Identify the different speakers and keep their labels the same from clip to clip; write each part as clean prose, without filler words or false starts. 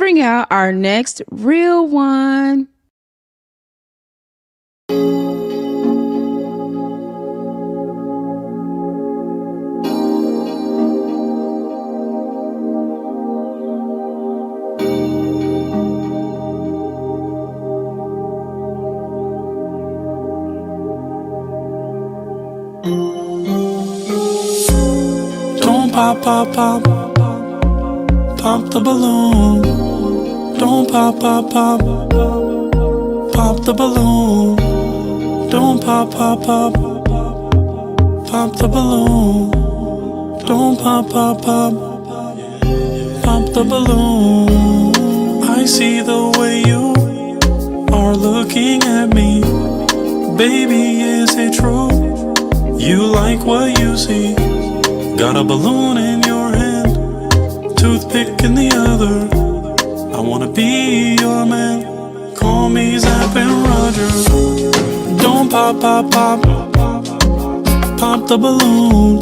Speaker 1: bring out our next real one.
Speaker 2: Don't pop, pop, pop, pop the balloon. Don't pop, pop, pop, pop the balloon. Don't pop, pop, pop, pop the balloon. Don't pop, pop, pop, pop the balloon. I see the way you are looking at me. Baby, is it true? You like what you see? Got a balloon in your hand, toothpick in the other. I wanna be your man. Call me Zap and Roger. Don't pop, pop, pop, pop the balloon.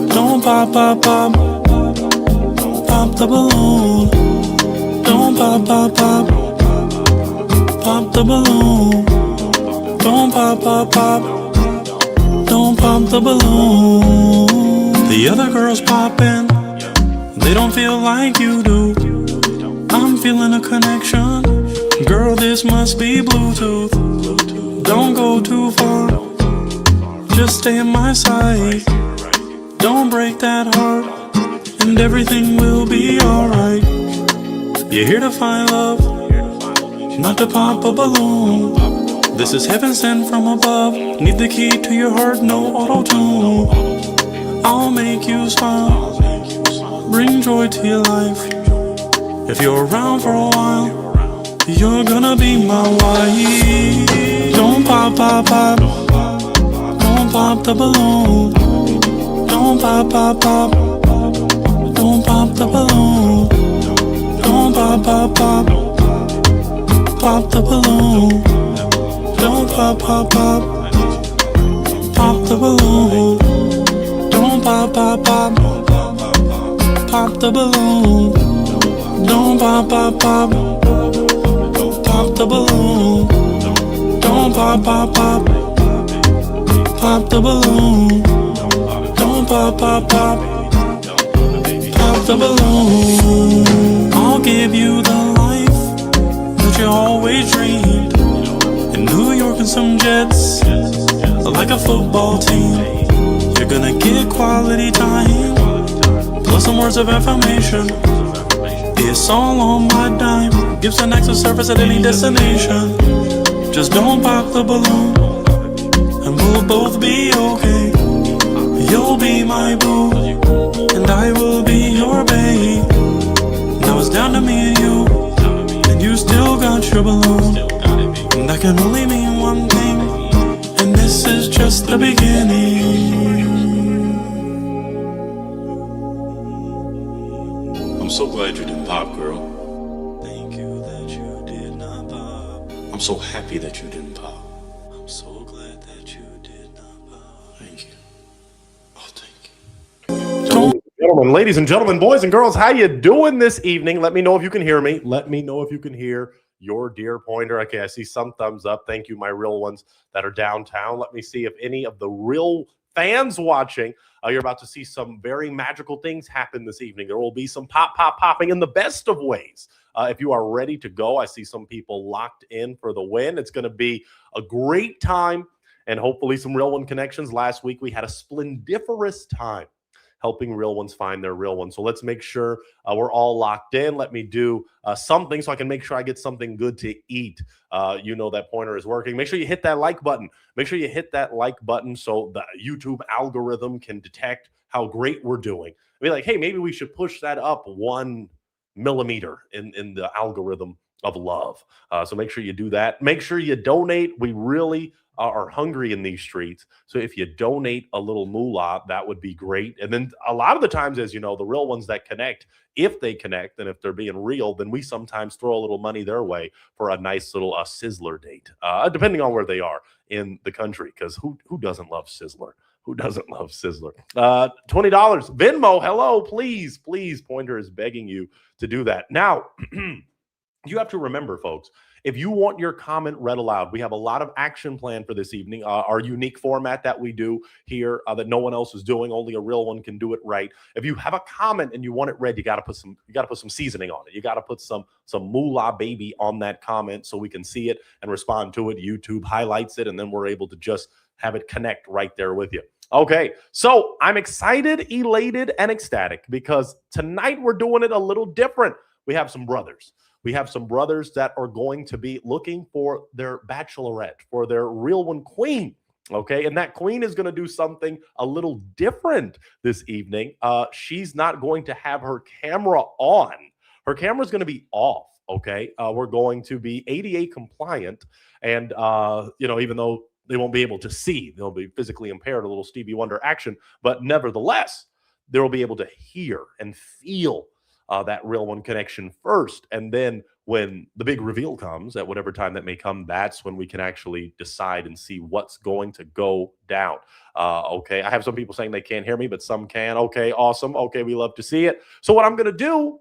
Speaker 2: Don't pop, pop, pop, pop the balloon. Don't pop, pop, pop, pop the balloon. Don't pop, pop, pop, don't pop the balloon. The other girls poppin', they don't feel like you do. I'm feeling a connection, girl, this must be Bluetooth. Don't go too far, just stay in my sight. Don't break that heart, and everything will be alright. You're here to find love, not to pop a balloon. This is heaven sent from above. Need the key to your heart, no auto-tune. I'll make you smile, bring joy to your life. If you're around for a while, you're gonna be my wife. Don't pop, pop, pop, don't pop the balloon. Don't pop, pop, pop, don't pop the balloon. Don't pop, pop, pop, pop the balloon. Don't pop, pop, pop, pop the balloon. Don't pop, pop, pop, pop the balloon. Don't pop, pop, pop, pop the balloon. Don't pop, pop, pop, pop the balloon. Don't pop, pop, pop, pop the balloon. I'll give you the life that you always dreamed. In New York and some jets, like a football team. You're gonna get quality time, plus some words of affirmation. It's all on my dime, give some access service at any destination. Just don't pop the balloon, and we'll both be okay. You'll be my boo, and I will be your babe. Now it's down to me and you still got your balloon. And that can only mean one thing, and this is just the beginning.
Speaker 3: I'm so glad you didn't pop, girl.
Speaker 2: Thank you that you did not pop.
Speaker 3: I'm so happy that you didn't pop.
Speaker 2: I'm so glad that you did not pop.
Speaker 3: Thank you. Oh, thank you.
Speaker 4: Gentlemen, ladies and gentlemen, boys and girls, how you doing this evening? Let me know if you can hear me. Let me know if you can hear your dear pointer. Okay, I see some thumbs up. Thank you, my real ones that are downtown. Let me see if any of the real fans watching, you're about to see some very magical things happen this evening. There will be some popping in the best of ways. If you are ready to go, I see some people locked in for the win. It's going to be a great time and hopefully some real one connections. Last week, we had a splendiferous time helping real ones find their real one. So let's make sure we're all locked in. Let me do something so I can make sure I get something good to eat. You know that pointer is working. Make sure you hit that like button. Make sure you hit that like button so the YouTube algorithm can detect how great we're doing. Be like, hey, maybe we should push that up 1 millimeter in the algorithm of love. So make sure you do that. Make sure you donate. We really are hungry in these streets. So if you donate a little moolah, that would be great. And then a lot of the times, as you know, the real ones that connect, if they connect and if they're being real, then we sometimes throw a little money their way for a nice little Sizzler date, depending on where they are in the country, because who doesn't love Sizzler? Who doesn't love Sizzler? $20. Venmo, hello, please, please. Pointer is begging you to do that. Now, you have to remember, folks, if you want your comment read aloud, we have a lot of action planned for this evening. Our unique format that we do here that no one else is doing, only a real one can do it right. If you have a comment and you want it read, you got to put some seasoning on it. You got to put some moolah baby on that comment so we can see it and respond to it. YouTube highlights it, and then we're able to just have it connect right there with you. Okay, so I'm excited, elated, and ecstatic because tonight we're doing it a little different. We have some brothers. We have some brothers that are going to be looking for their bachelorette, for their real one queen. Okay, and that queen is going to do something a little different this evening. She's not going to have her camera on. Her camera is going to be off. Okay, we're going to be ADA compliant, and even though they won't be able to see, they'll be physically impaired, a little Stevie Wonder action, but nevertheless, they'll be able to hear and feel that real one connection first. And then when the big reveal comes, at whatever time that may come, that's when we can actually decide and see what's going to go down. Okay, I have some people saying they can't hear me, but some can. Okay, awesome. Okay, we love to see it. So what I'm going to do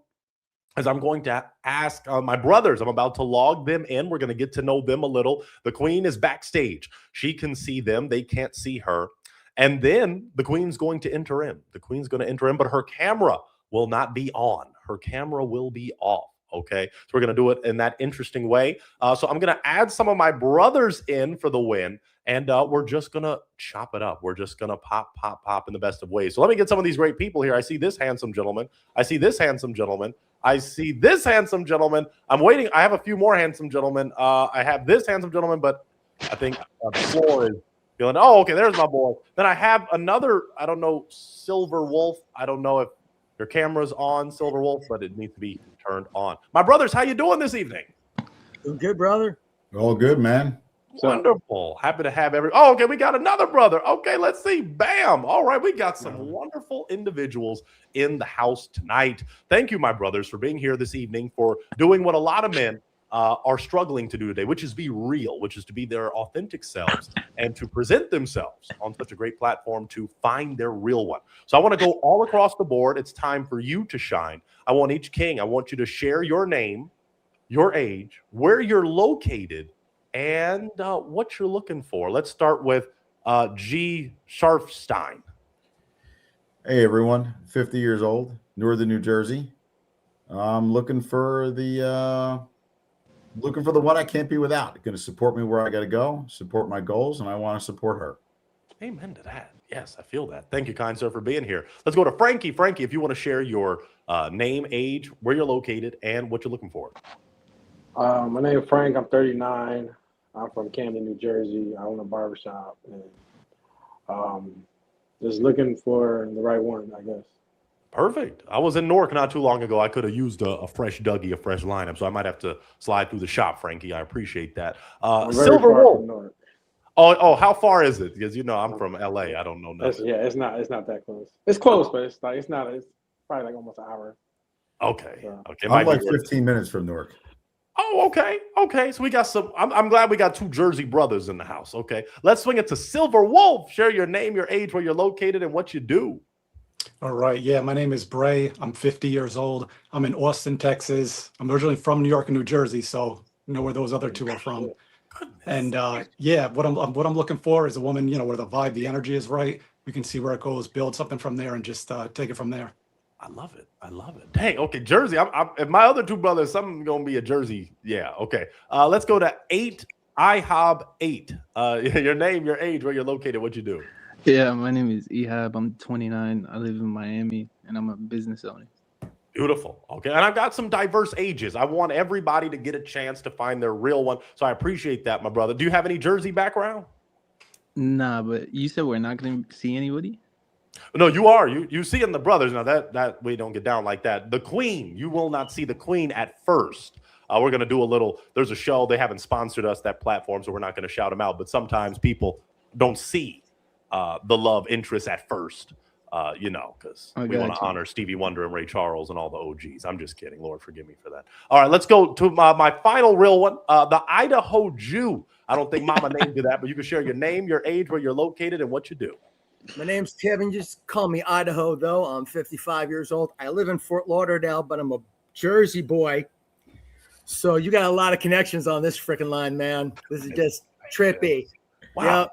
Speaker 4: is I'm going to ask my brothers. I'm about to log them in. We're going to get to know them a little. The queen is backstage. She can see them. They can't see her. And then the queen's going to enter in. The queen's going to enter in, but her camera will not be on. Her camera will be off. Okay, so we're going to do it in that interesting way. So I'm going to add some of my brothers in for the win, and we're just going to chop it up. We're just going to pop in the best of ways. So let me get some of these great people here. I see this handsome gentleman. I see this handsome gentleman. I see this handsome gentleman. I'm waiting. I have a few more handsome gentlemen. I have this handsome gentleman, but I think the floor is feeling. Oh, okay, there's my boy. Then I have another, I don't know, Silver Wolf. I don't know if your camera's on, Silver Wolf, but it needs to be turned on. My brothers, how you doing this evening?
Speaker 5: Doing good, brother.
Speaker 6: All good, man.
Speaker 4: Wonderful. Happy to have Oh, okay, we got another brother. Okay, let's see. Bam. All right, we got some wonderful individuals in the house tonight. Thank you, my brothers, for being here this evening, for doing what a lot of men are struggling to do today, which is be real, which is to be their authentic selves and to present themselves on such a great platform to find their real one. So I want to go all across the board. It's time for you to shine. I want each king, I want you to share your name, your age, where you're located, and what you're looking for. Let's start with G. Scharfstein.
Speaker 6: Hey, everyone. 50 years old, Northern New Jersey. I'm looking for the one I can't be without. Going to support me where I got to go, support my goals, and I want to support her.
Speaker 4: Amen to that. Yes, I feel that. Thank you, kind sir, for being here. Let's go to Frankie. Frankie, if you want to share your name, age, where you're located, and what you're looking for.
Speaker 7: My name is Frank. I'm 39. I'm from Camden, New Jersey. I own a barbershop, and just looking for the right one, I guess.
Speaker 4: Perfect. I was in Newark not too long ago. I could have used a fresh Dougie, a fresh lineup, so I might have to slide through the shop, Frankie. I appreciate that. Silver Wolf. Oh, how far is it? Because I'm from LA. I don't know nothing.
Speaker 7: It's not that close. It's close, but it's probably like almost an hour.
Speaker 4: Okay.
Speaker 7: So.
Speaker 4: Okay.
Speaker 6: I'm like 15 minutes from Newark.
Speaker 4: Oh, okay. Okay. So we got some. I'm glad we got two Jersey brothers in the house. Okay. Let's swing it to Silver Wolf. Share your name, your age, where you're located, and what you do.
Speaker 8: All right. Yeah, my name is Bray. I'm 50 years old. I'm in Austin, Texas. I'm originally from New York and New Jersey, so I know where those other two are from. And what I'm looking for is a woman, where the vibe, the energy is right. We can see where it goes, build something from there, and just take it from there.
Speaker 4: I love it. I love it. Dang. Okay, Jersey. If my other two brothers, something's gonna be a Jersey. Yeah. Okay. Let's go to 8. IHOB 8. Your name, your age, where you're located, what you do.
Speaker 9: Yeah, my name is Ehab. I'm 29. I live in Miami, and I'm a business owner.
Speaker 4: Beautiful. Okay. And I've got some diverse ages. I want everybody to get a chance to find their real one. So I appreciate that, my brother. Do you have any Jersey background?
Speaker 9: Nah, but you said we're not going to see anybody?
Speaker 4: No, you are. You see in the brothers. Now, that we don't get down like that. The queen, you will not see the queen at first. We're going to do there's a show. They haven't sponsored us, that platform, so we're not going to shout them out. But sometimes people don't see the love interest at first. Because we want to honor Stevie Wonder and Ray Charles and all the OGs. I'm just kidding. Lord, forgive me for that. All right, let's go to my final real one, the Idaho Jew. I don't think Mama named you that, but you can share your name, your age, where you're located, and what you do.
Speaker 5: My name's Kevin. Just call me Idaho, though. I'm 55 years old. I live in Fort Lauderdale, but I'm a Jersey boy. So you got a lot of connections on this freaking line, man. This is just trippy.
Speaker 4: Wow.
Speaker 5: Yep.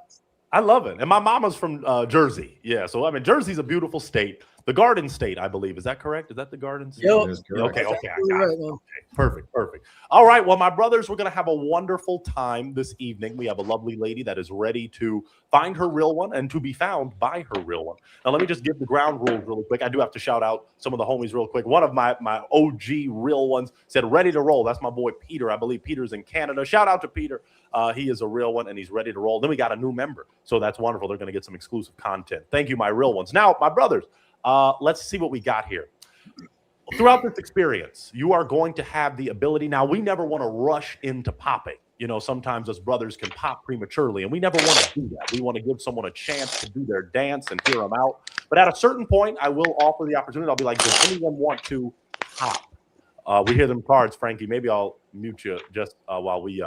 Speaker 4: I love it. And my mama's from Jersey. Yeah. So, I mean, Jersey's a beautiful state. The Garden State, I believe. Is that correct? Is that the Garden State?
Speaker 5: Yep.
Speaker 6: That is correct.
Speaker 4: Okay.
Speaker 5: That's
Speaker 4: Okay. I
Speaker 5: absolutely
Speaker 4: got
Speaker 5: right,
Speaker 4: it.
Speaker 5: man.
Speaker 4: Okay. Perfect. Perfect. All right. Well, my brothers, we're going to have a wonderful time this evening. We have a lovely lady that is ready to find her real one and to be found by her real one. Now, let me just give the ground rules really quick. I do have to shout out some of the homies real quick. One of my OG real ones said, ready to roll. That's my boy, Peter. I believe Peter's in Canada. Shout out to Peter. He is a real one, and he's ready to roll. Then we got a new member. So that's wonderful. They're going to get some exclusive content. Thank you, my real ones. Now, my brothers, let's see what we got here. Throughout this experience, you are going to have the ability. Now, we never want to rush into popping. You know, sometimes us brothers can pop prematurely, and we never want to do that. We want to give someone a chance to do their dance and hear them out. But at a certain point, I will offer the opportunity. I'll be like, does anyone want to pop? We hear them cards, Frankie. Maybe I'll mute you just while we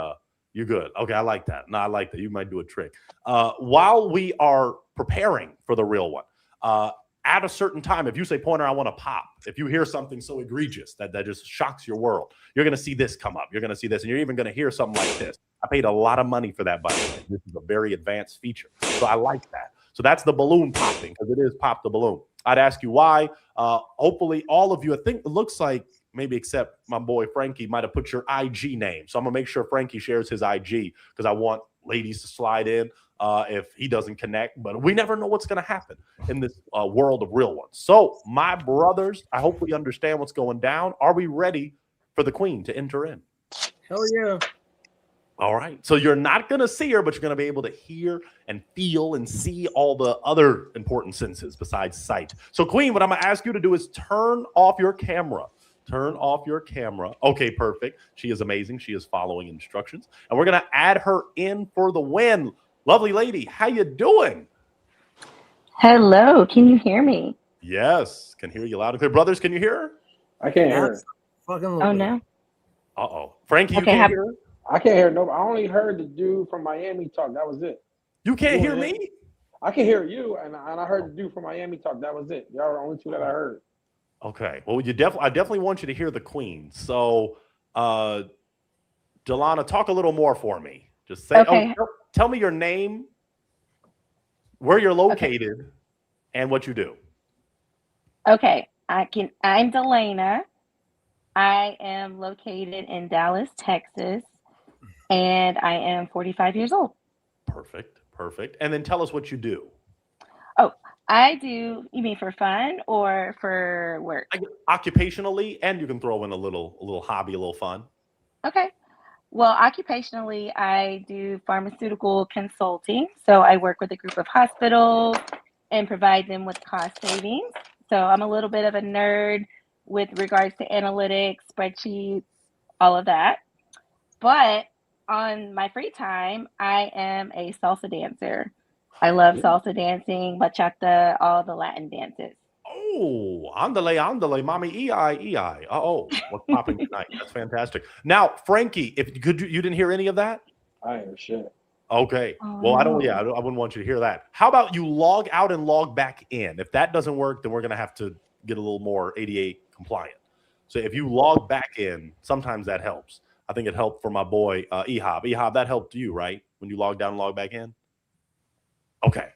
Speaker 4: you're good. Okay, I like that. No, I like that. You might do a trick. While we are preparing for the real one, at a certain time, if you say, Pointer, I want to pop, if you hear something so egregious that just shocks your world, you're going to see this come up. You're going to see this, and you're even going to hear something like this. I paid a lot of money for that, by the way. This is a very advanced feature. So I like that. So that's the balloon popping, because it is pop the balloon. I'd ask you why. Hopefully, all of you, I think it looks like, maybe except my boy Frankie, might have put your IG name. So I'm going to make sure Frankie shares his IG, because I want ladies to slide in if he doesn't connect. But we never know what's going to happen in this world of real ones. So, my brothers, I hope we understand what's going down. Are we ready for the queen to enter in?
Speaker 5: Hell yeah.
Speaker 4: All right. So you're not going to see her, but you're going to be able to hear and feel and see all the other important senses besides sight. So, queen, what I'm going to ask you to do is turn off your camera. Turn off your camera. Okay, perfect. She is amazing. She is following instructions. And we're going to add her in for the win. Lovely lady, how you doing?
Speaker 10: Hello, can you hear me?
Speaker 4: Yes, can hear you loud and clear. Brothers, can you hear her?
Speaker 7: I can't hear her.
Speaker 5: Fucking
Speaker 10: Oh no.
Speaker 4: Uh-oh. Frankie, you
Speaker 10: Okay,
Speaker 4: can't hear her?
Speaker 7: I can't hear no. I only heard the dude from Miami talk. That was it.
Speaker 4: You can't hear me?
Speaker 7: I can hear you, and I heard the dude from Miami talk. That was it. Y'all are the only two that I heard.
Speaker 4: Okay. Well, I definitely want you to hear the queen. So, Delana, talk a little more for me. Just say,
Speaker 10: Okay.
Speaker 4: Tell me your name, where you're located, and what you do.
Speaker 10: Okay, I'm Delana. I am located in Dallas, Texas, and I am 45 years old.
Speaker 4: Perfect. Perfect. And then tell us what you do.
Speaker 10: Oh, I do, you mean for fun or for work?
Speaker 4: Occupationally, and you can throw in a little hobby, a little fun.
Speaker 10: Okay. Well, occupationally, I do pharmaceutical consulting. So I work with a group of hospitals and provide them with cost savings. So I'm a little bit of a nerd with regards to analytics, spreadsheets, all of that. But on my free time, I am a salsa dancer. I love salsa dancing, bachata, all the Latin dances.
Speaker 4: Oh, andale, mommy, ei. Oh, what's popping tonight? That's fantastic. Now, Frankie, you didn't hear any of that?
Speaker 7: I ain't hear shit.
Speaker 4: Okay.
Speaker 10: Oh,
Speaker 4: Well, I
Speaker 10: no.
Speaker 4: wouldn't want you to hear that. How about you log out and log back in? If that doesn't work, then we're going to have to get a little more ADA compliant. So if you log back in, sometimes that helps. I think it helped for my boy, Ehab. Ehab, that helped you, right? When you logged down and logged back in? Okay.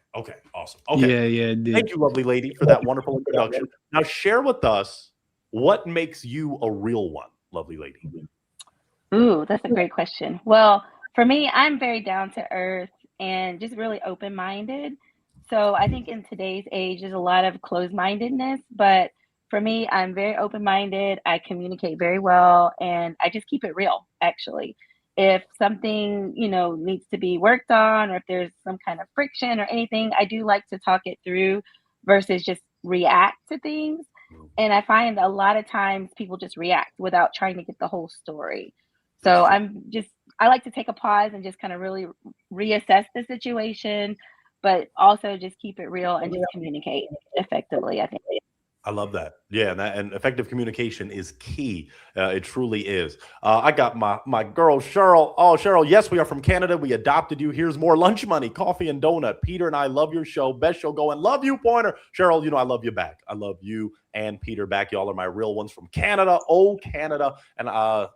Speaker 4: Awesome. Okay.
Speaker 9: Yeah, it did.
Speaker 4: Thank you, lovely lady, for that wonderful introduction. Now, share with us what makes you a real one, lovely lady.
Speaker 10: Ooh, that's a great question. Well, for me, I'm very down to earth and just really open-minded. So I think in today's age, there's a lot of closed-mindedness, but for me, I'm very open-minded. I communicate very well, and I just keep it real, actually. If something, needs to be worked on, or if there's some kind of friction or anything, I do like to talk it through versus just react to things. And I find a lot of times people just react without trying to get the whole story. So I like to take a pause and just kind of really reassess the situation, but also just keep it real and just communicate effectively, I think.
Speaker 4: I love that. Yeah, and effective communication is key. It truly is. I got my girl Cheryl. Oh, Cheryl, yes, we are from Canada. We adopted you. Here's more lunch money, coffee and donut. Peter and I love your show. Best show going. Love you, Pointer. Cheryl, you know I love you back. I love you and Peter back. Y'all are my real ones from Canada. Oh, Canada. And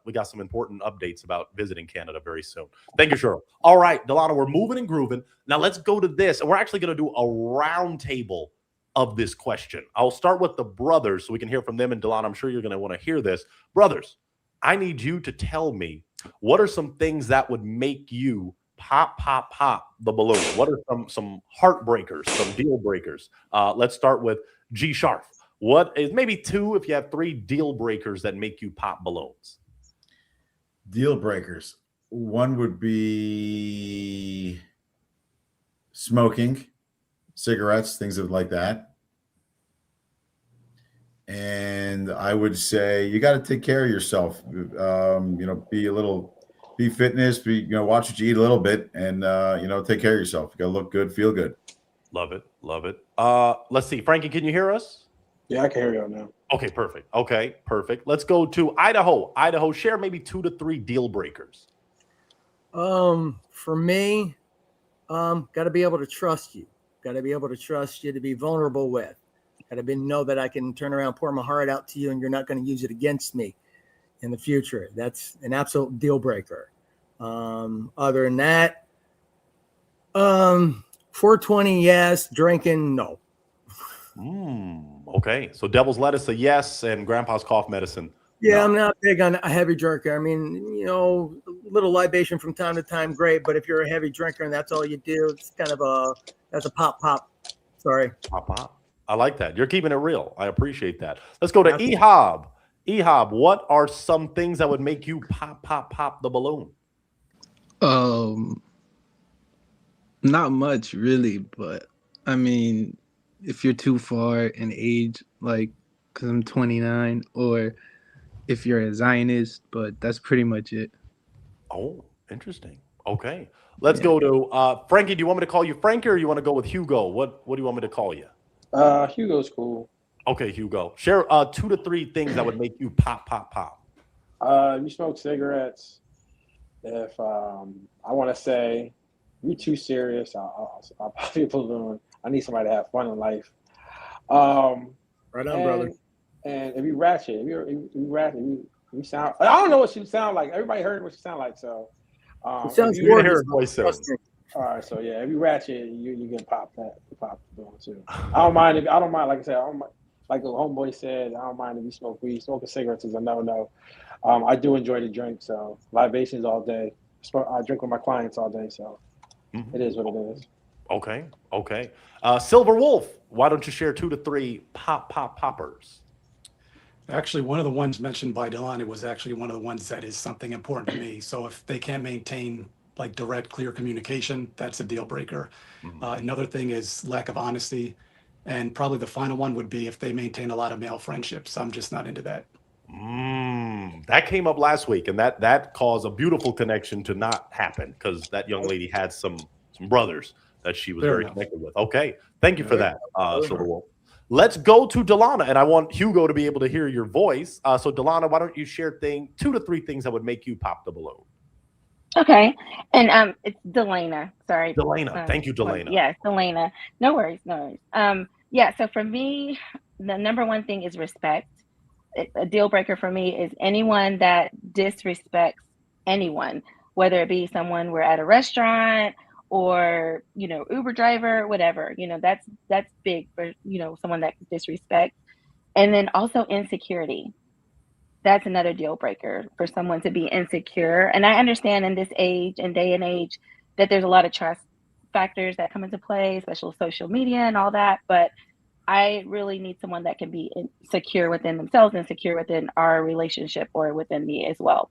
Speaker 4: we got some important updates about visiting Canada very soon. Thank you, Cheryl. All right, Delana, we're moving and grooving. Now let's go to this. And we're actually going to do a round table of this question. I'll start with the brothers so we can hear from them. And Delana, I'm sure you're going to want to hear this. Brothers, I need you to tell me what are some things that would make you pop the balloon? What are some heartbreakers, some deal breakers? Let's start with G Sharp. What is maybe 2 if you have 3 deal breakers that make you pop balloons?
Speaker 6: Deal breakers. One would be smoking, cigarettes, things like that. And I would say you got to take care of yourself. Be fitness, watch what you eat a little bit, and take care of yourself. You got to look good, feel good.
Speaker 4: Love it. Let's see, Frankie, can you hear us?
Speaker 7: Yeah, I can hear you now.
Speaker 4: Okay, perfect. Let's go to Idaho. Idaho, share maybe 2 to 3 deal breakers.
Speaker 5: For me, got to be able to trust you. Got to be able to trust you to be vulnerable with. Got to know that I can turn around, pour my heart out to you, and you're not going to use it against me in the future. That's an absolute deal breaker. Other than that, 420, yes. Drinking, no.
Speaker 4: Okay. So devil's lettuce, a yes, and grandpa's cough medicine.
Speaker 5: Yeah,
Speaker 4: no.
Speaker 5: I'm not big on a heavy drinker. I mean, a little libation from time to time, great. But if you're a heavy drinker and that's all you do, it's kind of that's a pop. Sorry.
Speaker 4: Pop. I like that. You're keeping it real. I appreciate that. Let's go to Ehab. Ehab, what are some things that would make you pop the balloon?
Speaker 9: Not much really, but I mean, if you're too far in age, like, because I'm 29, or if you're a Zionist, but that's pretty much it.
Speaker 4: Oh, interesting. Okay. Let's go to Frankie. Do you want me to call you Frankie, or you want to go with Hugo? What do you want me to call you?
Speaker 7: Hugo's cool.
Speaker 4: Okay, Hugo. Share 2 to 3 things that would make you pop.
Speaker 7: You smoke cigarettes. If I want to say you're too serious, I'll pop you a balloon. I need somebody to have fun in life.
Speaker 5: Right on, brother.
Speaker 7: And if you ratchet, you sound. I don't know what she sound like. Everybody heard what she sound like, so.
Speaker 5: It sounds
Speaker 4: good. Hear her voice.
Speaker 7: All right, so yeah, if you ratchet, you can pop the balloon too. I don't mind. Like I said, I don't mind. Like the homeboy said, I don't mind if you smoke weed. Smoking cigarettes is a no. I do enjoy the drink, so libations all day. I drink with my clients all day, so it is what it is.
Speaker 4: Okay. Silver Wolf, why don't you share 2 to 3 poppers?
Speaker 8: Actually, one of the ones mentioned by Delani was actually one of the ones that is something important to me. So if they can't maintain like direct, clear communication, that's a deal breaker. Another thing is lack of honesty. And probably the final one would be if they maintain a lot of male friendships. I'm just not into that.
Speaker 4: That came up last week, and that caused a beautiful connection to not happen because that young lady had some brothers that she was very connected with. Okay. Thank you for that, Silver Wolf. Let's go to Delana, and I want Hugo to be able to hear your voice. So Delana, why don't you share 2 to 3 things that would make you pop the balloon?
Speaker 10: Okay. And it's Delana. Sorry.
Speaker 4: Delana. Thank you, Delana.
Speaker 10: Yes, Delana. No worries. Yeah, so for me, the number one thing is respect. A deal breaker for me is anyone that disrespects anyone, whether it be someone we're at a restaurant or, Uber driver, whatever, that's big for, someone that disrespects. And then also insecurity. That's another deal breaker for someone to be insecure. And I understand in this age and day and age that there's a lot of trust factors that come into play, especially social media and all that. But I really need someone that can be secure within themselves and secure within our relationship or within me as well.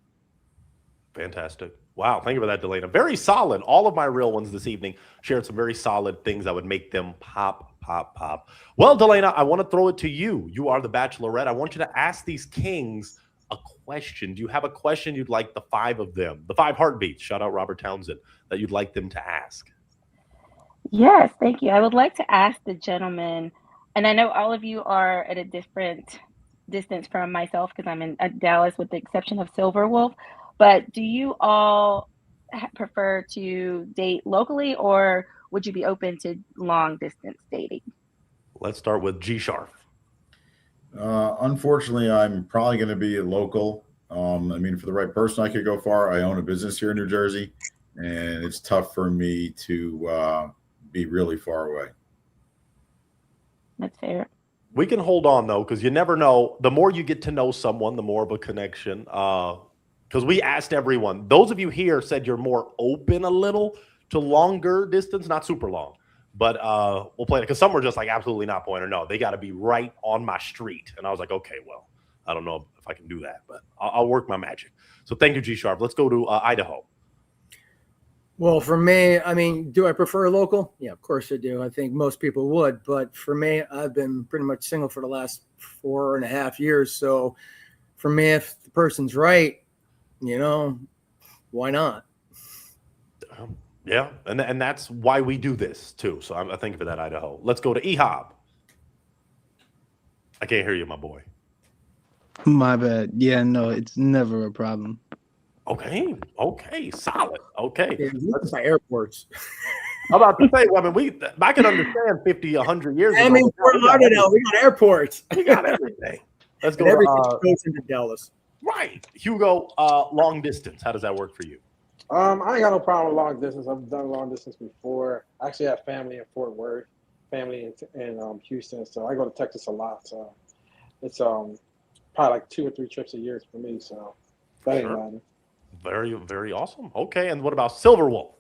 Speaker 4: Fantastic. Wow. Thank you for that, Delana. Very solid. All of my real ones this evening shared some very solid things that would make them pop. Well, Delana, I want to throw it to you. You are the Bachelorette. I want you to ask these kings a question. Do you have a question you'd like the 5 of them, the 5 heartbeats, shout out Robert Townsend, that you'd like them to ask?
Speaker 10: Yes, thank you. I would like to ask the gentleman, And I know all of you are at a different distance from myself because I'm in Dallas, with the exception of Silver Wolf. But do you all prefer to date locally, or would you be open to long distance dating?
Speaker 4: Let's start with G Sharp.
Speaker 6: Unfortunately, I'm probably going to be local. I mean, for the right person, I could go far. I own a business here in New Jersey, and it's tough for me to be really far away.
Speaker 10: That's fair.
Speaker 4: We can hold on though, because you never know. The more you get to know someone, the more of a connection. Because we asked everyone. Those of you here said you're more open a little to longer distance, not super long. But we'll play it because some were just like absolutely not Pointer. No, they got to be right on my street. And I was like, okay, well, I don't know if I can do that, but I'll work my magic. So thank you, G Sharp. Let's go to Idaho.
Speaker 5: Well, for me, I mean, do I prefer local? Yeah, of course I do. I think most people would. But for me, I've been pretty much single for the last 4.5 years. So for me, if the person's right, why not?
Speaker 4: Yeah, and that's why we do this too. So I thank you for that, Idaho. Let's go to Ehob. I can't hear you, my boy.
Speaker 9: My bad. Yeah, no, it's never a problem.
Speaker 4: Okay, solid. Okay.
Speaker 5: Yeah, that's my airports.
Speaker 4: I'm about to say, well, I mean, I can understand 50, 100 years ago.
Speaker 5: I mean, Fort Lauderdale, we got airports.
Speaker 4: We got everything. Let's go.
Speaker 5: And everything goes into Dallas.
Speaker 4: Right. Hugo, long distance. How does that work for you?
Speaker 7: I ain't got no problem with long distance. I've done long distance before. I actually have family in Fort Worth, family in Houston, so I go to Texas a lot. So it's probably like 2 or 3 trips a year for me. So that ain't bad.
Speaker 4: Very, very awesome. Okay, and what about Silver Wolf?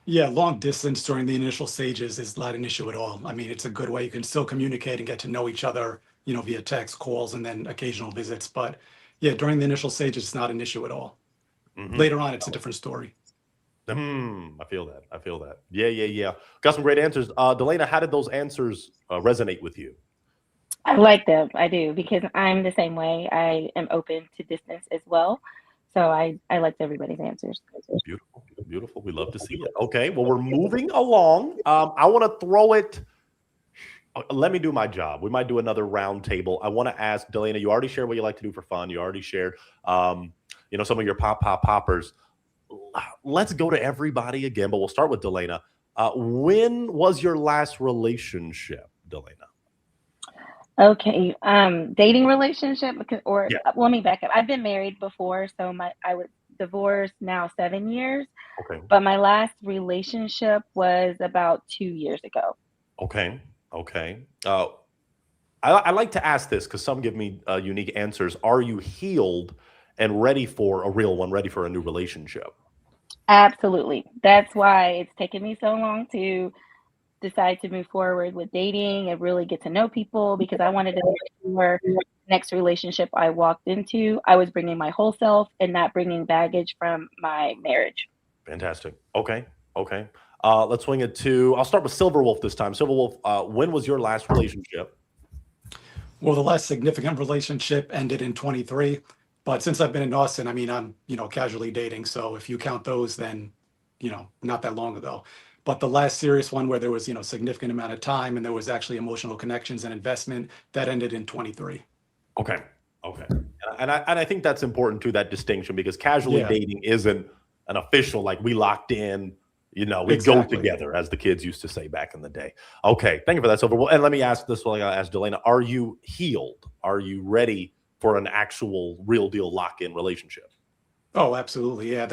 Speaker 8: Yeah, long distance during the initial stages is not an issue at all. I mean, it's a good way you can still communicate and get to know each other, via text, calls, and then occasional visits. But yeah, during the initial stages, it's not an issue at all. Mm-hmm. Later on, it's a different story.
Speaker 4: I feel that. Yeah. Got some great answers. Delana, how did those answers resonate with you?
Speaker 10: I like them. I do, because I'm the same way. I am open to distance as well. So I liked everybody's answers.
Speaker 4: Beautiful. We love to see it. Okay, well, we're moving along. I want to throw it. Let me do my job. We might do another round table. I want to ask Delana, you already shared what you like to do for fun. You already shared, some of your poppers. Let's go to everybody again, but we'll start with Delana. When was your last relationship, Delana?
Speaker 10: Okay, dating relationship, let me back up. I've been married before, so I was divorced now 7 years.
Speaker 4: Okay.
Speaker 10: But my last relationship was about 2 years ago.
Speaker 4: Okay. I like to ask this because some give me unique answers. Are you healed and ready for a real one, ready for a new relationship?
Speaker 10: Absolutely. That's why it's taken me so long to decide to move forward with dating and really get to know people, because I wanted to make sure the next relationship I walked into, I was bringing my whole self and not bringing baggage from my marriage.
Speaker 4: Fantastic. Okay. Let's swing it to, I'll start with Silver Wolf this time. Silver Wolf, when was your last relationship?
Speaker 8: Well, the last significant relationship ended in 23. But since I've been in Austin, I mean, I'm, casually dating. So if you count those, then, not that long ago. But the last serious one where there was, significant amount of time and there was actually emotional connections and investment, that ended in 23.
Speaker 4: Okay. And I think that's important too, that distinction, because casually dating isn't an official, like we locked in, we go together, as the kids used to say back in the day. Okay. Thank you for that, Silver. Well, and let me ask this while I ask Delana, are you healed? Are you ready for an actual real deal lock-in relationship?
Speaker 8: Oh, absolutely. Yeah.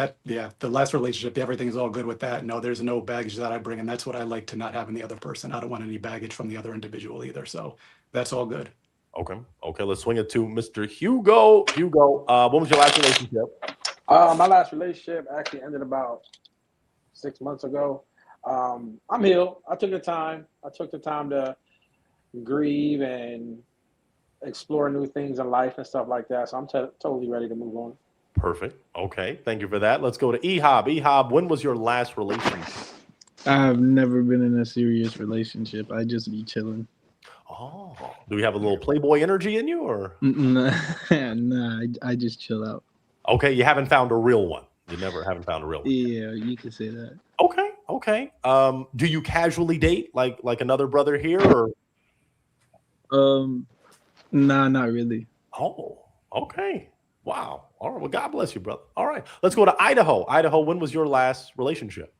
Speaker 8: The last relationship, everything is all good with that. No, there's no baggage that I bring. And that's what I like to not have in the other person. I don't want any baggage from the other individual either. So that's all good.
Speaker 4: Okay. Let's swing it to Mr. Hugo. Hugo, when was your last relationship?
Speaker 7: My last relationship actually ended about 6 months ago. I'm healed. I took the time to grieve and explore new things in life and stuff like that. So I'm totally ready to move on.
Speaker 4: Perfect. Okay. Thank you for that. Let's go to Ehob. Ehob, when was your last relationship?
Speaker 9: I've never been in a serious relationship. I just be chilling.
Speaker 4: Oh, do we have a little Playboy energy in you, or?
Speaker 9: Nah, I just chill out.
Speaker 4: Okay. You haven't found a real one. You never haven't found a real one.
Speaker 9: Yeah, you could say that.
Speaker 4: Okay. Do you casually date like another brother here, or?
Speaker 9: Nah, not really.
Speaker 4: Oh, okay. Wow. All right. Well, God bless you, brother. All right. Let's go to Idaho. Idaho, when was your last relationship?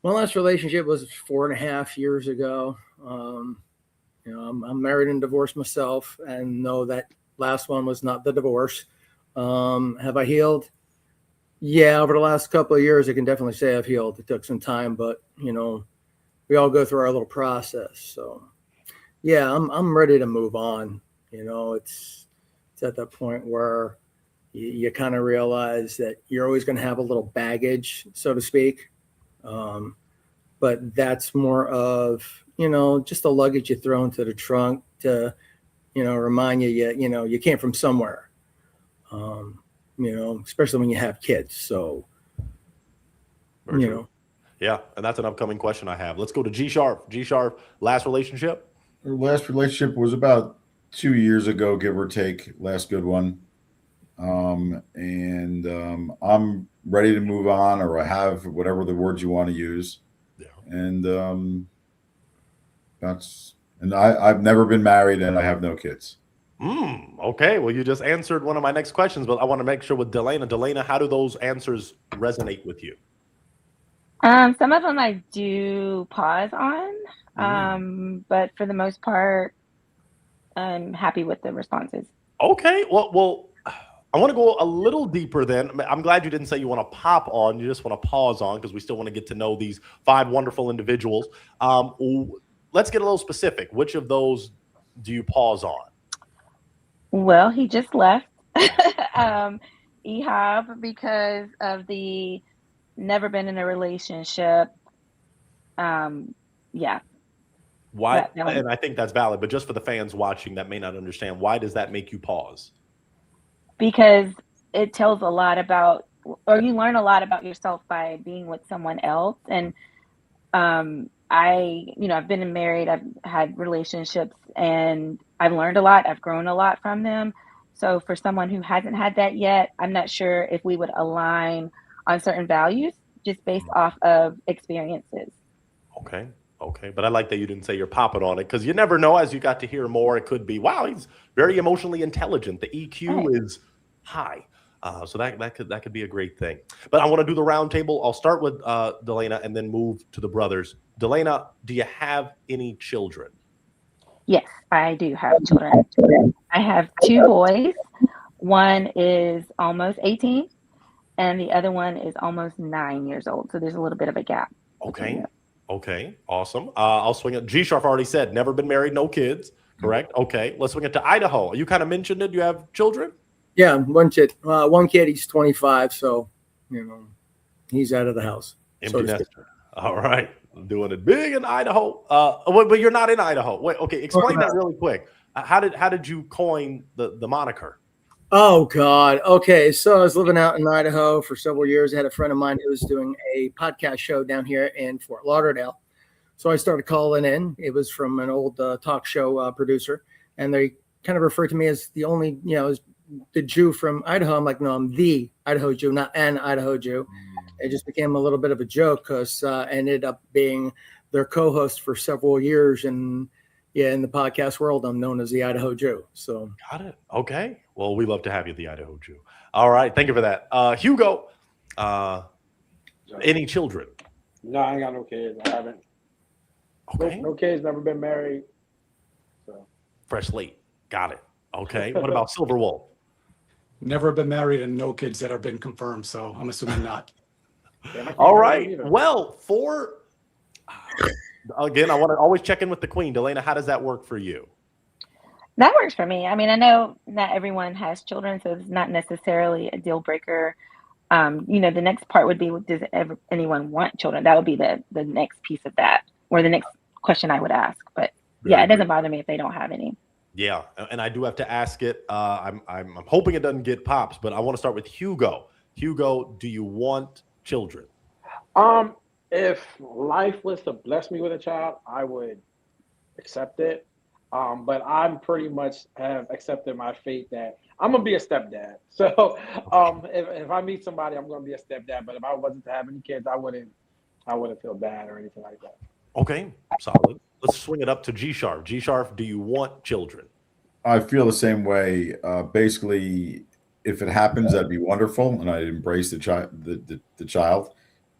Speaker 5: My last relationship was 4.5 years ago. I'm married and divorced myself, and know that last one was not the divorce. Have I healed? Yeah, over the last couple of years, I can definitely say I've healed. It took some time, but we all go through our little process. So, yeah, I'm ready to move on. It's at that point where you kind of realize that you're always going to have a little baggage, so to speak. But that's more of just the luggage you throw into the trunk to remind you came from somewhere. Especially when you have kids. So
Speaker 4: Very true. Yeah, and that's an upcoming question I have. Let's go to G Sharp. G Sharp, last relationship?
Speaker 6: Our last relationship was about 2 years ago, give or take. Last good one. I'm ready to move on, or I have whatever the words you want to use.
Speaker 4: Yeah.
Speaker 6: And I've never been married, and I have no kids.
Speaker 4: Okay. Well, you just answered one of my next questions, but I want to make sure with Delana. Delana, how do those answers resonate with you?
Speaker 10: Some of them I do pause on, but for the most part, I'm happy with the responses.
Speaker 4: Okay. Well, I want to go a little deeper then. I'm glad you didn't say you want to pop on. You just want to pause on because we still want to get to know these 5 wonderful individuals. Let's get a little specific. Which of those do you pause on?
Speaker 10: Well, he just left Ehab because of the never been in a relationship. Yeah.
Speaker 4: Why? And I think that's valid, but just for the fans watching that may not understand, why does that make you pause?
Speaker 10: Because it tells a lot about, or you learn a lot about yourself by being with someone else. And I've been married, I've had relationships, and I've learned a lot. I've grown a lot from them. So for someone who hasn't had that yet, I'm not sure if we would align on certain values just based off of experiences.
Speaker 4: Okay. But I like that you didn't say you're popping on it, because you never know. As you got to hear more, it could be, wow, he's very emotionally intelligent. The EQ is high. So that could be a great thing. But I want to do the round table. I'll start with Delana and then move to the brothers. Delana, do you have any children?
Speaker 10: Yes, I do have children. I have 2 boys. One is almost 18 and the other one is almost 9 years old. So there's a little bit of a gap.
Speaker 4: Okay. Awesome. I'll swing it. G-Sharp already said, never been married, no kids. Correct. Okay. Let's swing it to Idaho. You kind of mentioned it. Do you have children?
Speaker 5: Yeah, one kid. One kid, he's 25, so he's out of the house.
Speaker 4: Empty nester. All right. I'm doing it big in Idaho. But you're not in Idaho. Wait, okay. Explain that really quick. How did you coin the moniker?
Speaker 5: Oh, God. Okay. So I was living out in Idaho for several years. I had a friend of mine who was doing a podcast show down here in Fort Lauderdale. So I started calling in. It was from an old talk show producer. And they kind of referred to me as the only, the Jew from Idaho. I'm like, no, I'm the Idaho Jew, not an Idaho Jew. It just became a little bit of a joke because I ended up being their co-host for several years. And in the podcast world, I'm known as the Idaho Jew. So
Speaker 4: got it. Okay. Well, we love to have you, the Idaho Jew. All right. Thank you for that. Hugo, any children?
Speaker 7: No, I ain't got no kids. I haven't.
Speaker 4: Okay.
Speaker 7: No kids, never been married. So
Speaker 4: fresh slate. Got it. Okay. What about Silver Wolf?
Speaker 8: Never been married and no kids that have been confirmed, so I'm assuming not.
Speaker 4: All right. Well, again, I want to always check in with the queen. Delana, how does that work for you?
Speaker 10: That works for me. I mean, I know not everyone has children, so it's not necessarily a deal breaker. The next part would be, does anyone want children? That would be the next piece of that, or the next question I would ask. But it doesn't bother me if they don't have any. Yeah,
Speaker 4: and I do have to ask it. I'm hoping it doesn't get pops, but I want to start with Hugo. Hugo, do you want children?
Speaker 7: If life was to bless me with a child, I would accept it. But I'm pretty much have accepted my fate that I'm gonna be a stepdad. So if I meet somebody, I'm gonna be a stepdad. But if I wasn't to have any kids, I wouldn't feel bad or anything like that.
Speaker 4: Okay, solid. Let's swing it up to G Sharp. G Sharp, do you want children?
Speaker 6: I feel the same way. Basically, if it happens, that'd be wonderful, and I'd embrace the child. The child,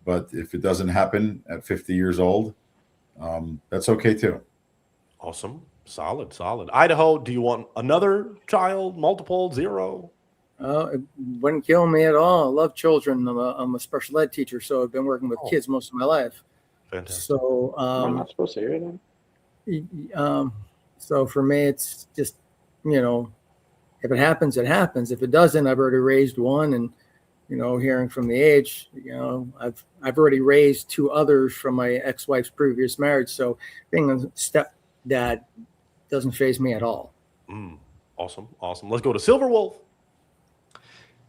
Speaker 6: but if it doesn't happen at 50 years old, that's okay too.
Speaker 4: Awesome. Solid, solid. Idaho, do you want another child, multiple, zero?
Speaker 5: It wouldn't kill me at all. I love children. I'm a special ed teacher, so I've been working with kids most of my life.
Speaker 4: Fantastic.
Speaker 5: So,
Speaker 7: Am I not supposed to hear them?
Speaker 5: So for me, it's just, if it happens, it happens. If it doesn't, I've already raised one, and hearing from the age, I've already raised two others from my ex-wife's previous marriage. So being a stepdad doesn't faze me at all.
Speaker 4: Awesome, awesome. Let's go to Silver Wolf.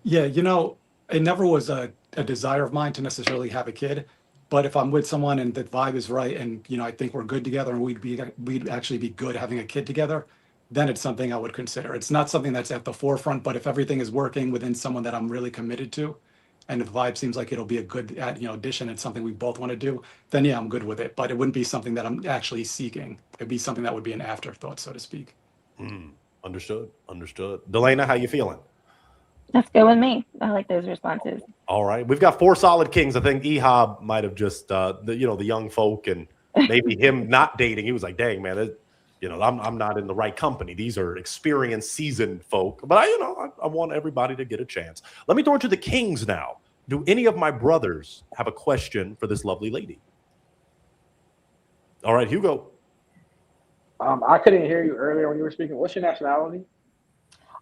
Speaker 8: Yeah, it never was a desire of mine to necessarily have a kid. But if I'm with someone and the vibe is right, and I think we're good together, and we'd actually be good having a kid together, then it's something I would consider. It's not something that's at the forefront, but if everything is working within someone that I'm really committed to, and if the vibe seems like it'll be a good addition, it's something we both want to do, then yeah, I'm good with it. But it wouldn't be something that I'm actually seeking. It'd be something that would be an afterthought, so to speak.
Speaker 4: Understood. Delana, how you feeling?
Speaker 10: That's good with me. I like those responses.
Speaker 4: All right, we've got 4 solid kings. I think Ehab might have just the young folk, and maybe him not dating. He was like, "Dang man, I'm not in the right company. These are experienced, seasoned folk." But I want everybody to get a chance. Let me throw it to the kings now. Do any of my brothers have a question for this lovely lady? All right, Hugo.
Speaker 7: I couldn't hear you earlier when you were speaking. What's your nationality?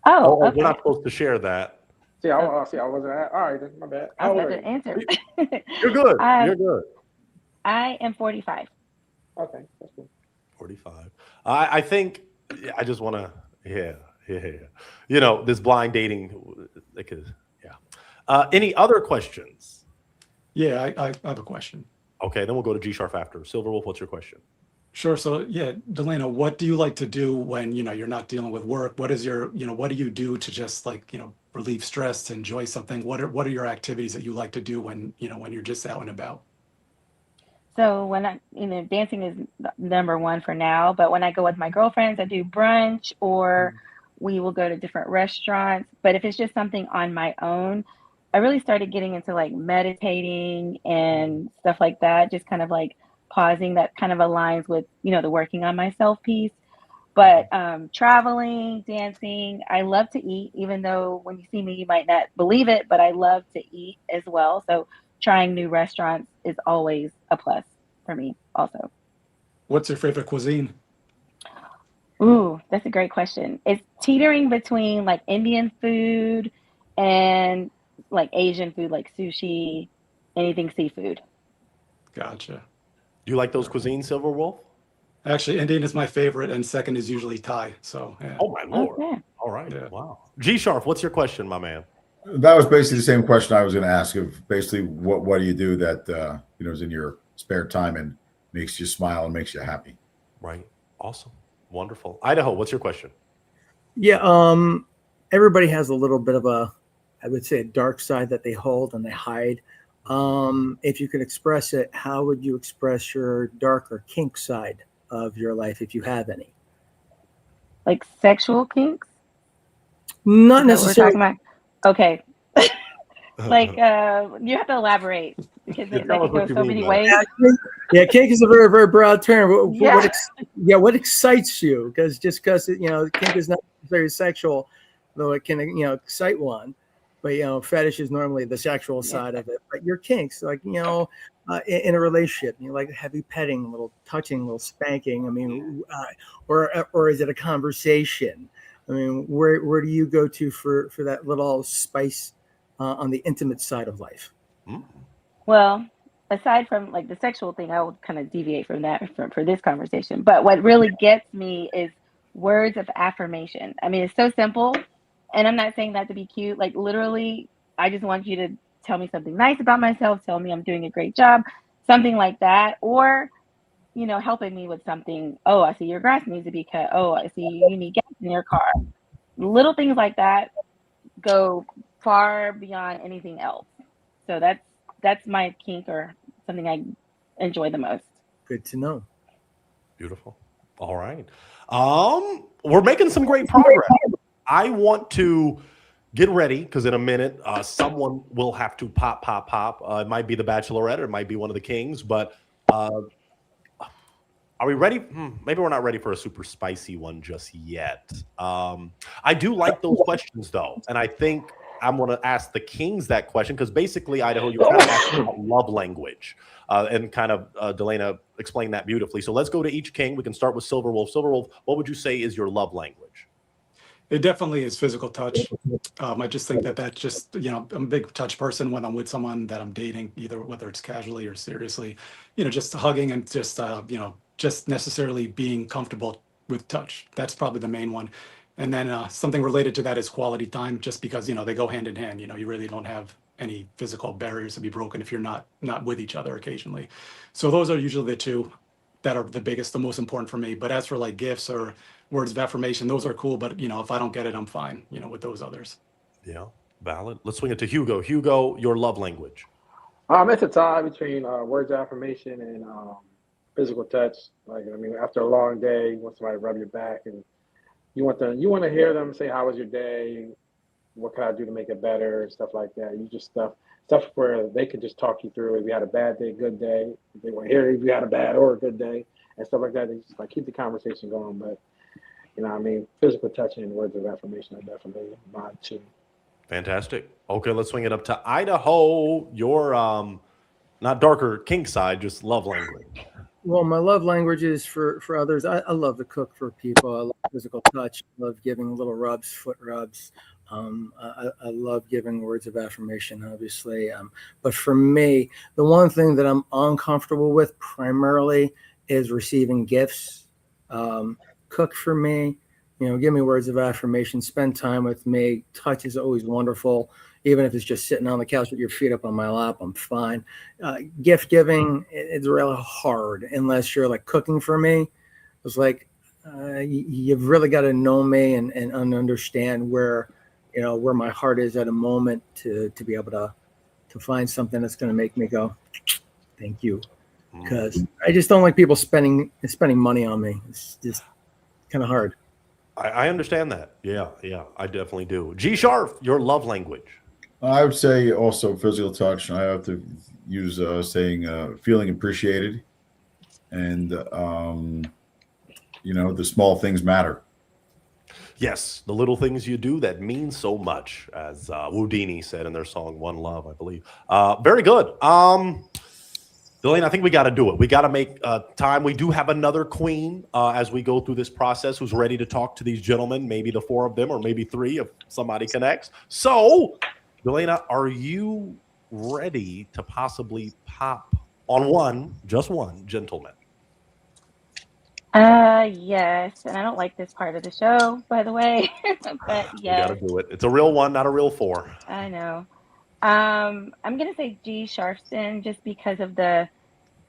Speaker 10: Oh, okay.
Speaker 4: We're not supposed to share that.
Speaker 7: See, I wasn't at. All right, then, my bad.
Speaker 10: I was going to answer.
Speaker 4: You're good. You're good.
Speaker 10: I am 45.
Speaker 7: Okay, that's cool.
Speaker 4: 45. I think I just want to, this blind dating, any other questions?
Speaker 8: Yeah, I have a question.
Speaker 4: Okay, then we'll go to G Sharp after. Silver Wolf, what's your question?
Speaker 8: Sure. So yeah, Delana, what do you like to do when you're not dealing with work? What is your what do you do to just relieve stress, to enjoy something? What are your activities that you like to do when when you're just out and about?
Speaker 10: So when dancing is number one for now, but when I go with my girlfriends, I do brunch, or we will go to different restaurants. But if it's just something on my own, I really started getting into meditating and stuff like that, just kind of pausing. That kind of aligns with, the working on myself piece. But traveling, dancing, I love to eat, even though when you see me, you might not believe it, but I love to eat as well. So trying new restaurants is always a plus for me also.
Speaker 8: What's your favorite cuisine?
Speaker 10: Ooh, that's a great question. It's teetering between Indian food and Asian food, like sushi, anything seafood.
Speaker 8: Gotcha.
Speaker 4: Do you like those cuisines, Silver Wolf?
Speaker 8: Actually, Indian is my favorite, and second is usually Thai. So yeah.
Speaker 4: Oh my lord.
Speaker 10: Okay.
Speaker 4: All right.
Speaker 8: Yeah.
Speaker 4: Wow. G Sharp, what's your question, my man?
Speaker 6: That was basically the same question I was going to ask. Of basically, what do you do that is in your spare time and makes you smile and makes you happy?
Speaker 4: Right. Awesome. Wonderful. Idaho, what's your question?
Speaker 5: Yeah. Everybody has a little bit of I would say, a dark side that they hold and they hide. If you could express it, how would you express your darker kink side of your life, if you have any?
Speaker 10: Like sexual kinks?
Speaker 5: Not necessarily.
Speaker 10: We're talking about? Okay. You have to elaborate, because that can go so many ways.
Speaker 5: Yeah, kink is a very, very broad term.
Speaker 10: Yeah.
Speaker 5: What excites you? Because because kink is not very sexual, though it can excite one. But fetish is normally the sexual side of it. But your kinks, in a relationship, like heavy petting, a little touching, a little spanking. I mean, or is it a conversation? I mean, where do you go to for that little spice on the intimate side of life?
Speaker 10: Well, aside from the sexual thing, I will kind of deviate from that for this conversation. But what really gets me is words of affirmation. I mean, it's so simple. And I'm not saying that to be cute. Literally, I just want you to tell me something nice about myself, tell me I'm doing a great job, something like that. Or, helping me with something. Oh, I see your grass needs to be cut. Oh, I see you need gas in your car. Little things like that go far beyond anything else. So that's my kink, or something I enjoy the most.
Speaker 5: Good to know.
Speaker 4: Beautiful. All right. We're making some great progress. I want to get ready because in a minute, someone will have to pop. It might be the Bachelorette or it might be one of the kings, but are we ready? Maybe we're not ready for a super spicy one just yet. I do like those questions though, and I think I'm going to ask the kings that question because basically, Idaho, you're kind of asking about love language, and kind of Delana explained that beautifully. So let's go to each king. We can start with Silver Wolf. Silver Wolf, what would you say is your love language?
Speaker 8: It definitely is physical touch. I just think that just, I'm a big touch person when I'm with someone that I'm dating, either whether it's casually or seriously, just hugging and just, just necessarily being comfortable with touch. That's probably the main one. And then something related to that is quality time, just because, they go hand in hand. You really don't have any physical barriers to be broken if you're not with each other occasionally. So those are usually the two that are the biggest, the most important for me. But as for like gifts or words of affirmation, those are cool. But, if I don't get it, I'm fine, with those others.
Speaker 4: Yeah, valid. Let's swing it to Hugo. Hugo, your love language.
Speaker 7: It's a tie between words of affirmation and physical touch. Like, after a long day, you want somebody to rub your back, and you want to hear them say, "How was your day? What can I do to make it better?" Stuff like that. You just stuff where they could just talk you through if you had a bad day, good day. If they want to hear if you had a bad or a good day and stuff like that. They just keep the conversation going. But physical touch and words of affirmation are definitely mine too.
Speaker 4: Fantastic. Okay, let's swing it up to Idaho. Your not darker kink side, just love language.
Speaker 5: Well, my love language is for others. I love to cook for people. I love physical touch. I love giving little rubs, foot rubs. I love giving words of affirmation, obviously. But for me, the one thing that I'm uncomfortable with primarily is receiving gifts. Cook for me, give me words of affirmation, spend time with me. Touch is always wonderful. Even if it's just sitting on the couch with your feet up on my lap, I'm fine. Gift giving, it's really hard unless you're like cooking for me. It's like, you've really got to know me and understand where my heart is at a moment to be able to find something that's going to make me go, thank you. Because I just don't like people spending money on me. It's just kind of hard.
Speaker 4: I understand that. Yeah, I definitely do. G Sharp, your love language.
Speaker 6: I would say also physical touch. I have to use saying feeling appreciated, and the small things matter.
Speaker 4: Yes, the little things you do that mean so much, as Whodini said in their song "One Love," I believe. Very good. Delaney, I think we got to do it. We got to make time. We do have another queen as we go through this process who's ready to talk to these gentlemen, maybe the four of them or maybe three if somebody connects. So, Delana, are you ready to possibly pop on just one gentleman?
Speaker 10: Yes, and I don't like this part of the show, by the way, but yes.
Speaker 4: We got to do it. It's a real one, not a real four.
Speaker 10: I know. I'm gonna say G Sharpston just because of the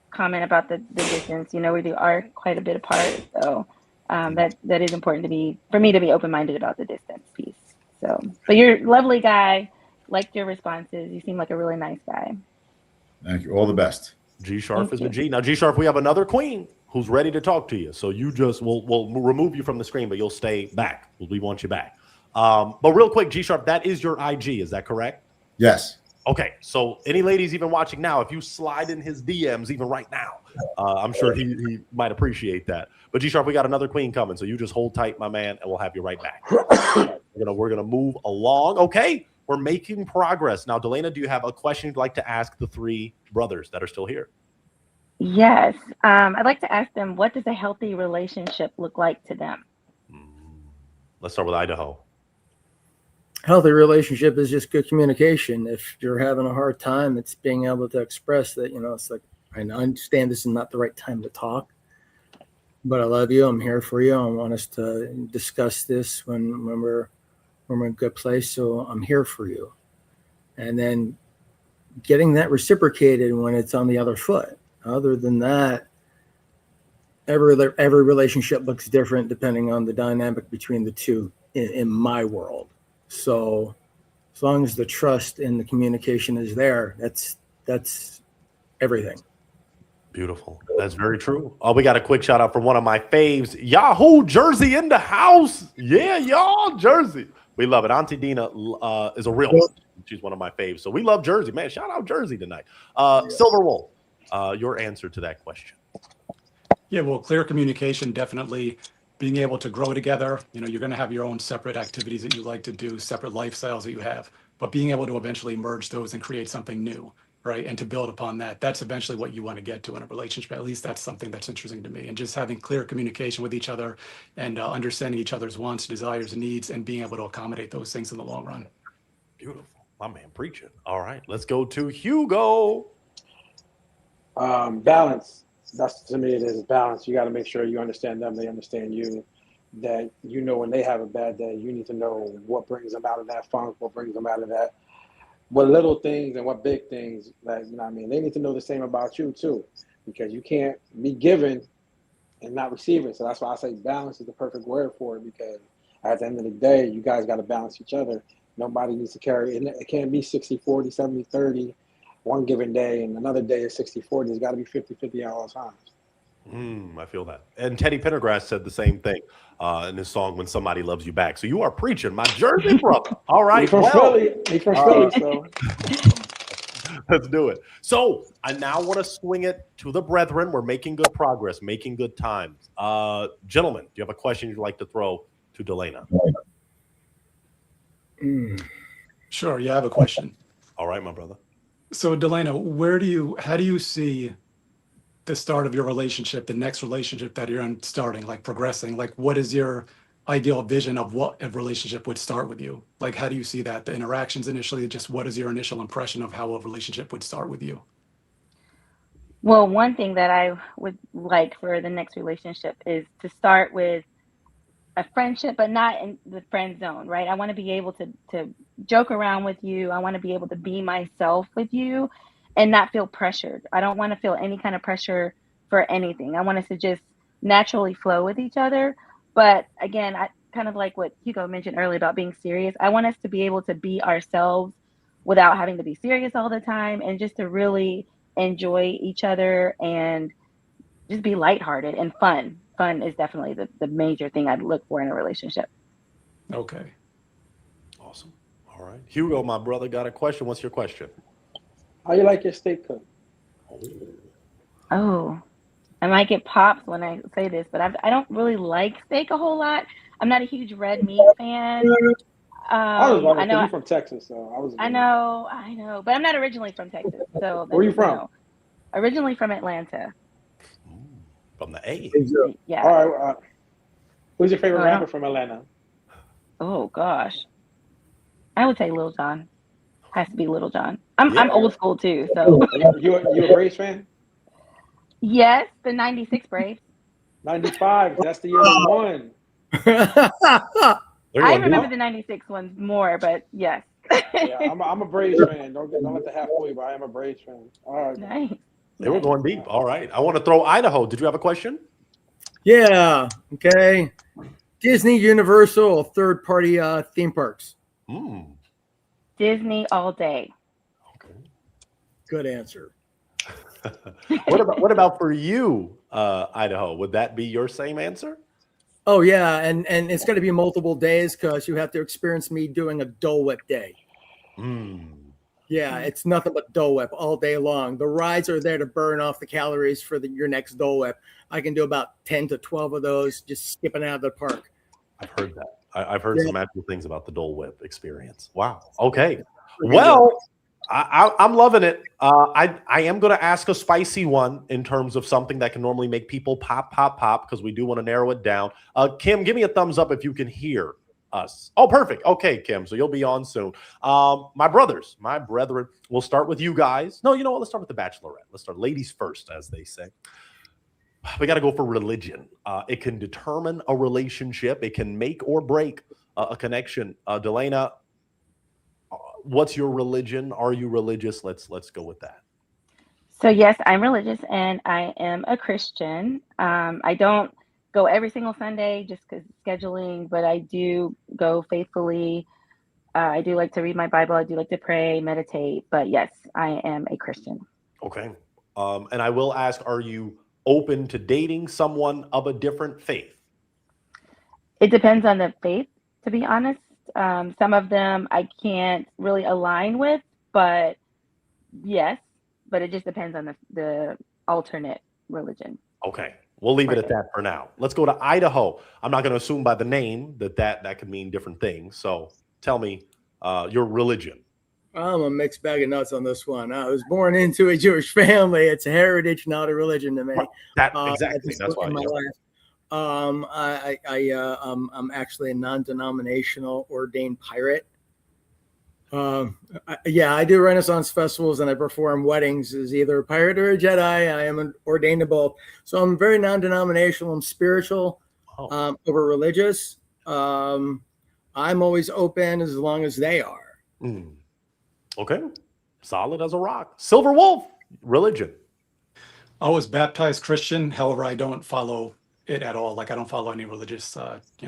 Speaker 10: comment about the distance. We are quite a bit apart, so that is important for me to be open-minded about the distance piece. So, but you're a lovely guy. Liked your responses. You seem like a really nice guy.
Speaker 6: Thank you. All the best.
Speaker 4: G Sharp is a G. Now, G Sharp, we have another queen who's ready to talk to you. So you just we'll remove you from the screen, but you'll stay back. We want you back. But real quick, G Sharp, that is your IG. Is that correct?
Speaker 6: Yes.
Speaker 4: Okay. So any ladies even watching now, if you slide in his DMs even right now, I'm sure he might appreciate that. But G Sharp, we got another queen coming. So you just hold tight, my man, and we'll have you right back. We're gonna move along. Okay. We're making progress. Now, Delana, do you have a question you'd like to ask the three brothers that are still here?
Speaker 10: Yes. I'd like to ask them, what does a healthy relationship look like to them?
Speaker 4: Let's start with Idaho.
Speaker 5: Healthy relationship is just good communication. If you're having a hard time, it's being able to express that, it's like, I understand this is not the right time to talk, but I love you. I'm here for you. I want us to discuss this when we're in a good place. So I'm here for you. And then getting that reciprocated when it's on the other foot. Other than that, every relationship looks different depending on the dynamic between the two in my world. So as long as the trust and the communication is there, that's everything.
Speaker 4: Beautiful. That's very true. Oh, we got a quick shout out from one of my faves. Yahoo Jersey in the house. Yeah, y'all Jersey. We love it. Auntie Dina is a real one. She's one of my faves. So we love Jersey, man. Shout out Jersey tonight. Silver Wolf, your answer to that question.
Speaker 8: Yeah, well, clear communication, definitely being able to grow together. You know, you're going to have your own separate activities that you like to do, separate lifestyles that you have, but being able to eventually merge those and create something new, right? And to build upon that, that's eventually what you want to get to in a relationship. At least that's something that's interesting to me. And just having clear communication with each other and understanding each other's wants, desires, and needs, and being able to accommodate those things in the long run.
Speaker 4: Beautiful. My man preaching. All right, let's go to Hugo.
Speaker 7: Balance. That's, to me, it is balance. You got to make sure you understand them, they understand you. That you know when they have a bad day, you need to know what brings them out of that funk, what brings them out of that, what little things and what big things. Like, you know what I mean? They need to know the same about you too, because you can't be giving and not receiving. So that's why I say balance is the perfect word for it, because at the end of the day, you guys got to balance each other. Nobody needs to carry it. It can't be 60-40, 70-30 one given day, and another day is 60-40. It's got to be 50-50 at all times.
Speaker 4: I feel that. And Teddy Pendergrass said the same thing in his song "When Somebody Loves You Back." So you are preaching, my Jersey brother. All right,
Speaker 7: He's from Philly. He's from Philly, so
Speaker 4: let's do it. So I now want to swing it to the brethren. We're making good progress, making good times. Gentlemen, do you have a question you'd like to throw to Delana?
Speaker 8: Sure. Yeah, I have a question.
Speaker 4: All right, my brother.
Speaker 8: So Delana, how do you see the start of your relationship, the next relationship that you're in starting, like progressing? Like, what is your ideal vision of what a relationship would start with you? Like, how do you see that? The interactions initially, just what is your initial impression of how a relationship would start with you?
Speaker 10: Well, one thing that I would like for the next relationship is to start with a friendship, but not in the friend zone, right? I want to be able to joke around with you. I want to be able to be myself with you and not feel pressured. I don't want to feel any kind of pressure for anything. I want us to just naturally flow with each other. But again, I kind of like what Hugo mentioned earlier about being serious. I want us to be able to be ourselves without having to be serious all the time, and just to really enjoy each other and just be lighthearted and fun. Fun is definitely the major thing I'd look for in a relationship.
Speaker 8: Okay.
Speaker 4: Awesome. All right. Hugo, my brother, got a question. What's your question?
Speaker 7: how you like your steak cooked?
Speaker 10: Oh, I might get pops when I say this, but I don't really like steak a whole lot. I'm not a huge red meat fan.
Speaker 7: I was
Speaker 10: I
Speaker 7: wondering,
Speaker 10: know,
Speaker 7: because you're from Texas, so I was.
Speaker 10: I know, but I'm not originally from Texas. So
Speaker 7: Where are you
Speaker 10: then,
Speaker 7: from?
Speaker 10: originally from Atlanta.
Speaker 4: From the A.
Speaker 10: Yeah.
Speaker 7: All right. Who's your favorite
Speaker 10: Oh,
Speaker 7: rapper from Atlanta?
Speaker 10: Oh gosh, I would say Lil Jon. Has to be Little John. I'm old school too, so
Speaker 7: You a Braves fan?
Speaker 10: yes, the '96 Braves.
Speaker 7: 95. That's the year they won.
Speaker 10: I remember the '96 ones more, but yes.
Speaker 7: Yeah, I'm a Braves fan. Don't let the half fool you, but I am a Braves fan. All right.
Speaker 10: Nice.
Speaker 4: They were going deep. All right. I want to throw Idaho. Did you have a question?
Speaker 5: Yeah. Okay. Disney, Universal, or third-party theme parks?
Speaker 10: Disney all day.
Speaker 4: Okay.
Speaker 5: Good answer.
Speaker 4: What about for you, Idaho? Would that be your same answer?
Speaker 5: Oh yeah, and it's going to be multiple days because you have to experience me doing a Dole Whip day. Yeah, it's nothing but Dole Whip all day long. The rides are there to burn off the calories for your next Dole Whip. I can do about 10 to 12 of those just skipping out of the park.
Speaker 4: I've heard that. I've heard some magical things about the Dole Whip experience. Wow. Okay. Well, I'm loving it. I am going to ask a spicy one in terms of something that can normally make people pop, because we do want to narrow it down. Kim, give me a thumbs up if you can hear us. Oh, perfect. Okay, Kim. So you'll be on soon. My brethren, we'll start with you guys. No, you know what? Let's start with the Bachelorette. Let's start ladies first, as they say. We got to go for religion. It can determine a relationship. It can make or break a connection. Delana, what's your religion? Are you religious? Let's go with that.
Speaker 10: So yes, I'm religious and I am a Christian. I don't go every single Sunday just because scheduling, but I do go faithfully. I do like to read my Bible. I do like to pray, meditate. But yes, I am a Christian.
Speaker 4: Okay. And I will ask, are you open to dating someone of a different faith?
Speaker 10: It depends on the faith, to be honest. Some of them I can't really align with, but yes, but it just depends on the alternate religion.
Speaker 4: Okay, we'll leave it
Speaker 10: Right.
Speaker 4: at that for now. Let's go to Idaho. I'm not going to assume by the name that could mean different things. So tell me your religion.
Speaker 5: I'm a mixed bag of nuts on this one. I was born into a Jewish family. It's a heritage, not a religion to me.
Speaker 4: Exactly. That's why.
Speaker 5: In my life. I'm actually a non-denominational ordained pirate. I do Renaissance festivals and I perform weddings as either a pirate or a Jedi. I am ordained to both. So I'm very non-denominational. I'm spiritual over religious. I'm always open as long as they are.
Speaker 4: Okay. Solid as a rock. Silver Wolf, religion.
Speaker 8: I was baptized Christian. However, I don't follow it at all. Like I don't follow any religious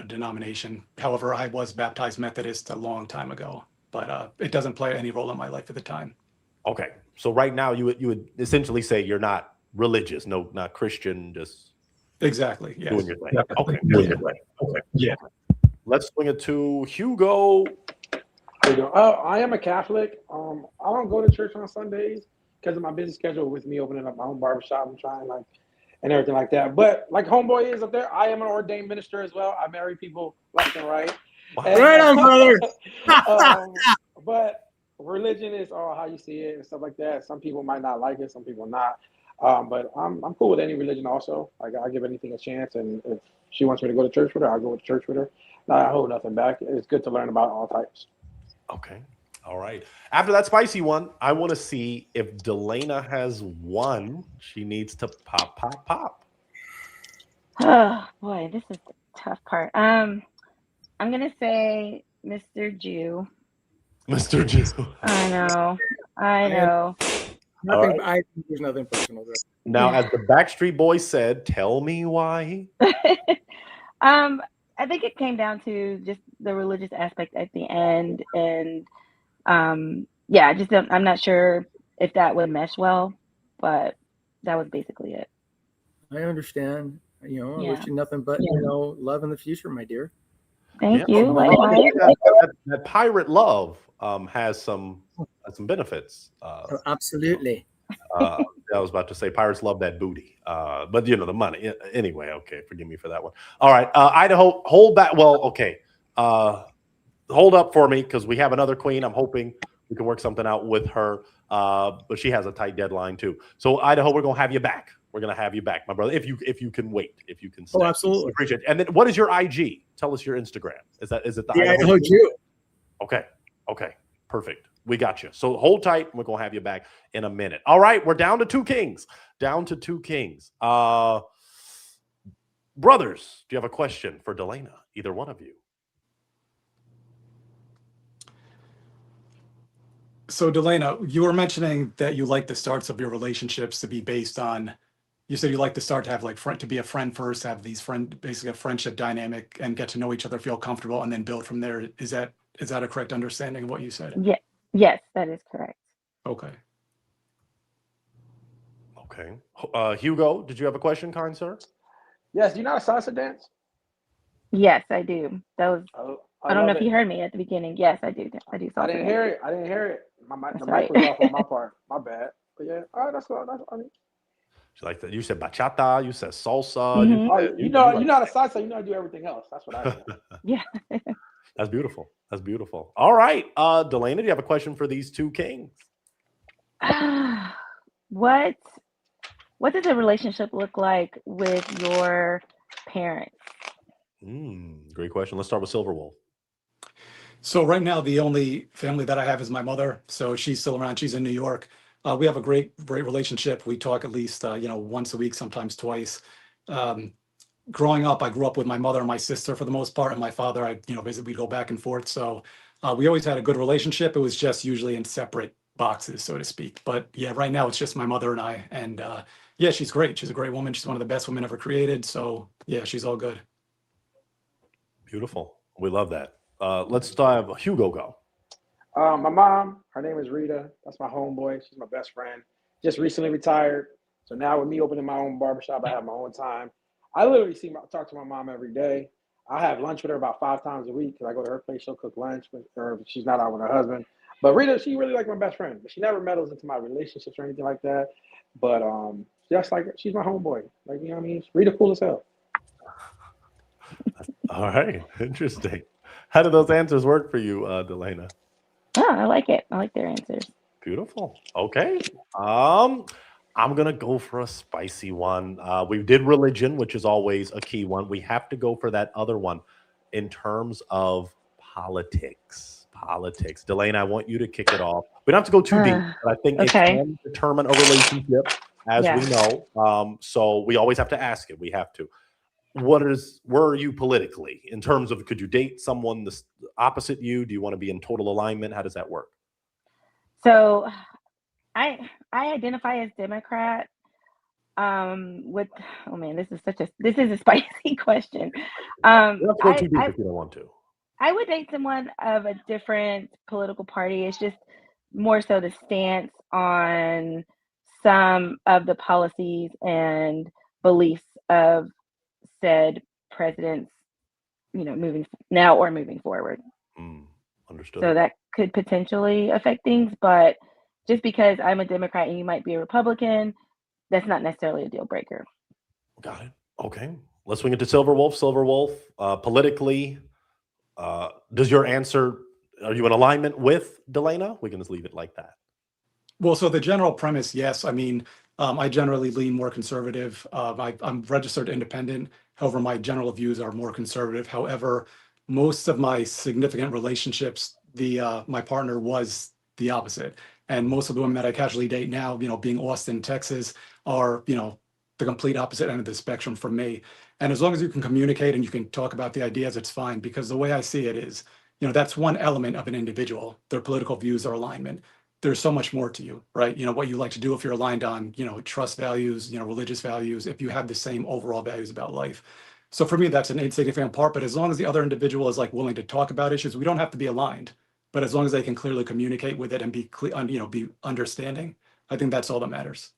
Speaker 8: denomination. However, I was baptized Methodist a long time ago, but it doesn't play any role in my life at the time.
Speaker 4: Okay. So right now you would essentially say you're not religious, no, not Christian, just
Speaker 8: exactly. Yes.
Speaker 4: doing your thing.
Speaker 8: Yeah.
Speaker 4: Okay.
Speaker 8: Yeah.
Speaker 4: Okay.
Speaker 8: Yeah.
Speaker 4: Let's swing it to Hugo.
Speaker 7: I am a Catholic. I don't go to church on Sundays because of my busy schedule with me opening up my own barbershop and trying and everything like that. But like Homeboy is up there, I am an ordained minister as well. I marry people left and right. And,
Speaker 5: right on, brother.
Speaker 7: But religion is how you see it and stuff like that. Some people might not like it, some people not. But I'm cool with any religion also. I give anything a chance, and if she wants me to go to church with her, I'll go to church with her. I hold nothing back. It's good to learn about all types.
Speaker 4: Okay. All right. After that spicy one, I want to see if Delana has won. She needs to pop.
Speaker 10: Oh boy, this is the tough part. I'm gonna say Mr. Jew.
Speaker 4: Mr. Jew.
Speaker 10: I know.
Speaker 5: There's nothing personal there.
Speaker 4: Now, as the Backstreet Boys said, tell me why.
Speaker 10: I think it came down to just the religious aspect at the end, and I'm not sure if that would mesh well, but that was basically it.
Speaker 5: I understand. I wish you nothing but love in the future, my dear.
Speaker 10: Thank you. Likewise.
Speaker 4: That pirate love has some benefits.
Speaker 5: Absolutely.
Speaker 4: I was about to say pirates love that booty, but the money anyway. Okay, forgive me for that one. All right, Idaho, hold back. Well, okay, hold up for me because we have another queen. I'm hoping we can work something out with her, but she has a tight deadline too. So Idaho, we're gonna have you back. We're gonna have you back, my brother. If you can wait, if you can. Stay.
Speaker 5: Oh, absolutely.
Speaker 4: Appreciate it. And then, what is your IG? Tell us your Instagram. Is it the
Speaker 5: Idaho Jew?
Speaker 4: Okay, perfect. We got you. So hold tight. We're going to have you back in a minute. All right. We're down to two kings. Brothers, do you have a question for Delana? Either one of you.
Speaker 8: So Delana, you were mentioning that you like the starts of your relationships to be based on, you said you like to start to have to be a friend first, have basically a friendship dynamic and get to know each other, feel comfortable, and then build from there. Is that a correct understanding of what you said?
Speaker 10: Yeah. Yes, that is correct.
Speaker 8: Okay.
Speaker 4: Hugo, did you have a question, kind sir?
Speaker 7: Yes. Do you know how to salsa dance?
Speaker 10: Yes, I do. That was. I don't know if
Speaker 7: it.
Speaker 10: you heard me at the beginning. Yes, I do. I do.
Speaker 7: I didn't hear it. The mic was off on my part. My bad. But yeah. All right. That's what I mean.
Speaker 4: Like that. You said bachata. You said salsa.
Speaker 10: Mm-hmm.
Speaker 7: You know how to salsa. You know how to do everything else. That's what I do.
Speaker 10: Yeah.
Speaker 4: That's beautiful. All right. Delana, do you have a question for these two kings?
Speaker 10: What does a relationship look like with your parents?
Speaker 4: Great question. Let's start with Silver Wolf.
Speaker 8: So right now, the only family that I have is my mother. So she's still around. She's in New York. We have a great relationship. We talk at least, once a week, sometimes twice. Growing up, I grew up with my mother and my sister for the most part, and my father, basically we'd go back and forth. So we always had a good relationship. It was just usually in separate boxes, so to speak. But yeah, right now it's just my mother and I. And yeah, she's great. She's a great woman. She's one of the best women ever created. So yeah, she's all good.
Speaker 4: Beautiful. We love that. Let's have Hugo go.
Speaker 7: My mom, her name is Rita. That's my homeboy. She's my best friend. just recently retired. So now with me opening my own barbershop, I have my own time. I literally talk to my mom every day. I have lunch with her about 5 times a week because I go to her place. She'll cook lunch with her. She's not out with her husband. But Rita, she really like my best friend. But she never meddles into my relationships or anything like that. But just like she's my homeboy. Like, you know what I mean? Rita cool as hell.
Speaker 4: All right, interesting. How do those answers work for you, Delana?
Speaker 10: Oh, I like it. I like their answers.
Speaker 4: Beautiful. Okay. I'm gonna go for a spicy one. We did religion, which is always a key one. We have to go for that other one in terms of politics. Politics. Delane, I want you to kick it off. We don't have to go too deep, but I think it
Speaker 10: Okay.
Speaker 4: can determine a relationship, as
Speaker 10: Yeah.
Speaker 4: we know. So we always have to ask it. We have to. Where are you politically in terms of could you date someone opposite you? Do you want to be in total alignment? How does that work?
Speaker 10: So I identify as Democrat. With oh man, this is a spicy question.
Speaker 4: You don't have to go too deep
Speaker 10: I
Speaker 4: if you don't want to.
Speaker 10: I would date someone of a different political party. It's just more so the stance on some of the policies and beliefs of said presidents, moving now or moving forward.
Speaker 4: Understood.
Speaker 10: So that could potentially affect things, but just because I'm a Democrat and you might be a Republican, that's not necessarily a deal breaker.
Speaker 4: Got it. Okay. Let's swing it to Silver Wolf. Silver Wolf, politically, does your answer, are you in alignment with Delana? We can just leave it like that.
Speaker 8: Well, so the general premise, yes. I mean, I generally lean more conservative. I'm registered independent. However, my general views are more conservative. However, most of my significant relationships, my partner was the opposite. And most of the women that I casually date now, being Austin, Texas, are, the complete opposite end of the spectrum from me. And as long as you can communicate and you can talk about the ideas, it's fine. Because the way I see it is, that's one element of an individual, their political views or alignment. There's so much more to you, right? What you like to do, if you're aligned on, trust values, religious values, if you have the same overall values about life. So for me, that's an insignificant part. But as long as the other individual is like willing to talk about issues, we don't have to be aligned. But as long as they can clearly communicate with it and be clear, be understanding, I think that's all that matters.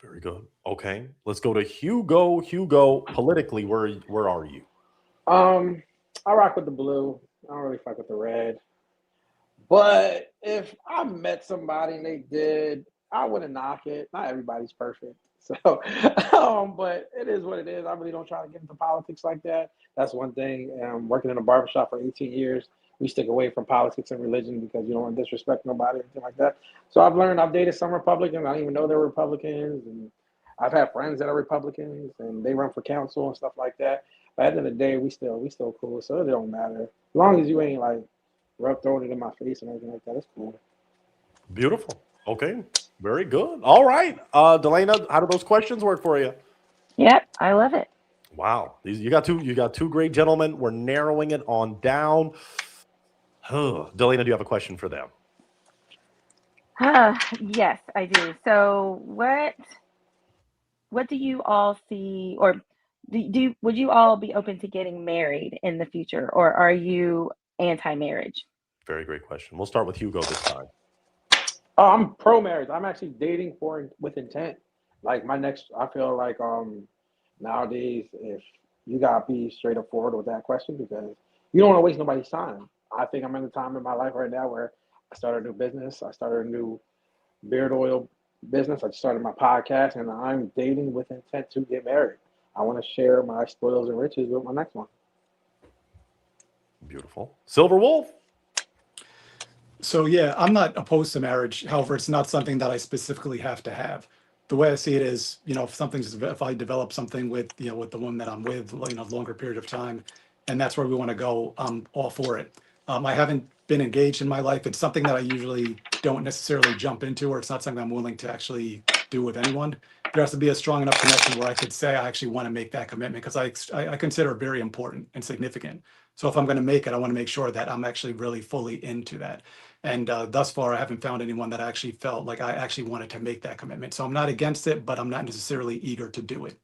Speaker 4: Very good. Okay. Let's go to Hugo. Hugo, politically, where are you?
Speaker 7: I rock with the blue. I don't really fuck with the red. But if I met somebody and they did, I wouldn't knock it. Not everybody's perfect. So, but it is what it is. I really don't try to get into politics like that. That's one thing. Working in a barbershop for 18 years, we stick away from politics and religion because you don't want to disrespect nobody or anything like that. So I've dated some Republicans. I didn't even know they were Republicans. And I've had friends that are Republicans and they run for council and stuff like that. But at the end of the day, we still cool. So it don't matter. As long as you ain't like throwing it in my face and everything like that. It's cool.
Speaker 4: Beautiful. Okay. Very good. All right. Delana, how do those questions work for you?
Speaker 10: Yep, I love it.
Speaker 4: Wow. You got two great gentlemen. We're narrowing it on down. Delana, do you have a question for them?
Speaker 10: Yes, I do. So what do you all see, or would you all be open to getting married in the future, or are you anti-marriage?
Speaker 4: Very great question. We'll start with Hugo this time.
Speaker 7: Oh, I'm pro marriage. I'm actually dating with intent. Like I feel like nowadays if you gotta be straight up forward with that question because you don't want to waste nobody's time. I think I'm in a time in my life right now where I started a new business. I started a new beard oil business. I started my podcast, and I'm dating with intent to get married. I want to share my spoils and riches with my next one.
Speaker 4: Beautiful. Silver Wolf.
Speaker 8: So yeah, I'm not opposed to marriage. However, it's not something that I specifically have to have. The way I see it is, if I develop something with, with the woman that I'm with, longer period of time, and that's where we want to go, I'm all for it. I haven't been engaged in my life. It's something that I usually don't necessarily jump into, or it's not something I'm willing to actually do with anyone. There has to be a strong enough connection where I could say I actually want to make that commitment because I consider it very important and significant. So if I'm going to make it, I want to make sure that I'm actually really fully into that. And thus far, I haven't found anyone that actually felt like I actually wanted to make that commitment. So I'm not against it, but I'm not necessarily eager to do it.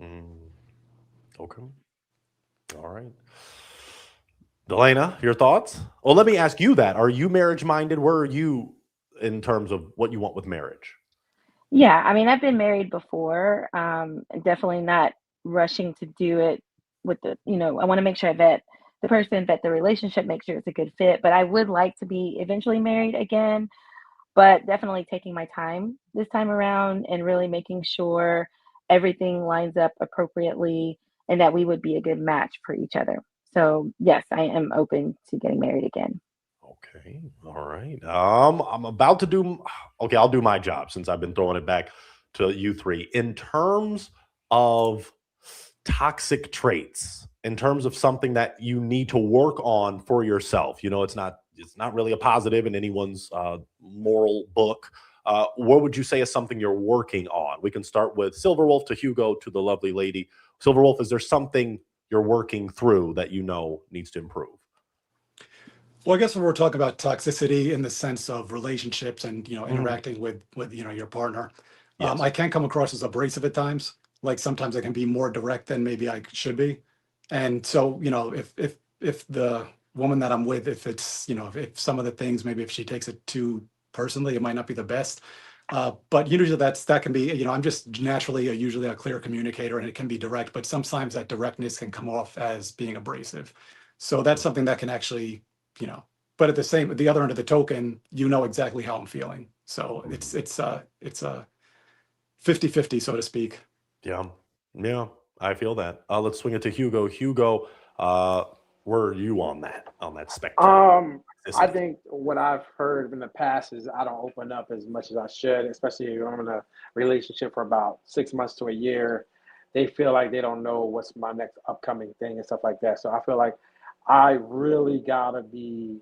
Speaker 4: Okay. All right. Delana, your thoughts? Well, let me ask you that. Are you marriage minded? Where are you in terms of what you want with marriage?
Speaker 10: Yeah, I mean, I've been married before, and definitely not rushing to do it with I want to make sure that the relationship makes sure it's a good fit. But I would like to be eventually married again, but definitely taking my time this time around and really making sure everything lines up appropriately and that we would be a good match for each other. So, yes, I am open to getting married again.
Speaker 4: Okay. All right. I'm about to do. Okay, I'll do my job since I've been throwing it back to you three. In terms of toxic traits, in terms of something that you need to work on for yourself, it's not really a positive in anyone's moral book. What would you say is something you're working on? We can start with Silverwolf to Hugo to the lovely lady. Silverwolf, is there something you're working through that you know needs to improve?
Speaker 8: Well, I guess when we're talking about toxicity in the sense of relationships and
Speaker 4: Mhm.
Speaker 8: interacting with your partner,
Speaker 4: Yes.
Speaker 8: I can come across as abrasive at times. Like sometimes I can be more direct than maybe I should be, and so if the woman that I'm with, if it's if some of the things maybe if she takes it too personally, it might not be the best. But usually that can be I'm just naturally usually a clear communicator and it can be direct, but sometimes that directness can come off as being abrasive. So that's something that can actually you know but at the other end of the token, exactly how I'm feeling. So it's a 50-50, so to speak.
Speaker 4: Yeah. Yeah. I feel that. Let's swing it to Hugo. Hugo, uh, where are you on that spectrum?
Speaker 7: I
Speaker 4: Toxicity.
Speaker 7: think what I've heard in the past is I don't open up as much as I should, especially if I'm in a relationship for about 6 months to a year. They feel like they don't know what's my next upcoming thing and stuff like that. So I feel like I really gotta be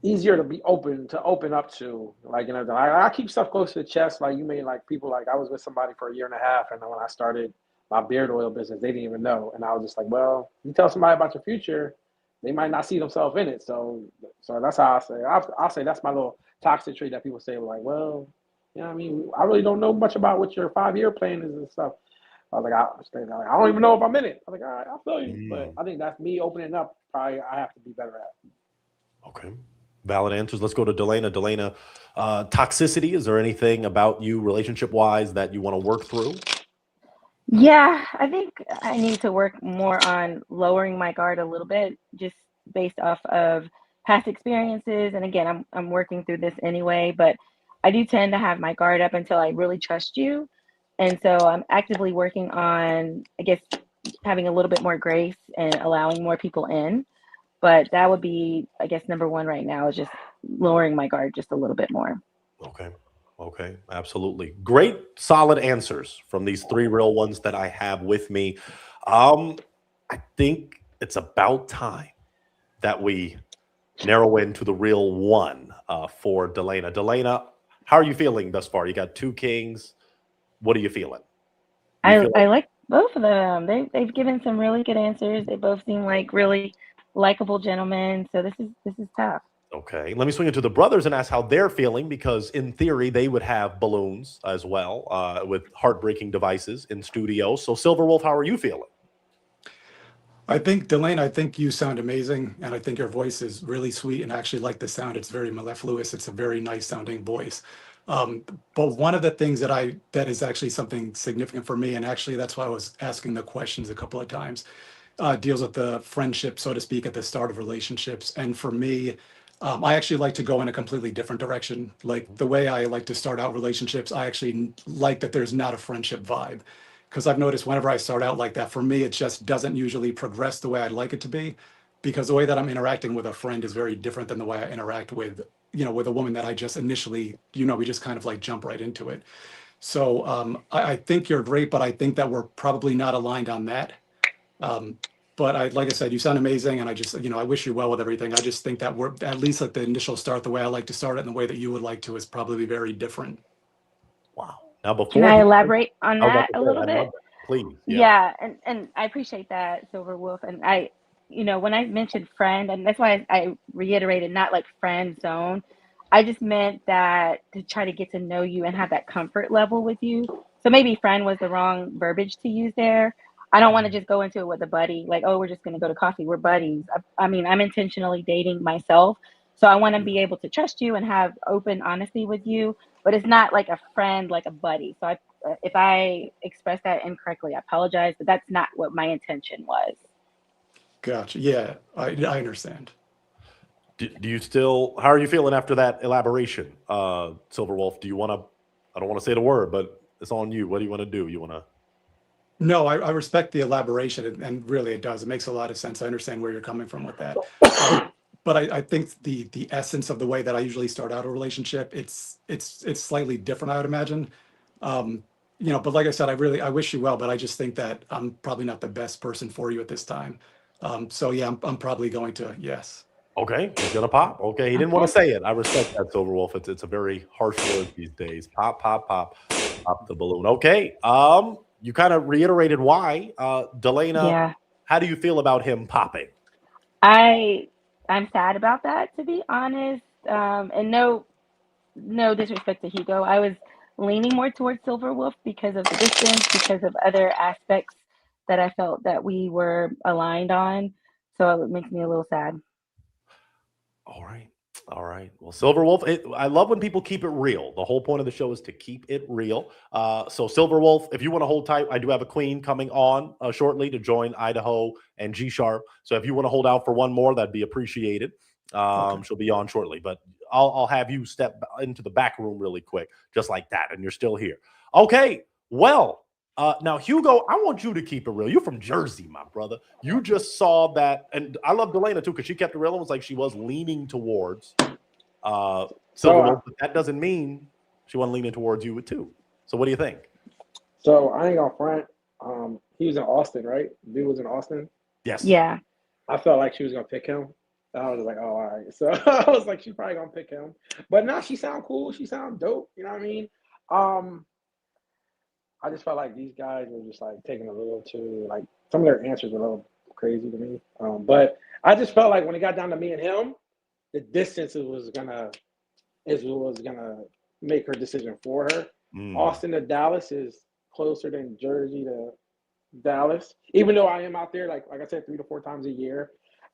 Speaker 7: easier to be open up to. Like, I keep stuff close to the chest. Like, you may like people, like I was with somebody for a year and a half, and then when I started my beard oil business, they didn't even know, and I was just like, well, you tell somebody about your future, they might not see themselves in it. So that's how I say. I'll say that's my little toxic trait that people say, like, well, what I mean, I really don't know much about what your 5 year plan is and stuff. I was like, I don't even know if I'm in it. I was like, all right, I feel you, but
Speaker 4: Mm,
Speaker 7: I think that's me opening up. Probably I have to be better at.
Speaker 4: okay. Valid answers. Let's go to Delana. Delana, toxicity. Is there anything about you relationship wise that you want to work through?
Speaker 10: Yeah, I think I need to work more on lowering my guard a little bit, just based off of past experiences. And again, I'm working through this anyway, but I do tend to have my guard up until I really trust you. And so I'm actively working on, I guess, having a little bit more grace and allowing more people in. But that would be, I guess, number one right now is just lowering my guard just a little bit more.
Speaker 4: Okay. Okay. Absolutely. Great, solid answers from these three real ones that I have with me. I think it's about time that we narrow into the real one for Delana. Delana, how are you feeling thus far? You got two kings. What are you feeling? Do you
Speaker 10: I
Speaker 4: feel like
Speaker 10: I like both of them. They've given some really good answers. They both seem like really likable gentlemen. So this is tough.
Speaker 4: okay? Let me swing it to the brothers and ask how they're feeling because, in theory, they would have balloons as well with heartbreaking devices in studio. So, Silverwolf, how are you feeling?
Speaker 8: I think, Delane, I think you sound amazing, and I think your voice is really sweet, and I actually like the sound. It's very mellifluous. It's a very nice sounding voice. Um, but one of the things that is actually something significant for me, and actually that's why I was asking the questions a couple of times, deals with the friendship, so to speak, at the start of relationships. And for me, I actually like to go in a completely different direction. Like the way I like to start out relationships, I actually like that there's not a friendship vibe. Because I've noticed whenever I start out like that, for me, it just doesn't usually progress the way I'd like it to be. Because the way that I'm interacting with a friend is very different than the way I interact with a woman that I just initially, we just kind of like jump right into it. So I think you're great, but I think that we're probably not aligned on that. Um, but like I said, you sound amazing, and I just, I wish you well with everything. I just think that we're at least at the initial start, the way I like to start it, and the way that you would like to is probably very different.
Speaker 4: Wow. Now,
Speaker 10: Can
Speaker 4: before
Speaker 10: I
Speaker 4: he,
Speaker 10: elaborate on
Speaker 4: I was about
Speaker 10: that
Speaker 4: to
Speaker 10: a
Speaker 4: say,
Speaker 10: little
Speaker 4: I love
Speaker 10: bit?
Speaker 4: that. Please. Yeah.
Speaker 10: Yeah, and I appreciate that, Silver Wolf. And when I mentioned friend, and that's why I reiterated not like friend zone. I just meant that to try to get to know you and have that comfort level with you. So maybe friend was the wrong verbiage to use there. I don't want to just go into it with a buddy, like, oh, we're just going to go to coffee. We're buddies. I mean, I'm intentionally dating myself. So I want to be able to trust you and have open honesty with you, but it's not like a friend, like a buddy. So if I express that incorrectly, I apologize, but that's not what my intention was.
Speaker 8: Gotcha. Yeah, I understand.
Speaker 4: Do you still? How are you feeling after that elaboration, Silver Wolf? Do you want to? I don't want to say the word, but it's on you. What do you want to do? You want to?
Speaker 8: No, I respect the elaboration, and really it does. It makes a lot of sense. I understand where you're coming from with that. But I think the essence of the way that I usually start out a relationship, it's slightly different, I would imagine. But like I said, I wish you well, but I just think that I'm probably not the best person for you at this time. So yeah, I'm probably going to yes.
Speaker 4: Okay, he's gonna pop. Okay, he didn't want to say it. I respect that, Silver Wolf. It's a very harsh word these days. Pop, pop, pop, pop the balloon. Okay. You kind of reiterated why. Delana,
Speaker 10: Yeah.
Speaker 4: how do you feel about him popping?
Speaker 10: I'm sad about that, to be honest. And no disrespect to Hugo. I was leaning more towards Silver Wolf because of the distance, because of other aspects that I felt that we were aligned on. So it makes me a little sad.
Speaker 4: All right. All right. Well, Silver Wolf, I love when people keep it real. The whole point of the show is to keep it real. So, Silver Wolf, if you want to hold tight, I do have a queen coming on shortly to join Idaho and G Sharp. So, if you want to hold out for one more, that'd be appreciated.
Speaker 8: Okay.
Speaker 4: She'll be on shortly, but I'll have you step into the back room really quick, just like that, and you're still here. Okay. Well, now, Hugo, I want you to keep it real. You're from Jersey, my brother. You just saw that, and I love Delana too because she kept it real. It was like she was leaning towards Silver Wolf, but that doesn't mean she wasn't leaning towards you too. So, what do you think?
Speaker 7: So I ain't gonna front. He was in Austin, right? Dude was in Austin.
Speaker 4: Yes.
Speaker 10: Yeah.
Speaker 7: I felt like she was gonna pick him. I was like, oh, all right. So I was like, she's probably gonna pick him. But now she sound cool. She sound dope. You know what I mean? I just felt like these guys were just like taking a little too like some of their answers were a little crazy to me. But I just felt like when it got down to me and him, the distance was gonna make her decision for her. Austin to Dallas is closer than Jersey to Dallas. Even though I am out there, like I said, 3 to 4 times a year,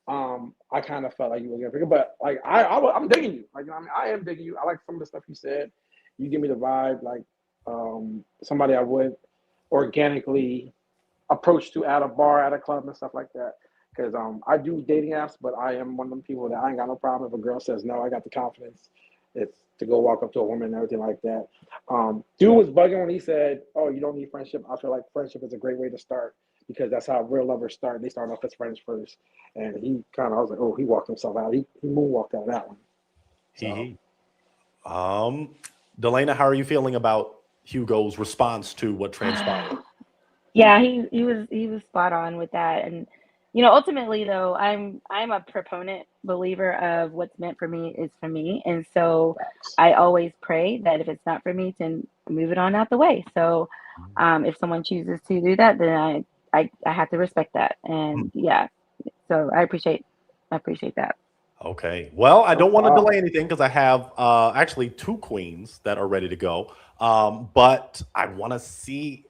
Speaker 7: I kind of felt like you were gonna pick it. But like I'm digging you. Like, you know what I mean, I am digging you. I like some of the stuff you said. You give me the vibe like somebody I would organically approach to at a bar, at a club, and stuff like that. Because I do dating apps, but I am one of them people that I ain't got no problem if a girl says no. I got the confidence. It's to go walk up to a woman and everything like that. Dude was bugging when he said, "Oh, you don't need friendship." I feel like friendship is a great way to start because that's how real lovers start. They start off as friends first. And he kind of, I was like, oh, he walked himself out. He moonwalked out of that one. So.
Speaker 4: Delana, how are you feeling about Hugo's response to what transpired?
Speaker 10: Yeah, he was spot on with that. And ultimately though, I'm a proponent believer of what's meant for me is for me. And so I always pray that if it's not for me, to move it on out the way. So if someone chooses to do that, then I have to respect that. And yeah, so I appreciate that.
Speaker 4: Okay. Well, I don't want to delay anything because I have actually 2 queens that are ready to go. But I want to see.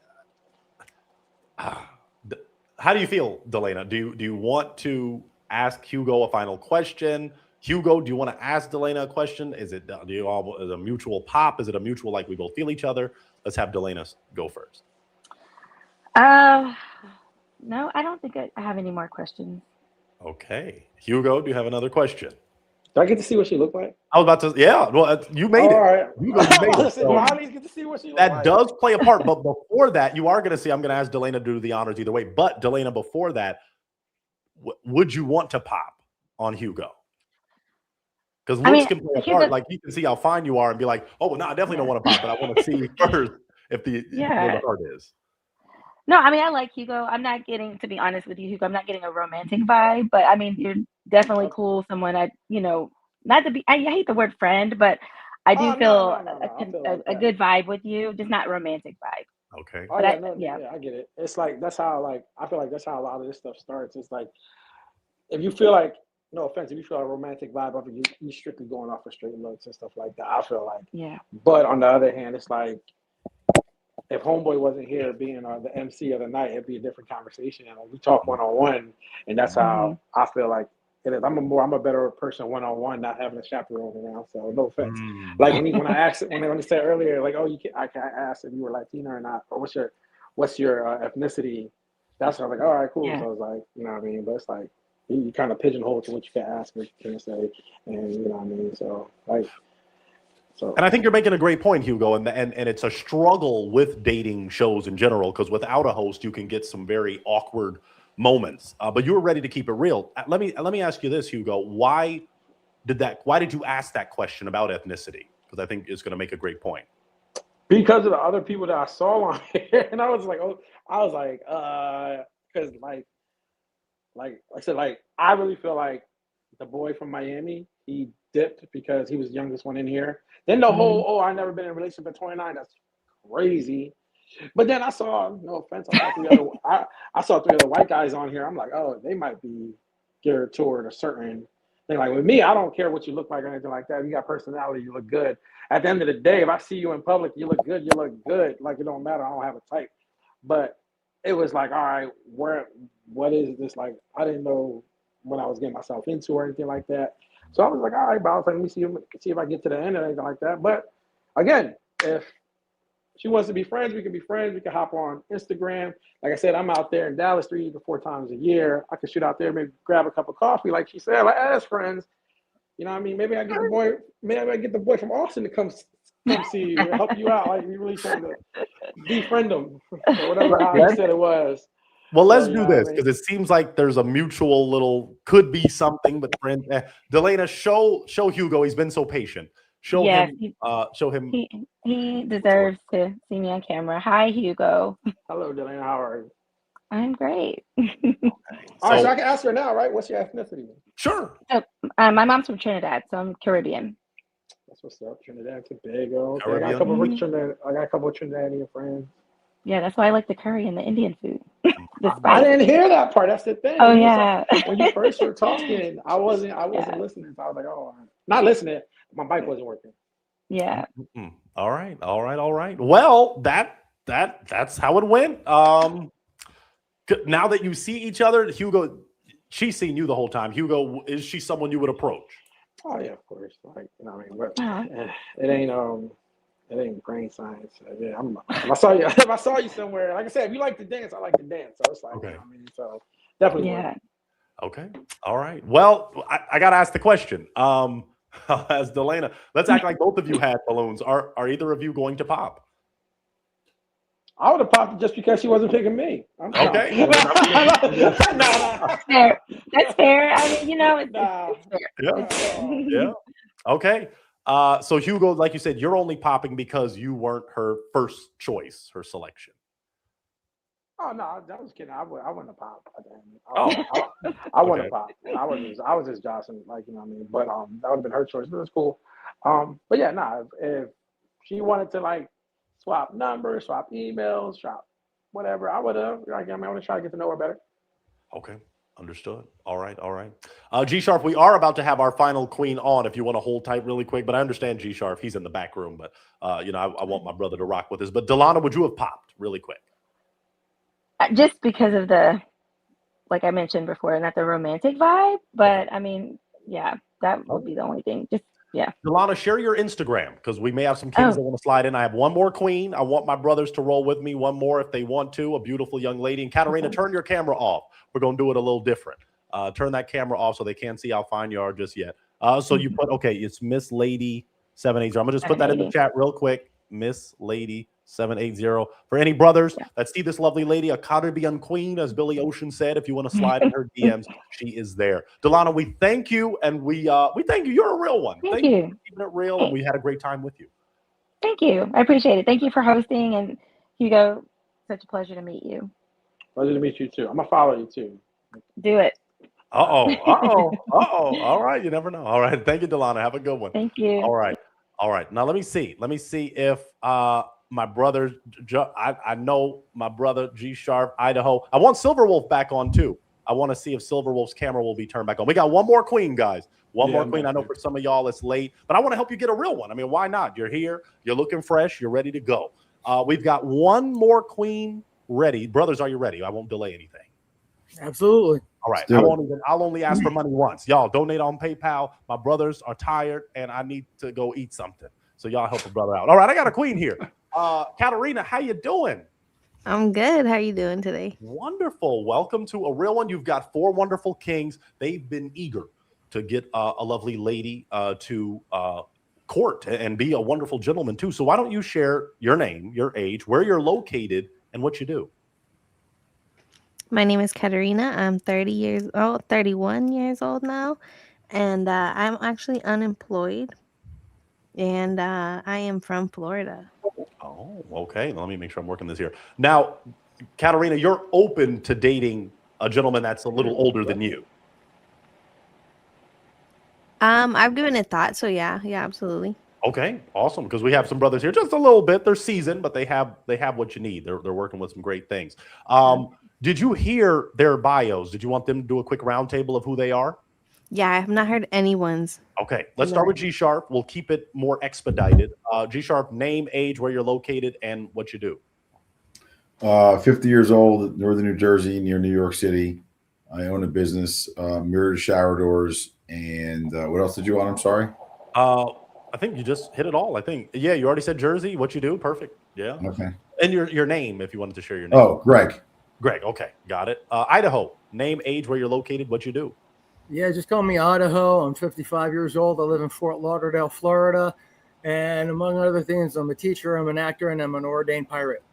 Speaker 4: How do you feel, Delana? Do you want to ask Hugo a final question? Hugo, do you want to ask Delana a question? Is it a mutual pop? Is it a mutual like we both feel each other? Let's have Delana go first.
Speaker 10: No, I don't think I have any more questions.
Speaker 4: Okay. Hugo, do you have another question?
Speaker 7: Do I get to see what she looked like?
Speaker 4: I was about to, yeah. Well, you made it.
Speaker 7: All right.
Speaker 4: Hugo, you made it.
Speaker 7: So I at least get to see what she looked
Speaker 4: that
Speaker 7: like.
Speaker 4: does play a part. But before that, you are going to see, I'm going to ask Delana to do the honors either way. But Delana, before that, would you want to pop on Hugo? Because looks can play a part. Like, you can see how fine you are and be like, oh, well, no, I definitely don't want to pop, but I want to see first if where the heart is.
Speaker 10: No, I mean, I like Hugo. I'm not getting, to be honest with you, Hugo, I'm not getting a romantic vibe, but I mean, you're definitely cool. Someone not to be, I hate the word friend, but I do feel a good vibe with you, just not romantic vibe.
Speaker 4: Okay.
Speaker 7: But I get it. It's like, that's how, like, I feel like that's how a lot of this stuff starts. It's like, if you feel like, no offense, if you feel a romantic vibe of it, you're strictly going off for straight looks and stuff like that. I feel like.
Speaker 10: Yeah.
Speaker 7: But on the other hand, it's like, if Homeboy wasn't here being the MC of the night, it'd be a different conversation. And we talk one-on-one, and that's how I feel like it is. I'm a better person one-on-one, not having a chaperone around. So no offense. Like when I asked when I said earlier, like, oh, I asked if you were Latina or not, or what's your ethnicity. That's what I was like, all right, cool.
Speaker 10: Yeah.
Speaker 7: So I was like, you know what I mean? But it's like you kind of pigeonhole to what you can ask, what you can say, and you know what I mean. So like. So.
Speaker 4: And I think you're making a great point, Hugo, and it's a struggle with dating shows in general, because without a host, you can get some very awkward moments. But you were ready to keep it real. Let me ask you this, Hugo. Why did you ask that question about ethnicity? Because I think it's going to make a great point.
Speaker 7: Because of the other people that I saw on here, and I was like, because like I said, like I really feel like the boy from Miami, he dipped because he was the youngest one in here. Then the whole, I never been in a relationship at 29. That's crazy. But then I saw, no offense, I saw three other white guys on here. I'm like, oh, they might be geared toward a certain thing. Like with me, I don't care what you look like or anything like that. If you got personality, you look good. At the end of the day, if I see you in public, you look good, you look good. Like it don't matter. I don't have a type. But it was like, all right, what is this? Like, I didn't know what I was getting myself into or anything like that. So I was like, all right, but I was like, let me see if I get to the end or anything like that. But again, if she wants to be friends, we can be friends. We can hop on Instagram. Like I said, I'm out there in Dallas 3 to 4 times a year. I can shoot out there, maybe grab a cup of coffee, like she said, like as friends. You know what I mean? Maybe I get the boy from Austin to come see you or help you out. Like we really trying to befriend them or whatever how you said it was.
Speaker 4: Well, let's do this because it seems like there's a mutual little could be something, but friend, Delana, show Hugo. He's been so patient. Show him.
Speaker 10: He deserves to see me on camera. Hi, Hugo.
Speaker 7: Hello, Delana. How are you?
Speaker 10: I'm great.
Speaker 7: Okay. All right, so I can ask her now, right? What's your ethnicity?
Speaker 4: Sure.
Speaker 10: So, my mom's from Trinidad, so I'm Caribbean.
Speaker 7: That's what's up, Trinidad, Tobago. Okay.
Speaker 4: Caribbean.
Speaker 7: I got a couple of Trinidadian friends.
Speaker 10: Yeah, that's why I like the curry and the Indian food.
Speaker 7: I didn't hear that part. That's the thing.
Speaker 10: Oh yeah.
Speaker 7: When you first were talking, I wasn't listening. So I was like, oh, not listening. My mic wasn't working.
Speaker 10: Yeah.
Speaker 4: All right. Well, that's how it went. Now that you see each other, Hugo, she's seen you the whole time. Hugo, is she someone you would approach?
Speaker 7: Oh yeah, of course. Like, you know, what I mean, it ain't brain science. Yeah, if I saw you somewhere, like I said, if you like to dance, I like to dance. So it's like, okay. You know what I mean, so definitely.
Speaker 10: Yeah.
Speaker 4: Okay. All right. Well, I got to ask the question. As Delana, let's act like both of you had balloons. Are either of you going to pop?
Speaker 7: I would have popped it just because she wasn't picking me.
Speaker 4: Okay.
Speaker 10: That's fair. That's fair. I mean, you know, it's
Speaker 4: fair. Yeah. Okay. So Hugo, like you said, you're only popping because you weren't her first choice, her selection.
Speaker 7: Oh no, I was kidding. I wouldn't have popped. I wouldn't have popped. I was just jostling, like, you know what I mean. But that would have been her choice. But it's cool. But yeah, if she wanted to like swap numbers, swap emails, swap whatever, I would have. Like, I want to try to get to know her better.
Speaker 4: Okay. Understood. All right. G Sharp, we are about to have our final queen on if you want to hold tight really quick, but I understand G Sharp, he's in the back room, but I want my brother to rock with us. But Delana, would you have popped really quick?
Speaker 10: Just because of the, like I mentioned before, not the romantic vibe, but I mean, yeah, that would be the only thing. Just, yeah.
Speaker 4: Delana, share your Instagram because we may have some kings that want to slide in. I have one more queen. I want my brothers to roll with me. One more if they want to. A beautiful young lady. And Katarina, turn your camera off. We're going to do it a little different. Turn that camera off so they can't see how fine you are just yet. So you put, okay, it's Miss Lady 780. I'm going to just put that in the chat real quick. Miss Lady 780. For any brothers that see this lovely lady, a Caribbean queen, as Billy Ocean said, if you want to slide in her DMs, she is there. Delana, we thank you, and we thank you. You're a real one.
Speaker 10: Thank you
Speaker 4: for keeping it real, and we had a great time with you.
Speaker 10: Thank you. I appreciate it. Thank you for hosting, and Hugo, such a pleasure to meet you.
Speaker 7: Pleasure to meet you too. I'm gonna follow you too.
Speaker 10: Do it.
Speaker 4: All right. You never know. All right. Thank you, Delana. Have a good one.
Speaker 10: Thank you.
Speaker 4: All right. Now let me see if my brother, I know my brother G Sharp, Idaho. I want Silverwolf back on too. I want to see if Silverwolf's camera will be turned back on. We got one more queen, guys. One more queen. I know for some of y'all it's late, but I want to help you get a real one. I mean, why not? You're here. You're looking fresh. You're ready to go. We've got one more queen ready. Brothers, are you ready? I won't delay anything.
Speaker 5: Absolutely.
Speaker 4: All right.
Speaker 6: do it.
Speaker 4: I'll only ask for money once. Y'all donate on PayPal. My brothers are tired and I need to go eat something. So y'all help a brother out. All right. I got a queen here. Katarina, how you doing?
Speaker 11: I'm good. How are you doing today?
Speaker 4: Wonderful. Welcome to A Real One. You've got 4 wonderful kings. They've been eager to get a lovely lady to court and be a wonderful gentleman too. So why don't you share your name, your age, where you're located, and what you do?
Speaker 11: My name is Katerina. I'm 31 years old now, and I'm actually unemployed, and I am from Florida.
Speaker 4: Oh, okay. Let me make sure I'm working this here. Now, Katarina, you're open to dating a gentleman that's a little older than you.
Speaker 11: I've given it thought, so yeah, absolutely.
Speaker 4: Okay, awesome. Because we have some brothers here, just a little bit. They're seasoned, but they have what you need. They're working with some great things. Did you hear their bios? Did you want them to do a quick roundtable of who they are?
Speaker 11: Yeah, I have not heard anyone's.
Speaker 4: Okay, let's start with G Sharp. We'll keep it more expedited. G Sharp, name, age, where you're located, and what you do.
Speaker 6: 50 years old, northern New Jersey, near New York City. I own a business, mirrored shower doors, and what else did you want? I'm sorry.
Speaker 4: I think you just hit it all. I think, yeah, you already said Jersey. What you do? Perfect. Yeah.
Speaker 6: Okay.
Speaker 4: And your name, if you wanted to share your name.
Speaker 6: Oh, Greg.
Speaker 4: Greg. Okay, got it. Idaho. Name, age, where you're located, what you do.
Speaker 5: Yeah, just call me Idaho. I'm 55 years old. I live in Fort Lauderdale, Florida. And among other things, I'm a teacher, I'm an actor, and I'm an ordained pirate.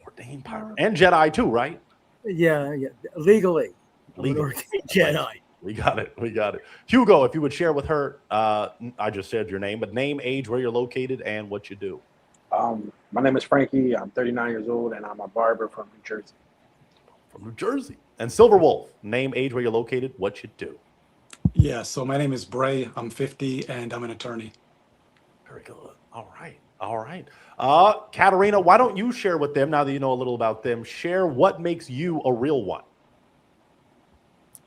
Speaker 4: Ordained pirate. And Jedi too, right?
Speaker 5: Yeah. Legally. Ordained Jedi.
Speaker 4: We got it. Hugo, if you would share with her, I just said your name, but name, age, where you're located, and what you do.
Speaker 7: My name is Frankie. I'm 39 years old, and I'm a barber from New Jersey.
Speaker 4: From New Jersey. And Silver Wolf, name, age, where you're located, what you do.
Speaker 8: Yeah, so my name is Bray. I'm 50 and I'm an attorney.
Speaker 4: Very good. All right. Katarina, why don't you share with them, now that you know a little about them, share what makes you a real one?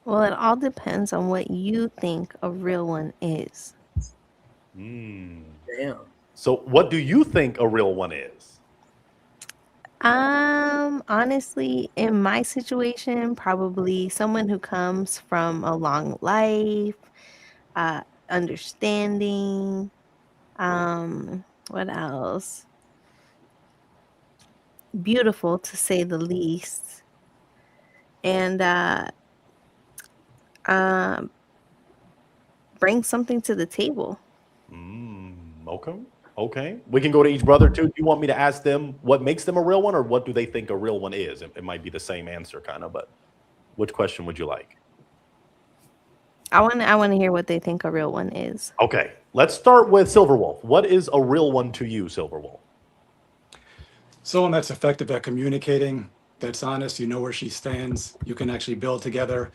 Speaker 11: Well, it all depends on what you think a real one is.
Speaker 5: Damn.
Speaker 4: So what do you think a real one is?
Speaker 11: Honestly, in my situation, probably someone who comes from a long life, understanding, what else? Beautiful, to say the least. And bring something to the table.
Speaker 4: Okay. We can go to each brother too. Do you want me to ask them what makes them a real one, or what do they think a real one is? It might be the same answer, kind of, but which question would you like?
Speaker 11: I want to hear what they think a real one is.
Speaker 4: Okay, let's start with Silver Wolf. What is a real one to you, Silver Wolf?
Speaker 8: Someone that's effective at communicating, that's honest, you know where she stands, you can actually build together.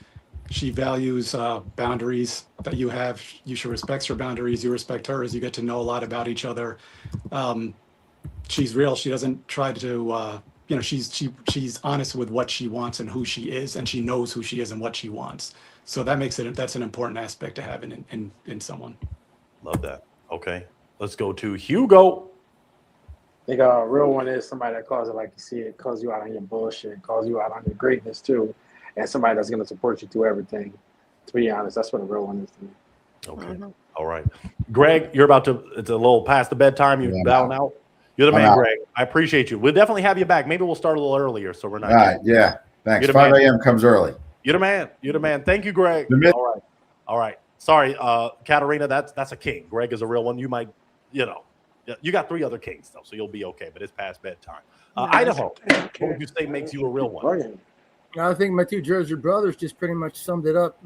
Speaker 8: She values boundaries that you have. You should respect her boundaries. You respect hers. You get to know a lot about each other. She's real. She doesn't try to, she's honest with what she wants and who she is, and she knows who she is and what she wants. So that's an important aspect to have in someone.
Speaker 4: Love that. Okay, let's go to Hugo.
Speaker 7: I think a real one is somebody that calls it like you see it, calls you out on your bullshit, calls you out on your greatness too. And somebody that's going to support you through everything. To be honest, that's what a real one is to me.
Speaker 4: Okay. All right. Greg, it's a little past the bedtime. You're down out. You're the man, Greg. I appreciate you. We'll definitely have you back. Maybe we'll start a little earlier so we're not.
Speaker 6: All right. Yeah. Thanks. 5 a.m. comes early.
Speaker 4: You're the man. Thank you, Greg. All right. Sorry, Katarina, that's a king. Greg is a real one. You might, you got 3 other kings, though, so you'll be okay, but it's past bedtime. Idaho, what would you say makes you a real one?
Speaker 5: I think my 2 Jersey brothers just pretty much summed it up,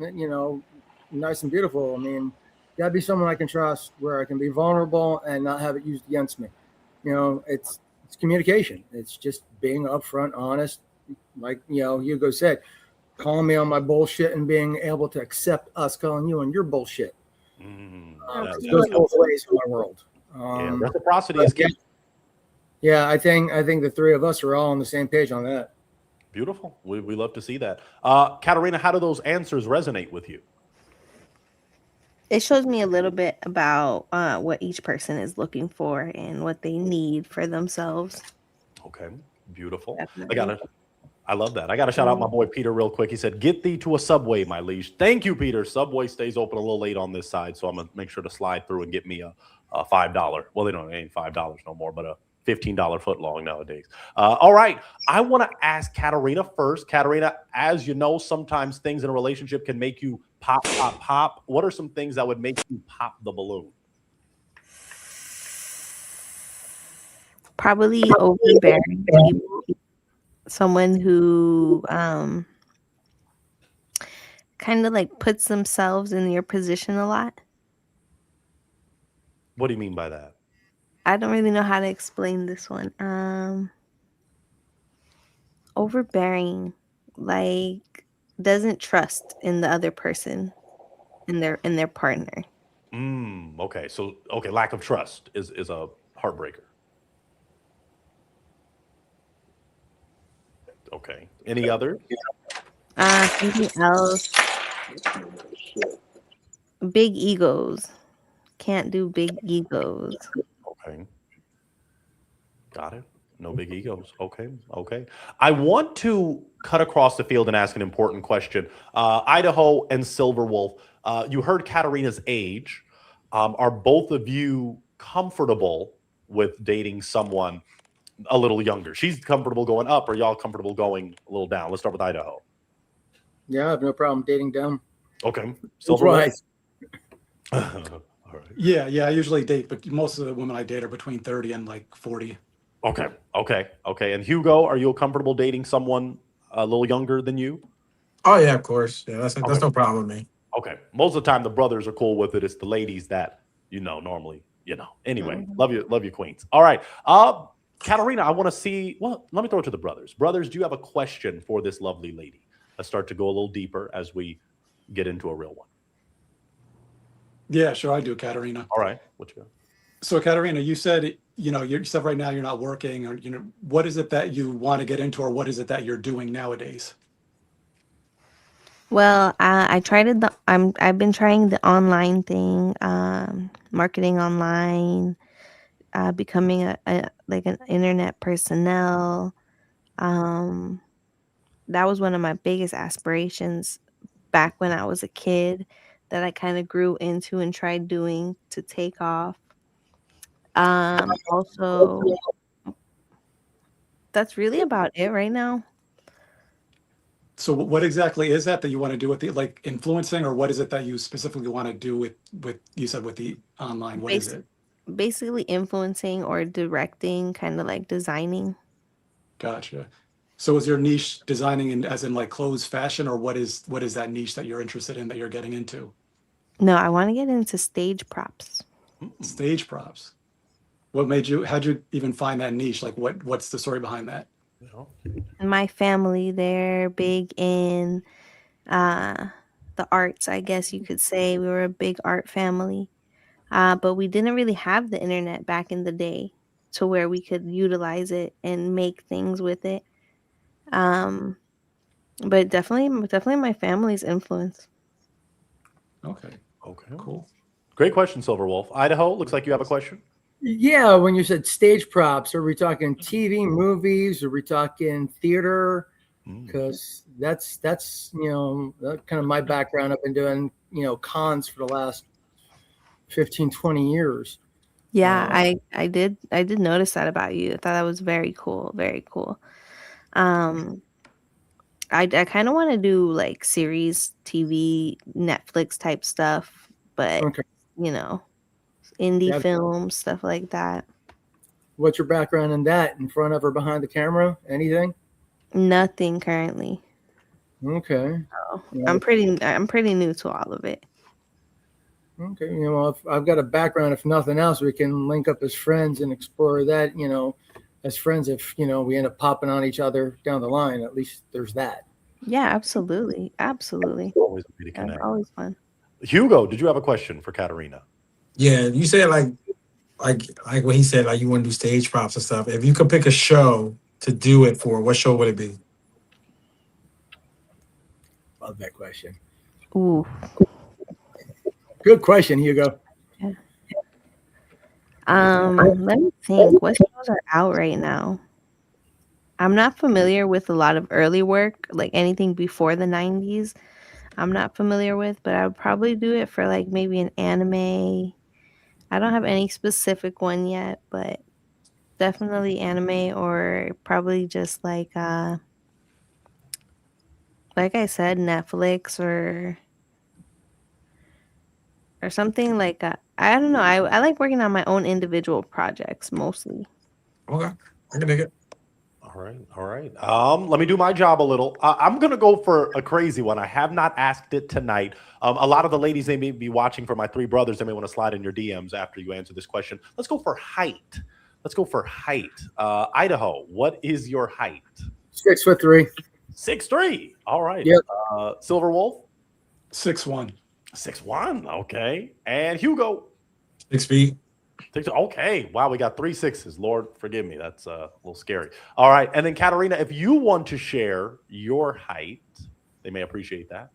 Speaker 5: nice and beautiful. I mean, gotta be someone I can trust, where I can be vulnerable and not have it used against me. It's communication. It's just being upfront, honest. Like, Hugo said, calling me on my bullshit and being able to accept us calling you on your bullshit. It goes both ways in my world.
Speaker 4: Reciprocity is key.
Speaker 5: Yeah, I think the 3 of us are all on the same page on that.
Speaker 4: Beautiful. We love to see that. Katarina, how do those answers resonate with you?
Speaker 11: It shows me a little bit about what each person is looking for and what they need for themselves.
Speaker 4: Okay, beautiful.
Speaker 11: Definitely.
Speaker 4: I love that. I got to shout out my boy Peter real quick. He said, "Get thee to a Subway, my liege." Thank you, Peter. Subway stays open a little late on this side, so I'm gonna make sure to slide through and get me a $5. Well, they don't ain't $5 no more, but a $15 foot long nowadays. All right, I want to ask Katarina first. Katarina, as you know, sometimes things in a relationship can make you pop, pop, pop. What are some things that would make you pop the balloon?
Speaker 11: Probably overbearing people. Someone who kind of like puts themselves in your position a lot.
Speaker 4: What do you mean by that?
Speaker 11: I don't really know how to explain this one. Overbearing, like doesn't trust in the other person, in their partner.
Speaker 4: Okay. So, okay, lack of trust is a heartbreaker. Okay. Any other?
Speaker 11: Something else. Big egos. Can't do big egos.
Speaker 4: Okay. Got it. No big egos. Okay. Okay. I want to cut across the field and ask an important question. Idaho and Silverwolf, you heard Katarina's age. Are both of you comfortable with dating someone a little younger? She's comfortable going up. Or y'all comfortable going a little down? Let's start with Idaho.
Speaker 5: Yeah, I have no problem dating down.
Speaker 4: Okay.
Speaker 5: Right.
Speaker 4: All right.
Speaker 8: Yeah, I usually date, but most of the women I date are between 30 and like 40.
Speaker 4: Okay. And Hugo, are you comfortable dating someone a little younger than you?
Speaker 12: Oh yeah, of course. Yeah, that's no problem with me.
Speaker 4: Okay. Most of the time, the brothers are cool with it. It's the ladies that, normally, Anyway, love you, queens. All right. Katarina, I want to see. Well, let me throw it to the brothers. Brothers, do you have a question for this lovely lady? Let's start to go a little deeper as we get into a real one.
Speaker 8: Yeah, sure, I do, Katarina.
Speaker 4: All right. What you got?
Speaker 8: So, Katarina, you said, yourself right now, you're not working, or, what is it that you want to get into, or what is it that you're doing nowadays?
Speaker 11: Well, I tried it. I've been trying the online thing, marketing online, becoming a like an internet personnel. That was one of my biggest aspirations back when I was a kid that I kind of grew into and tried doing to take off. Also, that's really about it right now.
Speaker 8: So what exactly is that you want to do with the like influencing, or what is it that you specifically want to do with you said with the online? What is it?
Speaker 11: Basically influencing or directing, kind of like designing.
Speaker 8: Gotcha. So is your niche designing as in like clothes, fashion, or what is that niche that you're interested in that you're getting into?
Speaker 11: No, I want to get into stage props.
Speaker 8: Stage props. How'd you even find that niche? Like what's the story behind that?
Speaker 11: My family, they're big in the arts, I guess you could say. We were a big art family. But we didn't really have the internet back in the day to where we could utilize it and make things with it. But definitely my family's influence.
Speaker 8: Okay, cool.
Speaker 4: Great question, Silverwolf. Idaho, looks like you have a question.
Speaker 5: Yeah, when you said stage props, are we talking TV, movies? Are we talking theater? Because that's kind of my background. I've been doing cons for the last 15, 20 years.
Speaker 11: Yeah, I did notice that about you. I thought that was very cool. Very cool. I kind of want to do like series, TV, Netflix type stuff, but indie films, stuff like that.
Speaker 5: What's your background in that? In front of or behind the camera? Anything?
Speaker 11: Nothing currently.
Speaker 5: Okay.
Speaker 11: So, I'm pretty new to all of it.
Speaker 5: Okay, if I've got a background, if nothing else, we can link up as friends and explore that, as friends. If, we end up popping on each other down the line, at least there's that.
Speaker 11: Yeah, absolutely. Absolutely.
Speaker 4: Always a way to connect.
Speaker 11: That's always fun.
Speaker 4: Hugo, did you have a question for Katarina?
Speaker 12: Yeah, you said like what he said, like you want to do stage props and stuff. If you could pick a show to do it for, what show would it be?
Speaker 5: Love that question.
Speaker 11: Ooh.
Speaker 5: Good question, Hugo.
Speaker 11: Yeah. Let me think. What shows are out right now? I'm not familiar with a lot of early work, like anything before the 90s. I'm not familiar with, but I would probably do it for like maybe an anime. I don't have any specific one yet, but definitely anime or probably just like I said, Netflix or something like I don't know. I like working on my own individual projects mostly.
Speaker 12: Okay, I can dig it.
Speaker 4: All right, all right. Let me do my job a little. I'm gonna go for a crazy one. I have not asked it tonight. A lot of the ladies, they may be watching for my three brothers. They may want to slide in your DMs after you answer this question. Let's go for height. Let's go for height. Idaho, what is your height?
Speaker 5: 6'3".
Speaker 4: 6'3". All right.
Speaker 5: Yep.
Speaker 4: Silver Wolf.
Speaker 8: 6'1".
Speaker 4: 6'1". Okay. And Hugo.
Speaker 12: 6 feet.
Speaker 4: Okay. Wow, we got 3 6s. Lord, forgive me. That's a little scary. All right. And then Katarina, if you want to share your height, they may appreciate that.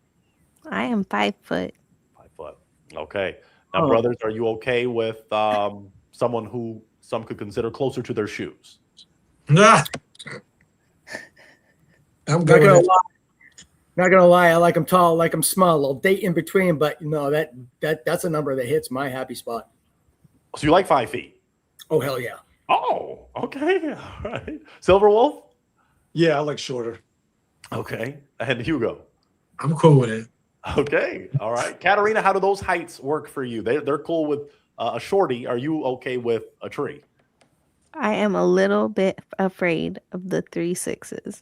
Speaker 11: I am 5 foot.
Speaker 4: 5 foot. Okay. Now, brothers, are you okay with someone who some could consider closer to their shoes?
Speaker 12: Nah. I'm good.
Speaker 5: Not gonna lie, I like them tall, I like them small. I'll date in between, but no, that's a number that hits my happy spot.
Speaker 4: So you like 5 feet?
Speaker 5: Oh hell yeah!
Speaker 4: Oh, okay. All right. Silver Wolf?
Speaker 8: Yeah, I like shorter.
Speaker 4: Okay. And Hugo?
Speaker 12: I'm cool with it.
Speaker 4: Okay. All right. Katarina, how do those heights work for you? They're cool with a shorty. Are you okay with a tree?
Speaker 11: I am a little bit afraid of the 3 6s.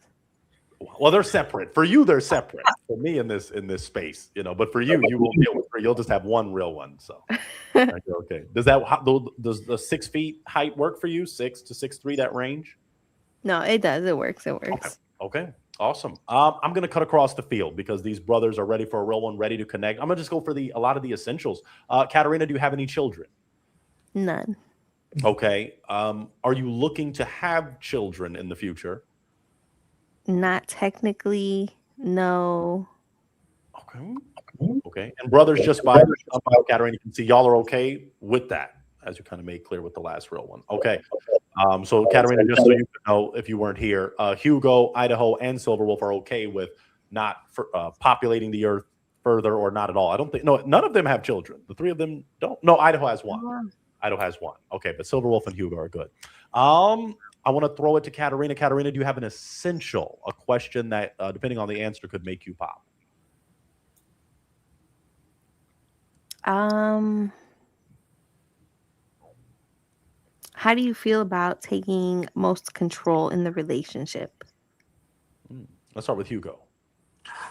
Speaker 4: Well, they're separate. For you, they're separate. For me, in this space, but for you, you will deal with three. You'll just have one real one. So, okay. Does the 6 feet height work for you? 6 to 6'3", that range?
Speaker 11: No, it does. It works. It works.
Speaker 4: Okay. Awesome. I'm going to cut across the field because these brothers are ready for a real one, ready to connect. I'm going to just go for a lot of the essentials. Katarina, do you have any children?
Speaker 11: None.
Speaker 4: Okay. Are you looking to have children in the future?
Speaker 11: Not technically, no.
Speaker 4: Okay. Okay. And brothers, just by Katarina, you can see y'all are okay with that, as you kind of made clear with the last real one. Okay. So Katarina, just so you know, if you weren't here, Hugo, Idaho, and Silver Wolf are okay with not populating the earth further or not at all. I don't think, no, none of them have children. The 3 of them don't. No, Idaho has one. Idaho has one. Okay, but Silver Wolf and Hugo are good. I want to throw it to Katarina. Katarina, do you have an essential, a question that, depending on the answer, could make you pop?
Speaker 11: How do you feel about taking most control in the relationship?
Speaker 4: Let's start with Hugo.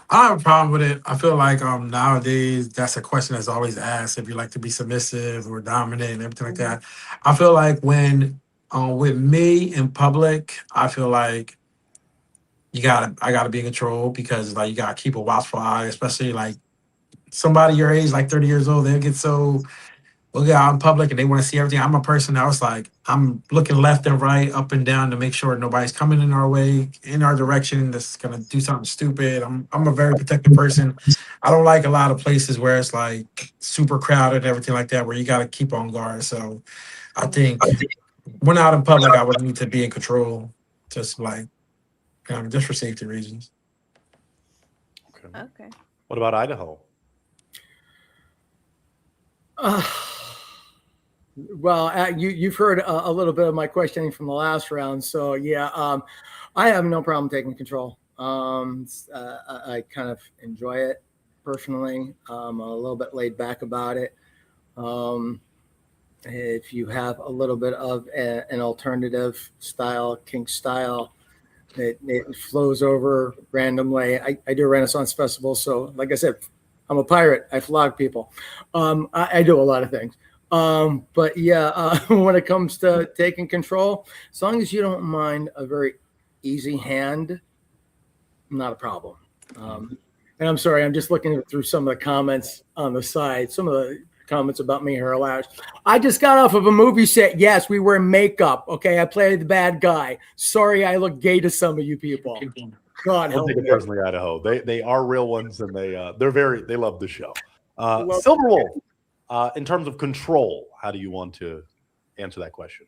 Speaker 12: I don't have a problem with it. I feel like nowadays that's a question that's always asked, if you like to be submissive or dominant and everything like that. I feel like when with me in public, I feel like I gotta be in control because like you gotta keep a watchful eye, especially like somebody your age, like 30 years old, they'll get so we'll get out in public and they want to see everything. I'm a person that was like, I'm looking left and right, up and down to make sure nobody's coming in our way, in our direction that's gonna do something stupid. I'm a very protective person. I don't like a lot of places where it's like super crowded and everything like that, where you gotta keep on guard. So I think when out in public, I would need to be in control, just like just for safety reasons.
Speaker 11: Okay.
Speaker 4: What about Idaho?
Speaker 5: Well, you've heard a little bit of my questioning from the last round, so yeah, I have no problem taking control. I kind of enjoy it personally. I'm a little bit laid back about it. If you have a little bit of an alternative style, kink style, it flows over randomly. I do a Renaissance festival, so like I said, I'm a pirate. I flog people. I do a lot of things. But yeah, when it comes to taking control, as long as you don't mind a very easy hand, not a problem. And I'm sorry, I'm just looking through some of the comments on the side. Some of the comments about me are hilarious. I just got off of a movie set. Yes, we wear makeup. Okay, I played the bad guy. Sorry, I look gay to some of you people. God help me.
Speaker 4: Personally, Idaho, they are real ones, and they love the show. Silver Wolf, in terms of control, how do you want to answer that question?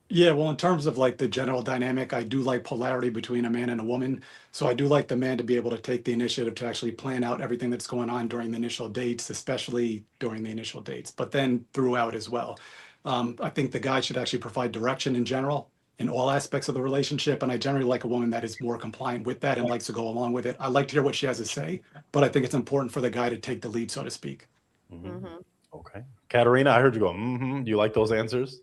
Speaker 8: Yeah, well, in terms of like the general dynamic, I do like polarity between a man and a woman. So I do like the man to be able to take the initiative to actually plan out everything that's going on during the initial dates, especially during the initial dates, but then throughout as well. I think the guy should actually provide direction in general in all aspects of the relationship. And I generally like a woman that is more compliant with that and likes to go along with it. I like to hear what she has to say, but I think it's important for the guy to take the lead, so to speak.
Speaker 4: Okay. Katerina, I heard you go, Do you like those answers?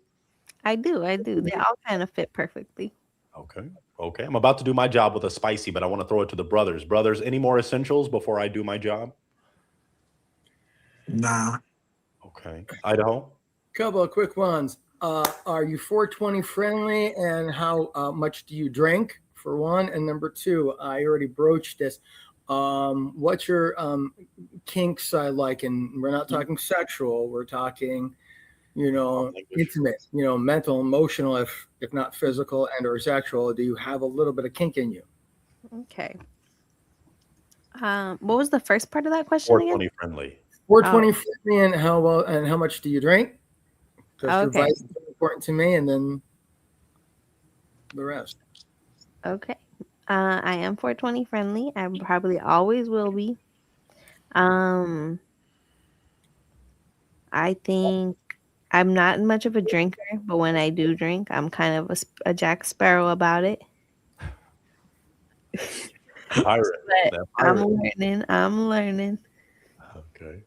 Speaker 11: I do. They all kind of fit perfectly.
Speaker 4: Okay. Okay. I'm about to do my job with a spicy, but I want to throw it to the brothers. Brothers, any more essentials before I do my job?
Speaker 12: Nah.
Speaker 4: Okay. Idaho?
Speaker 5: Couple of quick ones. Are you 420 friendly, and how much do you drink, for one? And number two, I already broached this. What's your kinks I like? And we're not talking sexual. We're talking, intimate, mental, emotional, if not physical and or sexual. Do you have a little bit of kink in you?
Speaker 11: Okay. What was the first part of that question again?
Speaker 4: 420 friendly.
Speaker 5: 420 friendly, and how well and how much do you drink? Because your
Speaker 11: Okay.
Speaker 5: advice is important to me, and then the rest.
Speaker 11: Okay. I am 420 friendly. I probably always will be. I think I'm not much of a drinker, but when I do drink, I'm kind of a Jack Sparrow about it.
Speaker 4: Pirate.
Speaker 11: But
Speaker 4: That
Speaker 11: I'm
Speaker 4: pirate.
Speaker 11: learning.
Speaker 4: Okay.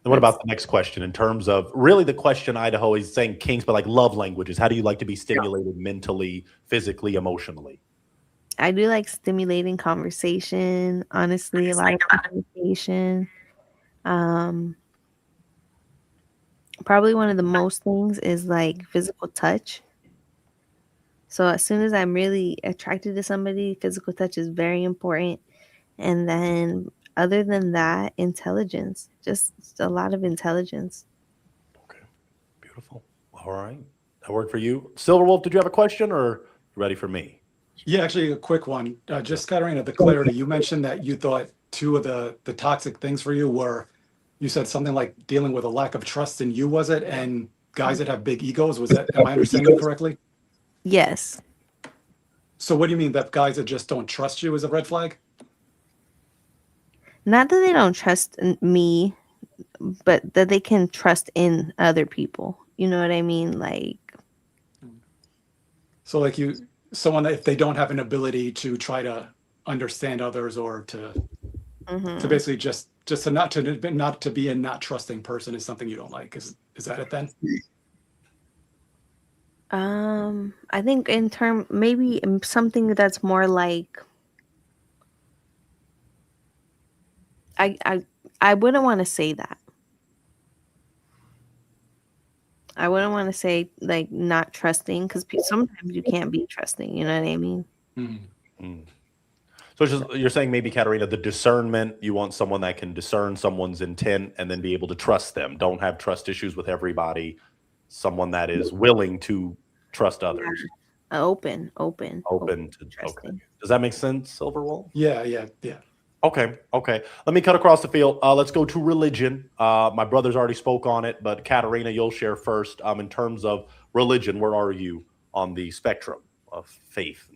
Speaker 4: And what about the next question? In terms of really the question, Idaho is saying kinks, but like love languages. How do you like to be stimulated mentally, physically, emotionally?
Speaker 11: I do like stimulating conversation, honestly, a lot of communication. Probably one of the most things is like physical touch. So as soon as I'm really attracted to somebody, physical touch is very important. And then other than that, intelligence, just a lot of intelligence.
Speaker 4: Okay. Beautiful. All right. That worked for you. Silverwolf, did you have a question or you ready for me?
Speaker 8: Yeah, actually, a quick one. Just Katarina, the clarity. You mentioned that you thought two of the toxic things for you were, you said something like dealing with a lack of trust in you, was it? And guys that have big egos, was that, am I understanding you correctly?
Speaker 11: Yes.
Speaker 8: So what do you mean that guys that just don't trust you is a red flag?
Speaker 11: Not that they don't trust me, but that they can trust in other people. You know what I mean? Like,
Speaker 8: So like someone that if they don't have an ability to try to understand others or to basically just to not to be a not trusting person is something you don't like. Is that it then?
Speaker 11: I think maybe something that's more like I wouldn't want to say that. I wouldn't want to say like not trusting because sometimes you can't be trusting. You know what I mean?
Speaker 4: So you're saying maybe, Katerina, the discernment, you want someone that can discern someone's intent and then be able to trust them. Don't have trust issues with everybody. Someone that is willing to trust others.
Speaker 11: Open
Speaker 4: to
Speaker 11: trusting.
Speaker 4: Okay. Does that make sense, Silverwolf?
Speaker 8: Yeah.
Speaker 4: Okay. Let me cut across the field. Let's go to religion. My brothers already spoke on it, but Katerina, you'll share first. In terms of religion, where are you on the spectrum of faith?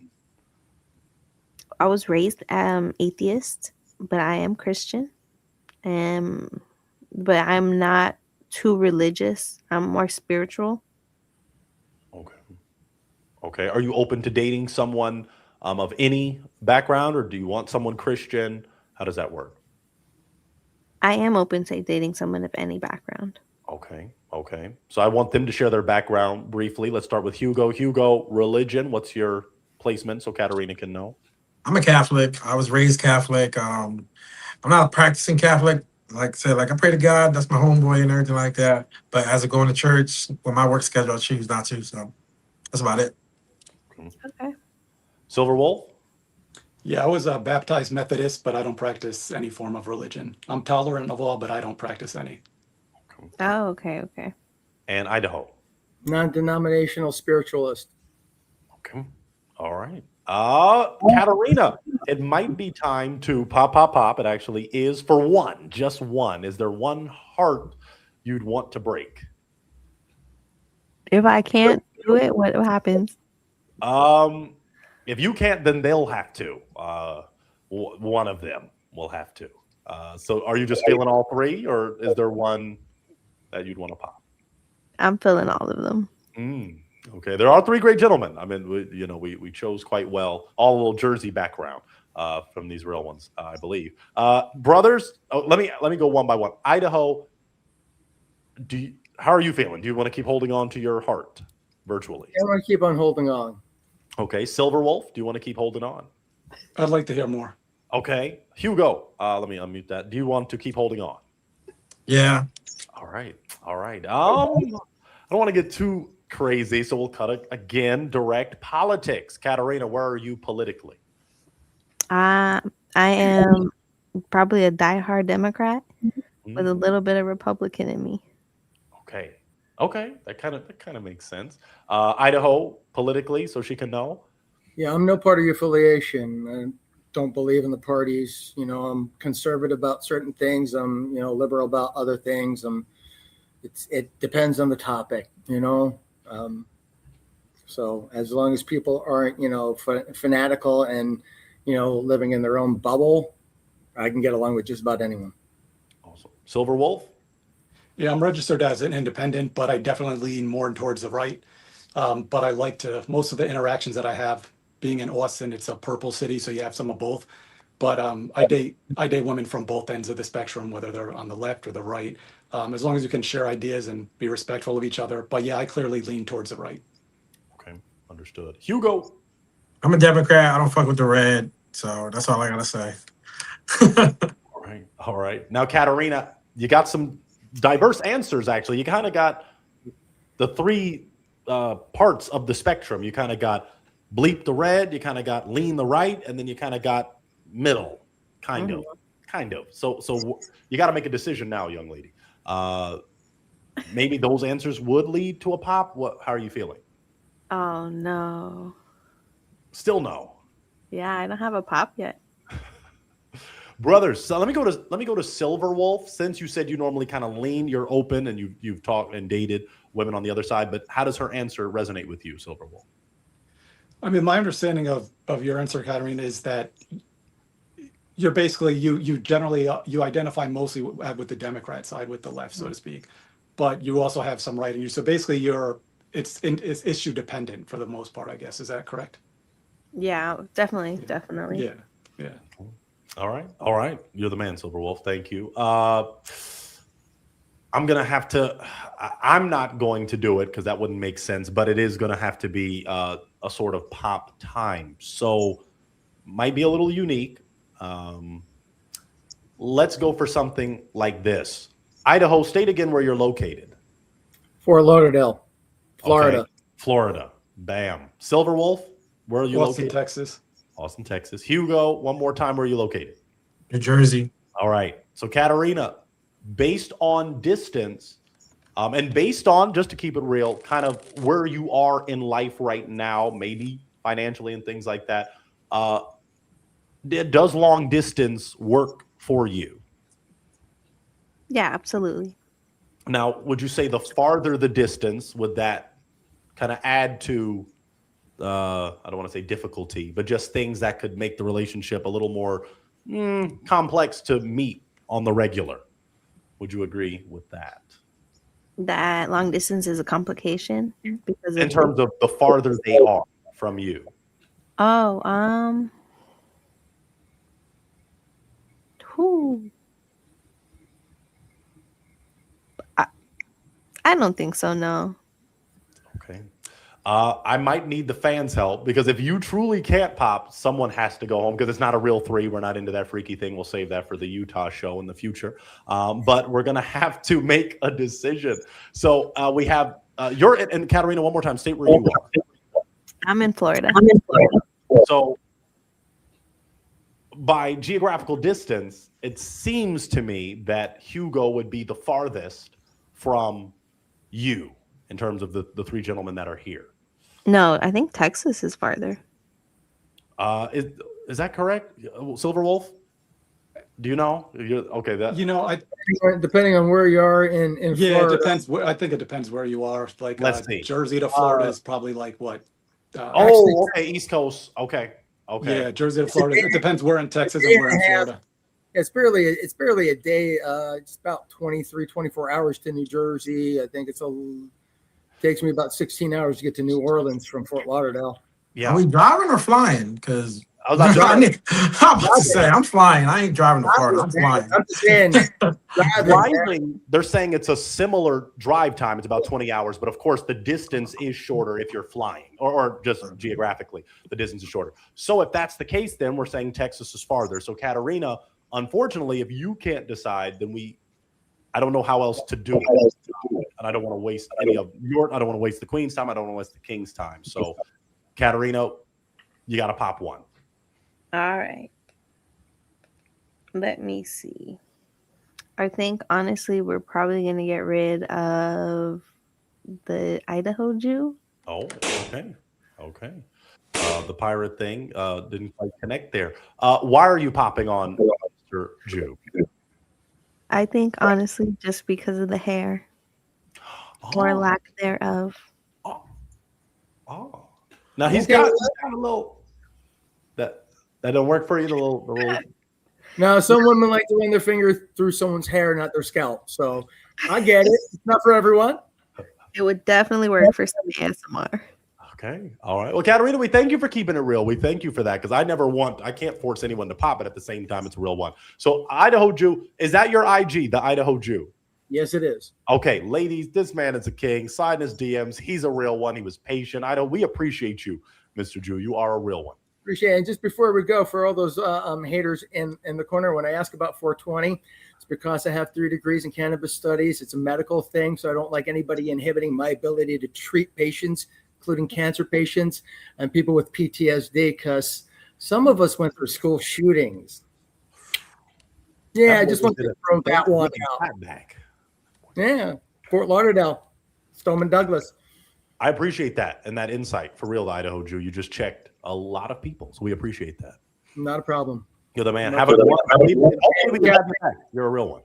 Speaker 11: I was raised atheist, but I am Christian. But I'm not too religious. I'm more spiritual.
Speaker 4: Okay. Are you open to dating someone of any background, or do you want someone Christian? How does that work?
Speaker 11: I am open to dating someone of any background.
Speaker 4: Okay. So I want them to share their background briefly. Let's start with Hugo. Hugo, religion, what's your placement so Katerina can know?
Speaker 12: I'm a Catholic. I was raised Catholic. I'm not a practicing Catholic. Like I said, like I pray to God. That's my homeboy and everything like that. But as I go into church, with my work schedule, I choose not to. So that's about it.
Speaker 11: Okay.
Speaker 4: Silverwolf?
Speaker 8: Yeah, I was a baptized Methodist, but I don't practice any form of religion. I'm tolerant of all, but I don't practice any.
Speaker 11: Oh, okay.
Speaker 4: And Idaho?
Speaker 5: Non-denominational spiritualist.
Speaker 4: Okay. All right. Katerina, it might be time to pop. It actually is for one, just one. Is there one heart you'd want to break?
Speaker 11: If I can't do it? What happens?
Speaker 4: If you can't, then they'll have to. One of them will have to. So are you just feeling all three, or is there one that you'd want to pop?
Speaker 11: I'm feeling all of them.
Speaker 4: Okay, there are three great gentlemen. I mean, we chose quite well. All a little Jersey background from these real ones, I believe. Brothers, let me go one by one. Idaho, how are you feeling? Do you want to keep holding on to your heart virtually?
Speaker 5: I want to keep on holding on.
Speaker 4: Okay, Silver Wolf, do you want to keep holding on?
Speaker 8: I'd like to hear more.
Speaker 4: Okay, Hugo, let me unmute that. Do you want to keep holding on?
Speaker 12: Yeah.
Speaker 4: All right. I don't want to get too crazy, so we'll cut it again. Direct politics. Katarina, where are you politically?
Speaker 11: I am probably a diehard Democrat with a little bit of Republican in me.
Speaker 4: Okay, that kind of makes sense. Idaho politically, so she can know.
Speaker 5: Yeah, I'm no party affiliation. I don't believe in the parties. I'm conservative about certain things. I'm, liberal about other things. It depends on the topic, so as long as people aren't, fanatical and, living in their own bubble, I can get along with just about anyone.
Speaker 4: Awesome. Silver Wolf?
Speaker 8: Yeah, I'm registered as an independent, but I definitely lean more towards the right. But I like most of the interactions that I have being in Austin, it's a purple city, so you have some of both. But I date women from both ends of the spectrum, whether they're on the left or the right, as long as you can share ideas and be respectful of each other. But yeah, I clearly lean towards the right.
Speaker 4: Okay, understood. Hugo?
Speaker 12: I'm a Democrat. I don't fuck with the red. So that's all I got to say.
Speaker 4: All right. Now, Katarina, you got some diverse answers, actually. You kind of got the three parts of the spectrum. You kind of got bleep the red, you kind of got lean the right, and then you kind of got middle, kind of. So you got to make a decision now, young lady. Maybe those answers would lead to a pop. How are you feeling?
Speaker 11: Oh no.
Speaker 4: Still no.
Speaker 11: Yeah, I don't have a pop yet.
Speaker 4: Brothers, so let me go to Silver Wolf. Since you said you normally kind of lean, you're open, and you've talked and dated women on the other side. But how does her answer resonate with you, Silver Wolf?
Speaker 8: I mean, my understanding of your answer, Katarina, is that you're basically you generally you identify mostly with the Democrat side, with the left, so to speak, but you also have some right in you. So basically, it's issue dependent for the most part, I guess. Is that correct?
Speaker 11: Yeah, definitely.
Speaker 8: Yeah.
Speaker 4: All right. You're the man, Silver Wolf. Thank you. I'm not going to do it because that wouldn't make sense, but it is going to have to be a sort of pop time. So might be a little unique. Let's go for something like this. Idaho, state again where you're located.
Speaker 5: Fort Lauderdale, Florida.
Speaker 4: Okay. Florida. Bam. Silver Wolf, where are you
Speaker 8: Austin,
Speaker 4: located?
Speaker 8: Texas.
Speaker 4: Austin, Texas. Hugo, one more time, where are you located?
Speaker 12: New Jersey.
Speaker 4: All right. So Katarina, based on distance, and based on, just to keep it real, kind of where you are in life right now, maybe financially and things like that, does long distance work for you?
Speaker 11: Yeah, absolutely.
Speaker 4: Now, would you say the farther the distance, would that kind of add to, I don't want to say difficulty, but just things that could make the relationship a little more complex to meet on the regular? Would you agree with that?
Speaker 11: That long distance is a complication because
Speaker 4: in terms of the farther they are from you.
Speaker 11: Oh, I don't think so, no.
Speaker 4: Okay. I might need the fans' help because if you truly can't pop, someone has to go home because it's not a real three. We're not into that freaky thing. We'll save that for the Utah show in the future. But we're going to have to make a decision. So we have you're in Katarina, one more time, state where you are.
Speaker 11: I'm in Florida.
Speaker 4: So by geographical distance, it seems to me that Hugo would be the farthest from you in terms of the three gentlemen that are here.
Speaker 11: No, I think Texas is farther.
Speaker 4: Is that correct, Silver Wolf? Do you know? Okay, that
Speaker 8: You know, I
Speaker 5: Depending on where you are in
Speaker 8: yeah, it
Speaker 5: Florida.
Speaker 8: depends. I think it depends where you are. Like
Speaker 4: let's see.
Speaker 8: Jersey to Florida is probably like what?
Speaker 5: Actually,
Speaker 4: Oh, okay, East Coast. Okay, okay.
Speaker 8: Yeah, Jersey to
Speaker 5: it's a
Speaker 8: Florida.
Speaker 5: day,
Speaker 8: It depends where in Texas
Speaker 5: day
Speaker 8: and where
Speaker 5: and
Speaker 8: in
Speaker 5: a half.
Speaker 8: Florida.
Speaker 5: It's barely a day. It's about 23, 24 hours to New Jersey. I think takes me about 16 hours to get to New Orleans from Fort Lauderdale.
Speaker 4: Yeah.
Speaker 12: Are we driving or flying? Because
Speaker 4: I was about to say,
Speaker 12: I'm about to say I'm flying. I ain't driving to Florida. I'm flying.
Speaker 5: I'm just saying,
Speaker 4: driving, they're saying it's a similar drive time. It's about 20 hours, but of course the distance is shorter if you're flying, or just geographically, the distance is shorter. So if that's the case, then we're saying Texas is farther. So Katerina, unfortunately, if you can't decide, then I don't know how else to do it. And I don't want to waste I don't want to waste the Queen's time. I don't want to waste the King's time. So Katerina, you got to pop one.
Speaker 11: All right. Let me see. I think honestly, we're probably going to get rid of the Idaho Jew.
Speaker 4: Oh, okay. Okay. The pirate thing didn't quite connect there. Why are you popping on Mr. Jew?
Speaker 11: I think honestly, just because of the hair or lack thereof.
Speaker 4: Oh. Now he's got a little that don't work for you. The little.
Speaker 5: Now, some women like to run their finger through someone's hair, not their scalp. So I get it. It's not for everyone.
Speaker 11: It would definitely work for some ASMR.
Speaker 4: Okay. All right. Well, Katerina, we thank you for keeping it real. We thank you for that because I can't force anyone to pop it at the same time. It's a real one. So Idaho Jew, is that your IG, the Idaho Jew?
Speaker 5: Yes, it is.
Speaker 4: Okay, ladies, this man is a king. Slide in his DMs. He's a real one. He was patient. Idaho, we appreciate you, Mr. Jew. You are a real one.
Speaker 5: Appreciate it. And just before we go, for all those haters in the corner, when I ask about 420, it's because I have 3 degrees in cannabis studies. It's a medical thing, so I don't like anybody inhibiting my ability to treat patients, including cancer patients and people with PTSD, because some of us went through school shootings. Yeah, I just want to throw that one out.
Speaker 4: Back.
Speaker 5: Yeah, Fort Lauderdale, Stoneman Douglas.
Speaker 4: I appreciate that and that insight for real, Idaho Jew. You just checked a lot of people, so we appreciate that.
Speaker 5: Not a problem.
Speaker 4: You're the man. Have a good one. Hopefully we can have you back. You're a real one.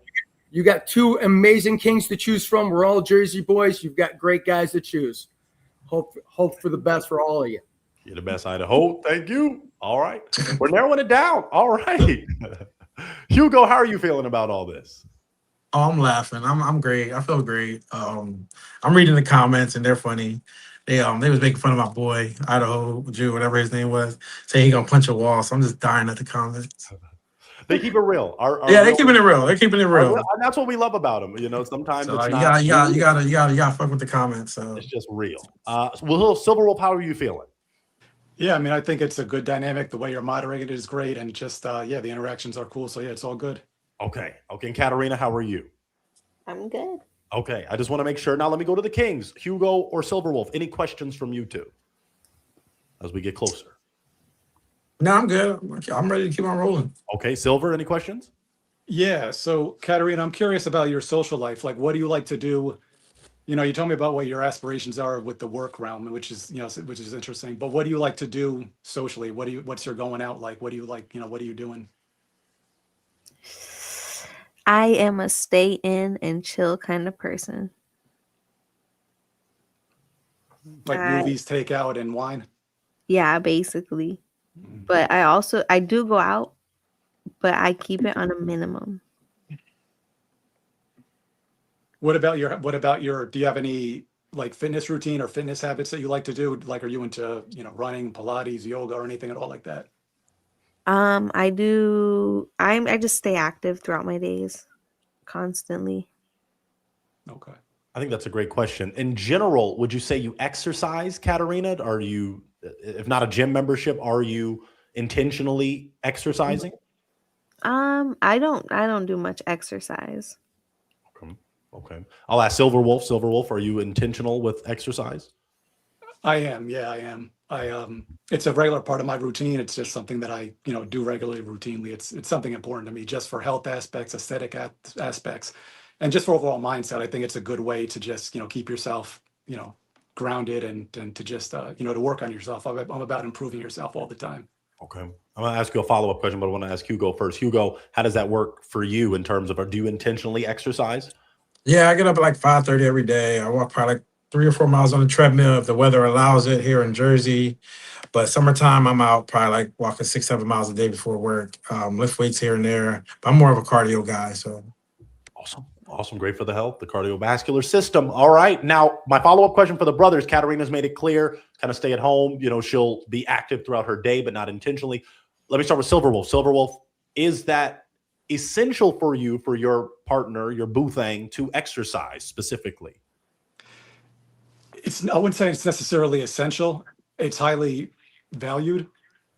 Speaker 5: You got 2 amazing kings to choose from. We're all Jersey boys. You've got great guys to choose. Hope for the best for all of you.
Speaker 4: You're the best, Idaho. Thank you. All right. We're narrowing it down. All right. Hugo, how are you feeling about all this?
Speaker 12: Oh, I'm laughing. I'm great. I feel great. I'm reading the comments and they're funny. They was making fun of my boy, Idaho Jew, whatever his name was, saying he gonna punch a wall. So I'm just dying at the comments.
Speaker 4: They keep it real.
Speaker 12: They're keeping it real. They're keeping it real.
Speaker 4: And that's what we love about them. You know, sometimes
Speaker 12: So
Speaker 4: it's
Speaker 12: you
Speaker 4: not.
Speaker 12: gotta fuck with the comments. So
Speaker 4: it's just real. Well, Silverwolf, how are you feeling?
Speaker 8: Yeah, I mean, I think it's a good dynamic. The way you're moderating it is great, and just the interactions are cool. So yeah, it's all good.
Speaker 4: Okay. And Katerina, how are you?
Speaker 11: I'm good.
Speaker 4: Okay. I just want to make sure. Now let me go to the Kings, Hugo or Silverwolf. Any questions from you two as we get closer?
Speaker 12: No, I'm good. I'm ready to keep on rolling.
Speaker 4: Okay, Silver, any questions?
Speaker 8: Yeah. So Katerina, I'm curious about your social life. Like, what do you like to do? You know, you told me about what your aspirations are with the work realm, which is interesting. But what do you like to do socially? What's your going out like? What do you like? What are you doing?
Speaker 11: I am a stay in and chill kind of person.
Speaker 8: Like movies, takeout, and wine?
Speaker 11: Yeah, basically. But I do go out, but I keep it on a minimum.
Speaker 8: What about your, do you have any like fitness routine or fitness habits that you like to do? Like, are you into, running, Pilates, yoga, or anything at all like that?
Speaker 11: I just stay active throughout my days constantly.
Speaker 8: Okay.
Speaker 4: I think that's a great question. In general, would you say you exercise, Katerina? Are you, if not a gym membership, are you intentionally exercising?
Speaker 11: I don't do much exercise.
Speaker 4: Okay. I'll ask Silverwolf. Silverwolf, are you intentional with exercise?
Speaker 8: I am. Yeah, I am. It's a regular part of my routine. It's just something that I, do regularly, routinely. It's something important to me, just for health aspects, aesthetic aspects, and just for overall mindset. I think it's a good way to just, keep yourself, grounded and to just, to work on yourself. I'm about improving yourself all the time.
Speaker 4: Okay. I'm going to ask you a follow-up question, but I want to ask Hugo first. Hugo, how does that work for you in terms of, or do you intentionally exercise?
Speaker 12: Yeah, I get up at like 5:30 every day. I walk probably like 3 or 4 miles on the treadmill if the weather allows it here in Jersey. But summertime, I'm out probably like walking 6, 7 miles a day before work. Lift weights here and there. But I'm more of a cardio guy. So
Speaker 4: Awesome. Awesome. Great for the health, the cardiovascular system. All right. Now, my follow-up question for the brothers, Katarina's made it clear, kind of stay at home. You know, she'll be active throughout her day, but not intentionally. Let me start with Silverwolf. Silverwolf, is that essential for you, for your partner, your boo thing, to exercise specifically?
Speaker 8: I wouldn't say it's necessarily essential. It's highly valued.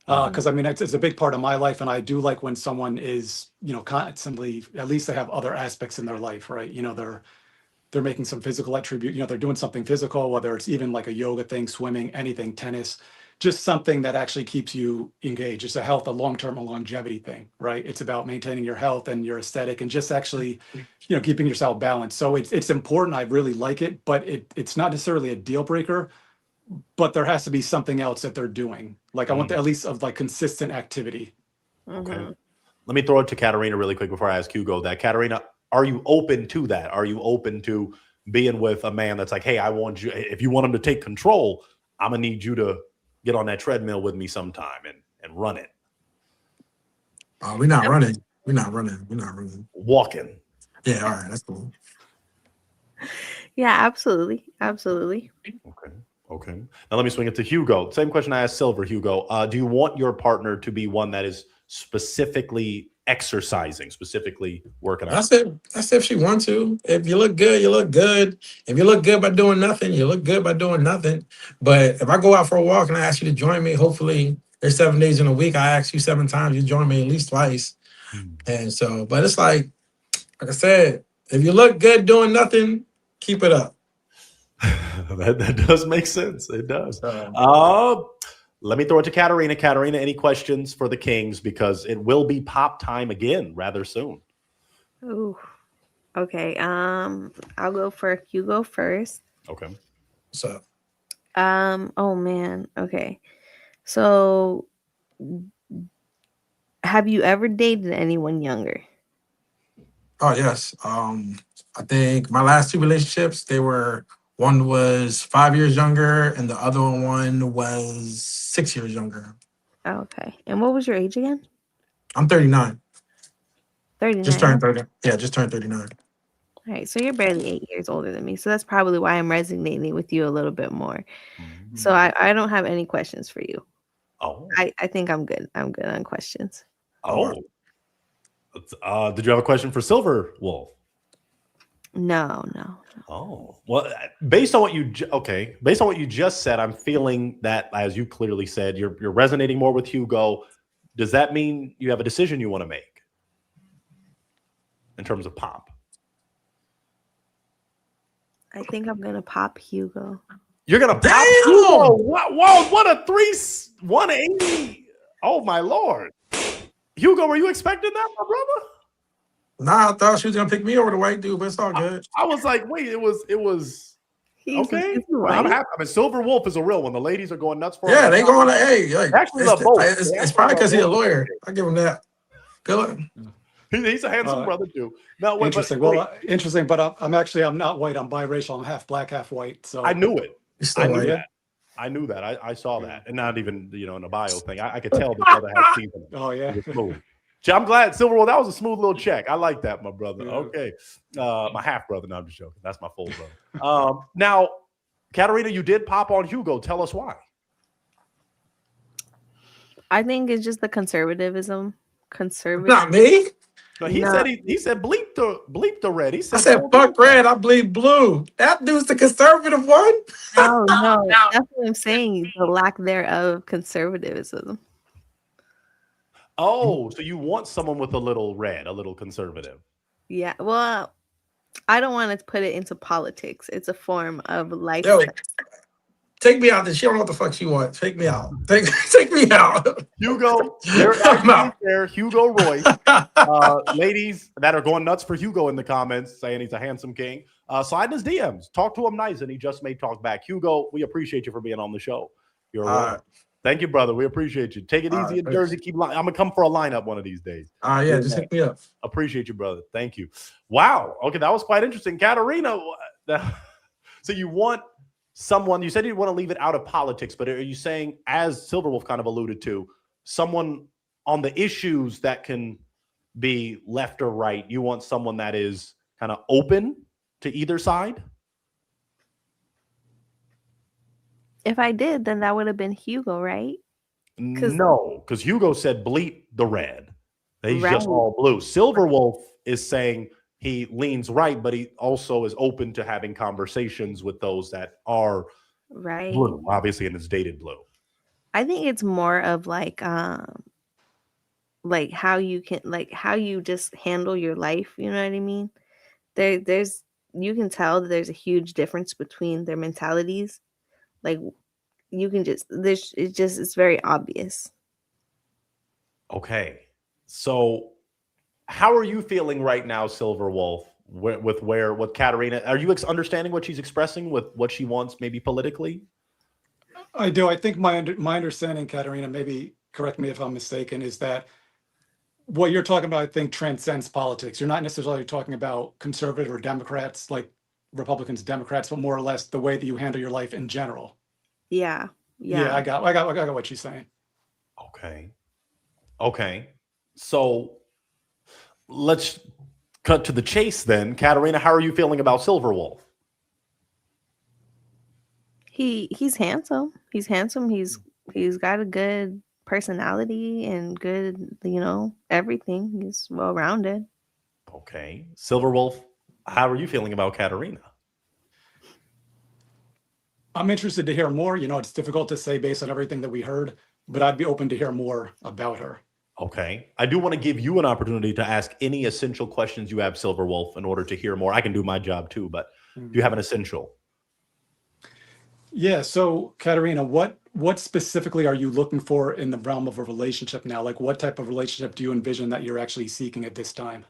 Speaker 8: Because I mean, it's a big part of my life, and I do like when someone is, you know, constantly, at least they have other aspects in their life, right? You know, they're making some physical attribute, you know, they're doing something physical, whether it's even like a yoga thing, swimming, anything, tennis, just something that actually keeps you engaged. It's a long-term and longevity thing, right? It's about maintaining your health and your aesthetic and just actually, you know, keeping yourself balanced. So it's important. I really like it, but it's not necessarily a deal breaker. But there has to be something else that they're doing. Like I want at least of like consistent activity.
Speaker 4: Okay. Let me throw it to Katarina really quick before I ask Hugo that. Katarina, are you open to that? Are you open to being with a man that's like, hey, I want you, if you want him to take control, I'm going to need you to get on that treadmill with me sometime and run it.
Speaker 12: we're not running. We're not running. We're not running.
Speaker 4: Walking.
Speaker 12: Yeah, all right. That's cool.
Speaker 11: Yeah, absolutely. Absolutely.
Speaker 4: Okay. Now let me swing it to Hugo. Same question I asked Silver. Hugo, do you want your partner to be one that is specifically exercising, specifically working out?
Speaker 12: That's if she wants to. If you look good, you look good. If you look good by doing nothing, you look good by doing nothing. But if I go out for a walk and I ask you to join me, hopefully there's 7 days in a week. I ask you 7 times, you join me at least twice. And so, but it's like I said, if you look good doing nothing, keep it up.
Speaker 4: that does make sense. It does. Let me throw it to Katarina. Katarina, any questions for the Kings? Because it will be pop time again rather soon.
Speaker 11: Ooh. Okay. I'll go for Hugo first.
Speaker 4: Okay.
Speaker 12: What's up?
Speaker 11: Oh man. Okay. So have you ever dated anyone younger?
Speaker 12: Oh yes. I think my last 2 relationships, one was 5 years younger and the other one was 6 years younger.
Speaker 11: Okay. And what was your age again?
Speaker 12: I'm 39.
Speaker 11: 39.
Speaker 12: Just turned 30. Yeah, just turned 39.
Speaker 11: All right. So you're barely 8 years older than me. So that's probably why I'm resonating with you a little bit more. So I don't have any questions for you.
Speaker 4: Oh.
Speaker 11: I think I'm good. I'm good on questions.
Speaker 4: Oh. Did you have a question for Silver Wolf?
Speaker 11: No.
Speaker 4: Oh, well, based on what you just said, I'm feeling that, as you clearly said, you're resonating more with Hugo. Does that mean you have a decision you want to make in terms of pop?
Speaker 11: I think I'm gonna pop Hugo.
Speaker 4: You're gonna pop Hugo? Whoa! What a 180! Oh my lord, Hugo, were you expecting that, my brother?
Speaker 12: Nah, I thought she was gonna pick me over the white dude, but it's all good.
Speaker 4: I was like, wait, it was okay. I'm happy. I mean, Silver Wolf is a real one. The ladies are going nuts for him.
Speaker 12: Yeah, they going to
Speaker 4: Actually, both.
Speaker 12: It's probably because he's a lawyer. I give him that. Good.
Speaker 4: He's a handsome brother too. No, wait,
Speaker 8: interesting. Interesting. But I'm not white. I'm biracial. I'm half black, half white. So
Speaker 4: I knew it.
Speaker 12: I knew
Speaker 4: that. I knew that. I saw that, and not even in a bio thing. I could tell the brother had season.
Speaker 8: Oh yeah.
Speaker 4: I'm glad, Silverwolf. That was a smooth little check. I like that, my brother. Yeah. Okay, my half brother. No, I'm just joking. That's my full brother. Now, Katarina, you did pop on Hugo. Tell us why.
Speaker 11: I think it's just the conservatism.
Speaker 12: Not me.
Speaker 4: No, he said bleep the red. He said,
Speaker 12: I said fuck red. I bleed blue. That dude's the conservative one.
Speaker 11: No. That's what I'm saying. The lack thereof conservatism.
Speaker 4: Oh, so you want someone with a little red, a little conservative?
Speaker 11: Yeah. Well, I don't want to put it into politics. It's a form of life.
Speaker 12: Yo, take me out. She don't know what the fuck she wants. Take me out. Take me out.
Speaker 4: Hugo, there. Hugo Royce. Ladies that are going nuts for Hugo in the comments, saying he's a handsome king. Slide his DMs. Talk to him nice, and he just may talk back. Hugo, we appreciate you for being on the show. You're Thank you, brother. We appreciate you. Take it
Speaker 12: All
Speaker 4: easy
Speaker 12: right,
Speaker 4: in Jersey. Keep. I'm gonna come for a lineup one of these days.
Speaker 12: yeah, just hit me up.
Speaker 4: Appreciate you, brother. Thank you. Wow. Okay, that was quite interesting, Katarina. So you want someone? You said you want to leave it out of politics, but are you saying, as Silverwolf kind of alluded to, someone on the issues that can be left or right? You want someone that is kind of open to either side?
Speaker 11: If I did, then that would have been Hugo, right?
Speaker 4: No, because Hugo said bleep the red. He's
Speaker 11: Right.
Speaker 4: just all blue. Silverwolf is saying he leans right, but he also is open to having conversations with those that are
Speaker 11: Right.
Speaker 4: blue, obviously, and it's dated blue.
Speaker 11: I think it's more of like how you just handle your life, you know what I mean? There's you can tell that there's a huge difference between their mentalities. Like you can just it's very obvious.
Speaker 4: Okay. So how are you feeling right now, Silverwolf, with what Katarina, are you understanding what she's expressing with what she wants maybe politically?
Speaker 8: I do. I think my understanding, Katarina, maybe correct me if I'm mistaken, is that what you're talking about, I think, transcends politics. You're not necessarily talking about conservative or Democrats, like Republicans, Democrats, but more or less the way that you handle your life in general.
Speaker 11: Yeah.
Speaker 8: Yeah, I got what she's saying.
Speaker 4: Okay. So let's cut to the chase then. Katarina, how are you feeling about Silverwolf?
Speaker 11: He's handsome. He's handsome. He's got a good personality and good, everything. He's well rounded.
Speaker 4: Okay. Silverwolf, how are you feeling about Katarina?
Speaker 8: I'm interested to hear more. It's difficult to say based on everything that we heard, but I'd be open to hear more about her.
Speaker 4: Okay. I do want to give you an opportunity to ask any essential questions you have, Silverwolf, in order to hear more. I can do my job too, but do you have an essential?
Speaker 8: Yeah. So, Katarina, what specifically are you looking for in the realm of a relationship now? Like, what type of relationship do you envision that you're actually seeking at this time?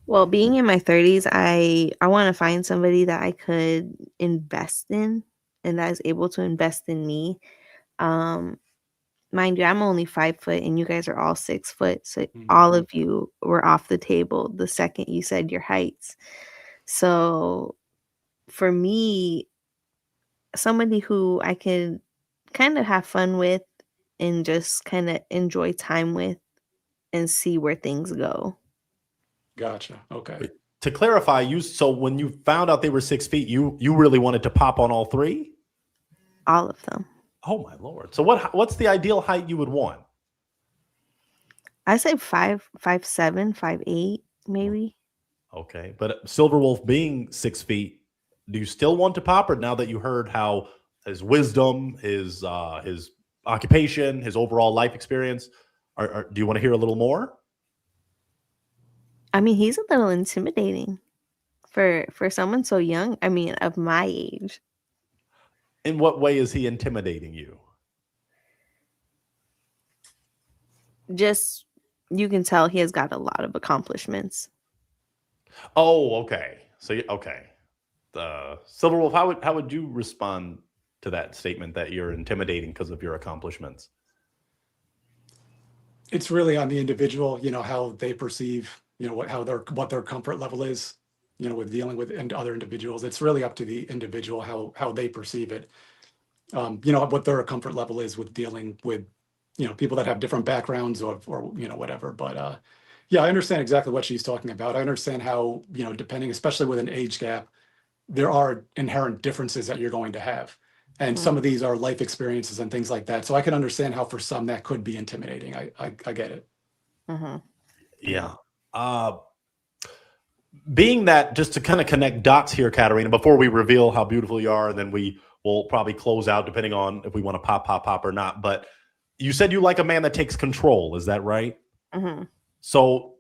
Speaker 11: Well, being in my 30s, I want to find somebody that I could invest in and that is able to invest in me. Mind you, I'm only 5 foot and you guys are all 6 foot. So all of you were off the table the second you said your heights. So for me, somebody who I could kind of have fun with and just kind of enjoy time with and see where things go.
Speaker 8: Gotcha. Okay.
Speaker 4: To clarify, so when you found out they were 6 feet, you really wanted to pop on all three?
Speaker 11: All of them.
Speaker 4: Oh my Lord. So what's the ideal height you would want?
Speaker 11: I say 5'7", 5'8", maybe.
Speaker 4: Okay. But Silverwolf being 6 feet, do you still want to pop, or now that you heard how his wisdom, his occupation, his overall life experience, do you want to hear a little more?
Speaker 11: I mean, he's a little intimidating for someone so young. I mean, of my age.
Speaker 4: In what way is he intimidating you?
Speaker 11: Just, you can tell he has got a lot of accomplishments.
Speaker 4: Oh, okay. So, okay. Silverwolf, how would you respond to that statement that you're intimidating because of your accomplishments?
Speaker 8: It's really on the individual, how they perceive, what their comfort level is, with dealing with other individuals. It's really up to the individual how they perceive it. What their comfort level is with dealing with, people that have different backgrounds or whatever. But yeah, I understand exactly what she's talking about. I understand how, depending, especially with an age gap, there are inherent differences that you're going to have. And some of these are life experiences and things like that. So I can understand how for some that could be intimidating. I get it.
Speaker 11: Mm-hmm.
Speaker 4: Yeah. Being that, just to kind of connect dots here, Katarina, before we reveal how beautiful you are, and then we will probably close out depending on if we want to pop or not. But you said you like a man that takes control. Is that right?
Speaker 11: Mm-hmm.
Speaker 4: So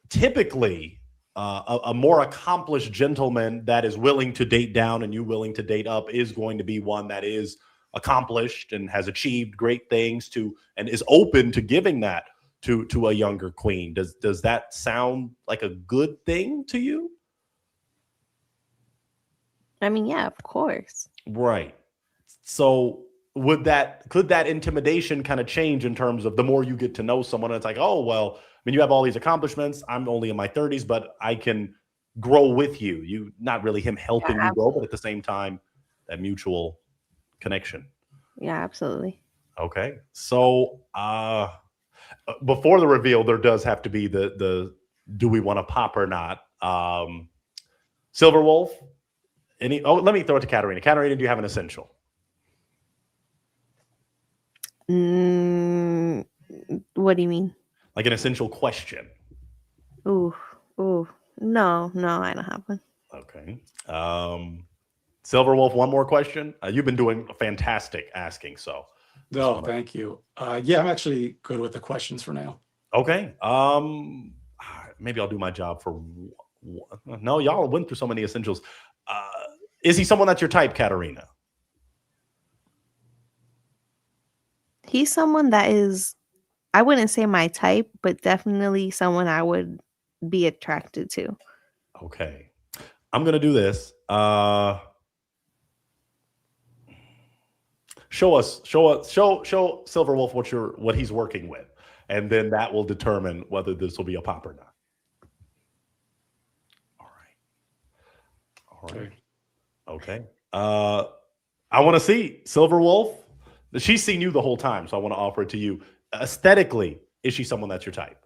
Speaker 4: typically, a more accomplished gentleman that is willing to date down and you willing to date up is going to be one that is accomplished and has achieved great things and is open to giving that to a younger queen. Does that sound like a good thing to you?
Speaker 11: I mean, yeah, of course.
Speaker 4: Right. So could that intimidation kind of change in terms of the more you get to know someone? And it's like, oh, well, I mean, you have all these accomplishments. I'm only in my 30s, but I can grow with you. You not really him helping you grow, but at the same time, that mutual connection.
Speaker 11: Yeah, absolutely.
Speaker 4: Okay. So before the reveal, there does have to be the do we want to pop or not? Silver Wolf. Let me throw it to Katarina. Katarina, do you have an essential?
Speaker 11: What do you mean?
Speaker 4: Like an essential question.
Speaker 11: Ooh. No, I don't have one.
Speaker 4: Okay. Silver Wolf, one more question. You've been doing fantastic asking, so.
Speaker 8: No, thank you. Yeah, I'm actually good with the questions for now.
Speaker 4: Okay. Maybe I'll do my job for. No, y'all went through so many essentials. Is he someone that's your type, Katarina?
Speaker 11: He's someone that is, I wouldn't say my type, but definitely someone I would be attracted to.
Speaker 4: Okay. I'm going to do this. Show Silver Wolf what he's working with. And then that will determine whether this will be a pop or not. All right. Okay. I want to see Silver Wolf. She's seen you the whole time, so I want to offer it to you. Aesthetically, is she someone that's your type?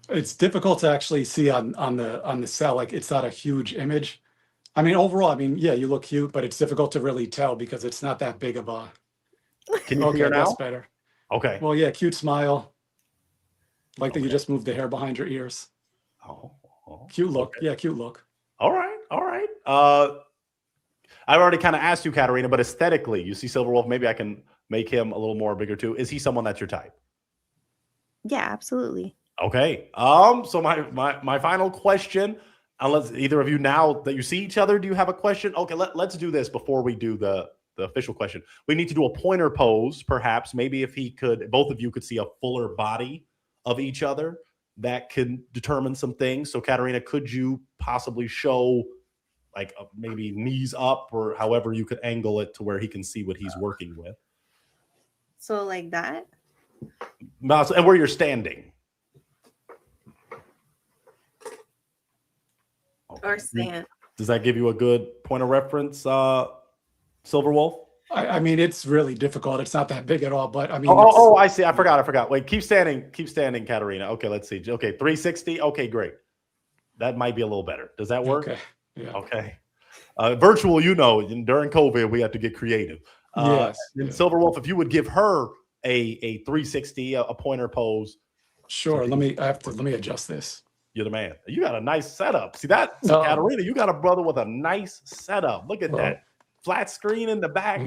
Speaker 8: It's difficult to actually see on the cell. Like, it's not a huge image. I mean, overall, I mean, yeah, you look cute, but it's difficult to really tell because it's not that big of a.
Speaker 4: Can you see her now?
Speaker 8: That's better.
Speaker 4: Okay.
Speaker 8: Well, yeah, cute smile. Like that you just moved the hair behind your ears.
Speaker 4: Oh.
Speaker 8: Cute look.
Speaker 4: Okay.
Speaker 8: Yeah, cute look.
Speaker 4: All right. I've already kind of asked you, Katarina, but aesthetically, you see Silver Wolf. Maybe I can make him a little more bigger too. Is he someone that's your type?
Speaker 11: Yeah, absolutely.
Speaker 4: Okay. So my final question, unless either of you now that you see each other, do you have a question? Okay, let's do this before we do the official question. We need to do a pointer pose, perhaps. Maybe if both of you could see a fuller body of each other, that can determine some things. So Katarina, could you possibly show like maybe knees up or however you could angle it to where he can see what he's working with?
Speaker 11: So like that?
Speaker 4: And where you're standing.
Speaker 11: Or stand.
Speaker 4: Does that give you a good point of reference, Silver Wolf?
Speaker 8: I mean, it's really difficult. It's not that big at all, but I mean.
Speaker 4: Oh, I see. I forgot. Wait, keep standing, Katarina. Okay, let's see. Okay, 360. Okay, great. That might be a little better. Does that work?
Speaker 8: Okay. Yeah.
Speaker 4: Okay. Virtual, during COVID, we had to get creative.
Speaker 8: Yes.
Speaker 4: And Silver Wolf, if you would give her a 360, a pointer pose.
Speaker 8: Sure. Let me adjust this.
Speaker 4: You're the man. You got a nice setup. See that, Katarina? You got a brother with a nice setup. Look at that flat screen in the back.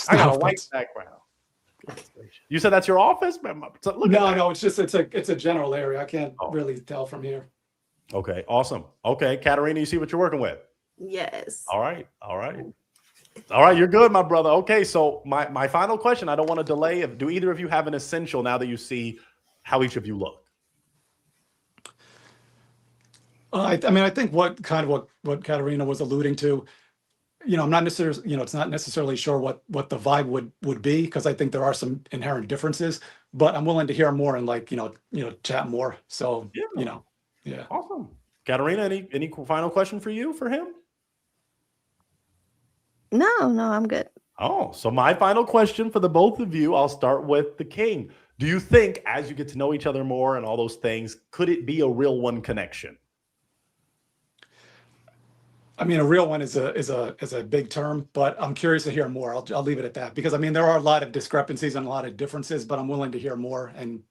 Speaker 4: I got a white background. You said that's your office?
Speaker 8: No, it's just it's a general area. I can't really tell from here.
Speaker 4: Okay, awesome. Okay, Katarina, you see what you're working with?
Speaker 11: Yes.
Speaker 4: All right. You're good, my brother. Okay, so my final question. I don't want to delay. Do either of you have an essential now that you see how each of you look?
Speaker 8: I mean, I think what Katarina was alluding to, I'm not necessarily, it's not necessarily sure what the vibe would be, because I think there are some inherent differences, but I'm willing to hear more and chat more. So, yeah.
Speaker 4: Awesome. Katarina, any final question for him?
Speaker 11: No, I'm good.
Speaker 4: Oh, so my final question for the both of you, I'll start with the king. Do you think as you get to know each other more and all those things, could it be a real one connection?
Speaker 8: I mean, a real one is a big term, but I'm curious to hear more. I'll leave it at that, because I mean, there are a lot of discrepancies and a lot of differences, but I'm willing to hear more. And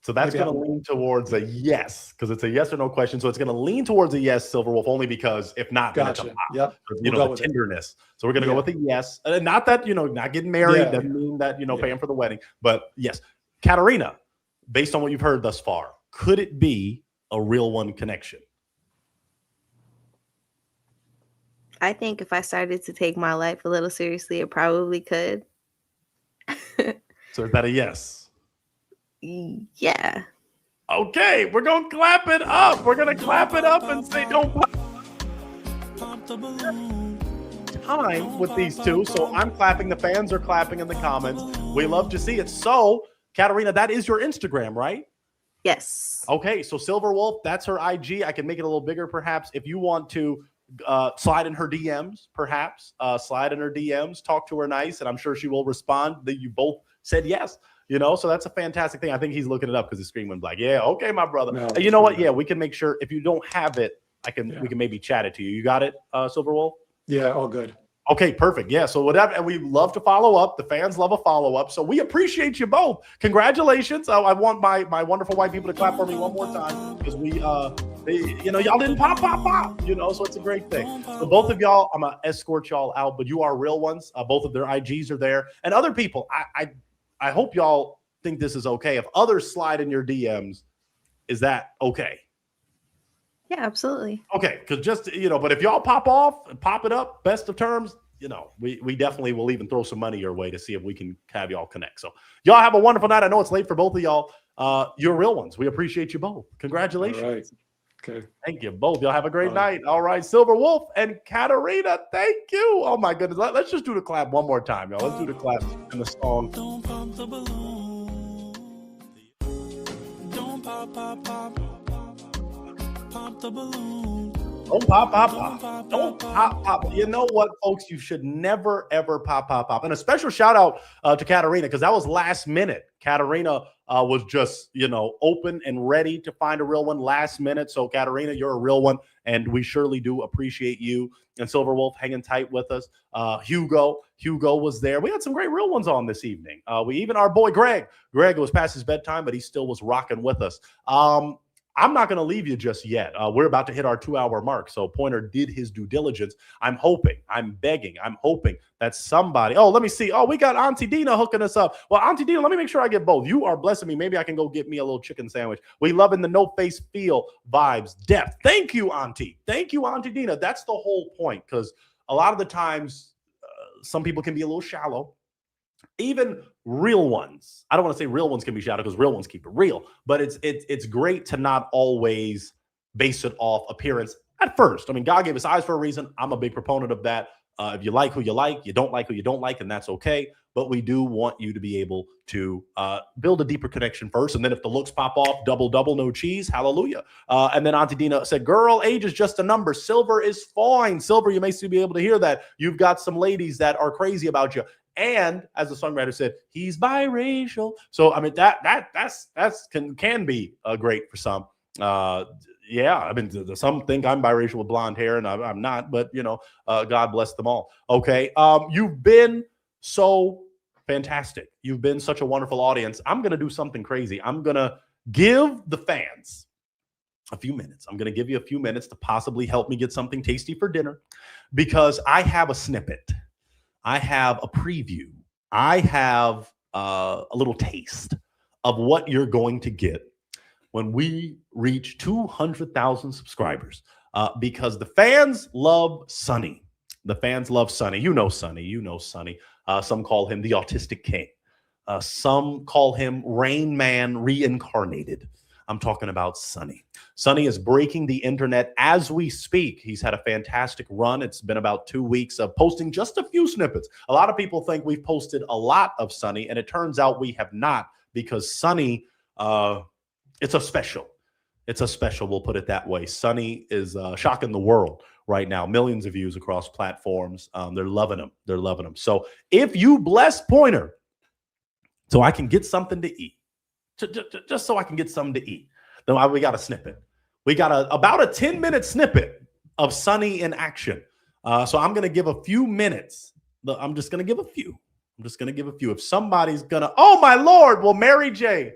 Speaker 4: so that's going to lean towards a yes, because it's a yes or no question. So it's going to lean towards a yes, Silver Wolf, only because if not, then it's a pop.
Speaker 8: Yep.
Speaker 4: The tenderness. So we're going to go with a yes. Not that, not getting married doesn't mean that, paying for the wedding, but yes. Katarina, based on what you've heard thus far, could it be a real one connection?
Speaker 11: I think if I started to take my life a little seriously, it probably could.
Speaker 2: So is that a yes?
Speaker 11: Yeah.
Speaker 4: Okay, we're going to clap it up. We're going to clap it up and say don't
Speaker 2: pop the balloon.
Speaker 4: time with these two. So I'm clapping. The fans are clapping in the comments. We love to see it. So, Katarina, that is your Instagram, right?
Speaker 13: Yes.
Speaker 4: Okay, so Silver Wolf, that's her IG. I can make it a little bigger, perhaps. If you want to slide in her DMs, perhaps slide in her DMs, talk to her nice, and I'm sure she will respond. That you both said yes. So that's a fantastic thing. I think he's looking it up because his screen went black. Yeah, okay, my brother.
Speaker 8: No,
Speaker 4: You know what? Yeah, we can make sure if you don't have it, we can maybe chat it to you. You got it, Silver Wolf?
Speaker 8: Yeah, all good.
Speaker 4: Okay, perfect. Yeah, so whatever, and we love to follow up. The fans love a follow up, so we appreciate you both. Congratulations! I want my wonderful white people to clap for me one more time because y'all didn't pop. So it's a great thing. So both of y'all, I'm gonna escort y'all out, but you are real ones. Both of their IGs are there, and other people. I hope y'all think this is okay. If others slide in your DMs, is that okay?
Speaker 13: Yeah, absolutely.
Speaker 4: Okay, because but if y'all pop off and pop it up, best of terms, we definitely will even throw some money your way to see if we can have y'all connect. So y'all have a wonderful night. I know it's late for both of y'all. You're real ones. We appreciate you both. Congratulations.
Speaker 8: All right. Okay.
Speaker 4: Thank you both. Y'all have a great night. All right, Silver Wolf and Katarina, thank you. Oh my goodness. Let's just do the clap one more time, y'all. Let's do the clap and the song.
Speaker 2: Don't pop the balloon. Don't pop, pop, pop. Pop the balloon.
Speaker 4: Don't pop, pop, pop. Don't pop, pop. You know what, folks? You should never, ever pop, pop, pop. And a special shout out to Katarina because that was last minute. Katarina was just, open and ready to find a real one last minute. So, Katarina, you're a real one, and we surely do appreciate you. And Silver Wolf hanging tight with us. Hugo was there. We had some great real ones on this evening. Our boy Greg was past his bedtime, but he still was rocking with us. I'm not going to leave you just yet. We're about to hit our 2-hour mark. So Pointer did his due diligence. I'm hoping that somebody, let me see. We got Auntie Dina hooking us up. Well, Auntie Dina, let me make sure I get both. You are blessing me. Maybe I can go get me a little chicken sandwich. We loving the no face feel vibes, depth. Thank you, Auntie. Thank you, Auntie Dina. That's the whole point because a lot of the times some people can be a little shallow. Even real ones. I don't want to say real ones can be shallow because real ones keep it real, but it's great to not always base it off appearance at first. I mean, God gave us eyes for a reason. I'm a big proponent of that. If you like who you like, you don't like who you don't like, and that's okay. But we do want you to be able to build a deeper connection first. And then if the looks pop off, double, no cheese, hallelujah. And then Auntie Dina said, girl, age is just a number. Silver is fine. Silver, you may still be able to hear that. You've got some ladies that are crazy about you. And as the songwriter said, he's biracial. So I mean that's can be great for some. Yeah, I mean some think I'm biracial with blonde hair, and I'm not. But God bless them all. Okay, you've been so fantastic. You've been such a wonderful audience. I'm gonna do something crazy. I'm gonna give the fans a few minutes. I'm gonna give you a few minutes to possibly help me get something tasty for dinner, because I have a snippet. I have a preview. I have a little taste of what you're going to get when we reach 200,000 subscribers, because the fans love Sonny. The fans love Sonny. You know Sonny. Some call him the Autistic King. Some call him Rain Man reincarnated. I'm talking about Sonny. Sonny is breaking the internet as we speak. He's had a fantastic run. It's been about 2 weeks of posting just a few snippets. A lot of people think we've posted a lot of Sonny, and it turns out we have not, because Sonny, it's a special. It's a special, we'll put it that way. Sonny is shocking the world right now. Millions of views across platforms. They're loving him. So if you bless Pointer so I can get something to eat, just so I can get something to eat, then we got a snippet. We got about a 10-minute snippet of Sonny in action. So I'm going to give a few minutes. I'm just going to give a few. If somebody's going to, oh my Lord, well, Mary J,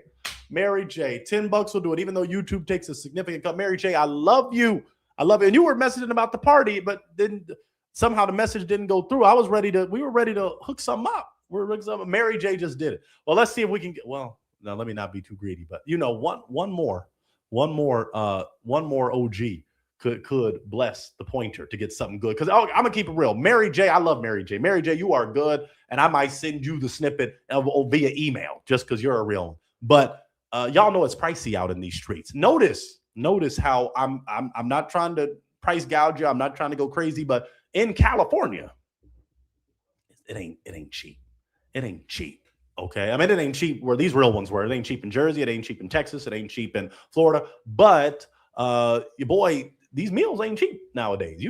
Speaker 4: $10 will do it, even though YouTube takes a significant cut. Mary J, I love you. And you were messaging about the party, but then somehow the message didn't go through. We were ready to hook something up. Mary J just did it. Well, let's see if we can get, well, now let me not be too greedy, but one more OG could bless the Pointer to get something good. Because I'm gonna keep it real. Mary J, I love Mary J. Mary J, you are good, and I might send you the snippet via email just because you're a real one. But y'all know it's pricey out in these streets. Notice how I'm not trying to price gouge you. I'm not trying to go crazy, but in California, it ain't cheap. It ain't cheap. Okay. I mean, it ain't cheap where these real ones were. It ain't cheap in Jersey. It ain't cheap in Texas. It ain't cheap in Florida. But your boy, these meals ain't cheap nowadays.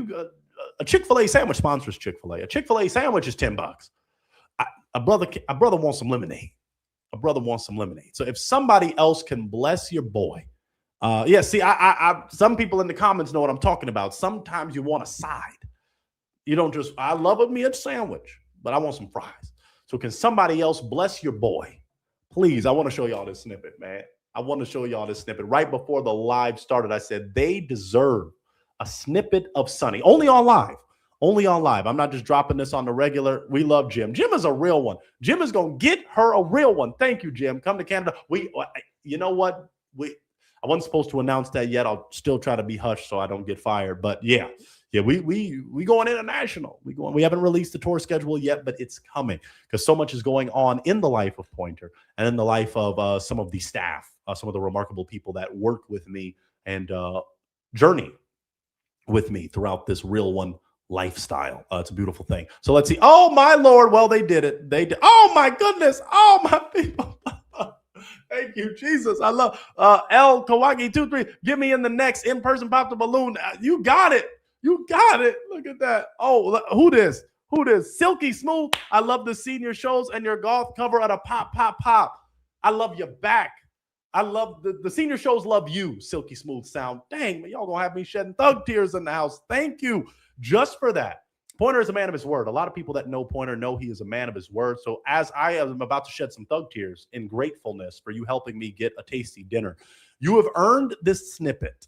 Speaker 4: A Chick-fil-A sandwich sponsors Chick-fil-A. A Chick-fil-A sandwich is $10. A brother wants some lemonade. A brother wants some lemonade. So if somebody else can bless your boy, yeah. See, I some people in the comments know what I'm talking about. Sometimes you want a side. You don't just. I love me a sandwich, but I want some fries. So can somebody else bless your boy? Please, I want to show y'all this snippet, man. I want to show y'all this snippet. Right before the live started, I said they deserve a snippet of Sunny. Only on live. Only on live. I'm not just dropping this on the regular. We love Jim. Jim is a real one. Jim is going to get her a real one. Thank you, Jim. Come to Canada. You know what? I wasn't supposed to announce that yet. I'll still try to be hushed so I don't get fired. But yeah, we going international. We haven't released the tour schedule yet, but it's coming because so much is going on in the life of Pointer and in the life of some of the staff, some of the remarkable people that work with me and journey with me throughout this real one lifestyle. It's a beautiful thing. So let's see. Oh my Lord. Well, they did it. They did. Oh my goodness. Oh my people. Thank you, Jesus. I love L Kawagi 23. Give me in the next in-person pop the balloon. You got it. You got it. Look at that. Oh, who this? Who this? Silky Smooth. I love the senior shows and your golf cover at a pop, pop, pop. I love your back. I love the senior shows love you, Silky Smooth Sound. Dang, man, y'all gonna have me shedding thug tears in the house. Thank you just for that. Pointer is a man of his word. A lot of people that know Pointer know he is a man of his word. So as I am about to shed some thug tears in gratefulness for you helping me get a tasty dinner, you have earned this snippet.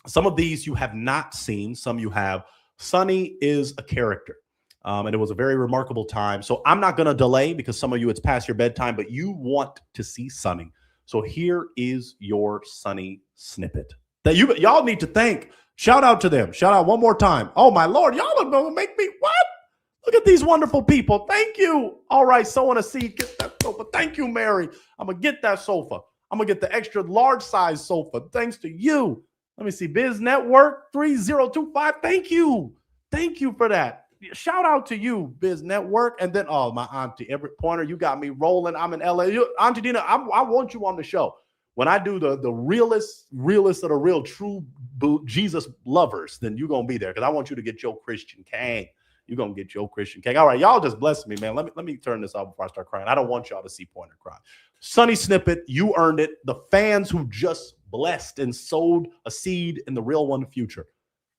Speaker 4: Some of these you have not seen. Some you have. Sunny is a character. And it was a very remarkable time. So I'm not going to delay because some of you, it's past your bedtime, but you want to see Sunny. So here is your Sunny snippet that y'all need to thank. Shout out to them. Shout out one more time. Oh, my Lord. Y'all are going to make me what? Look at these wonderful people. Thank you. All right. Sowing a seed. Get that sofa. Thank you, Mary. I'm going to get that sofa. I'm going to get the extra large size sofa. Thanks to you. Let me see. Biz Network 3025. Thank you. Thank you for that. Shout out to you, Biz Network. And then, oh, my auntie, every Pointer, you got me rolling. I'm in LA. Auntie Dina, I want you on the show. When I do the realest of the real true Jesus lovers, then you're going to be there because I want you to get your Christian Kang. You're going to get your Christian Kang. All right, y'all just bless me, man. Let me turn this off before I start crying. I don't want y'all to see Pointer cry. Sunny snippet, you earned it. The fans who just blessed and sowed a seed in the real one future.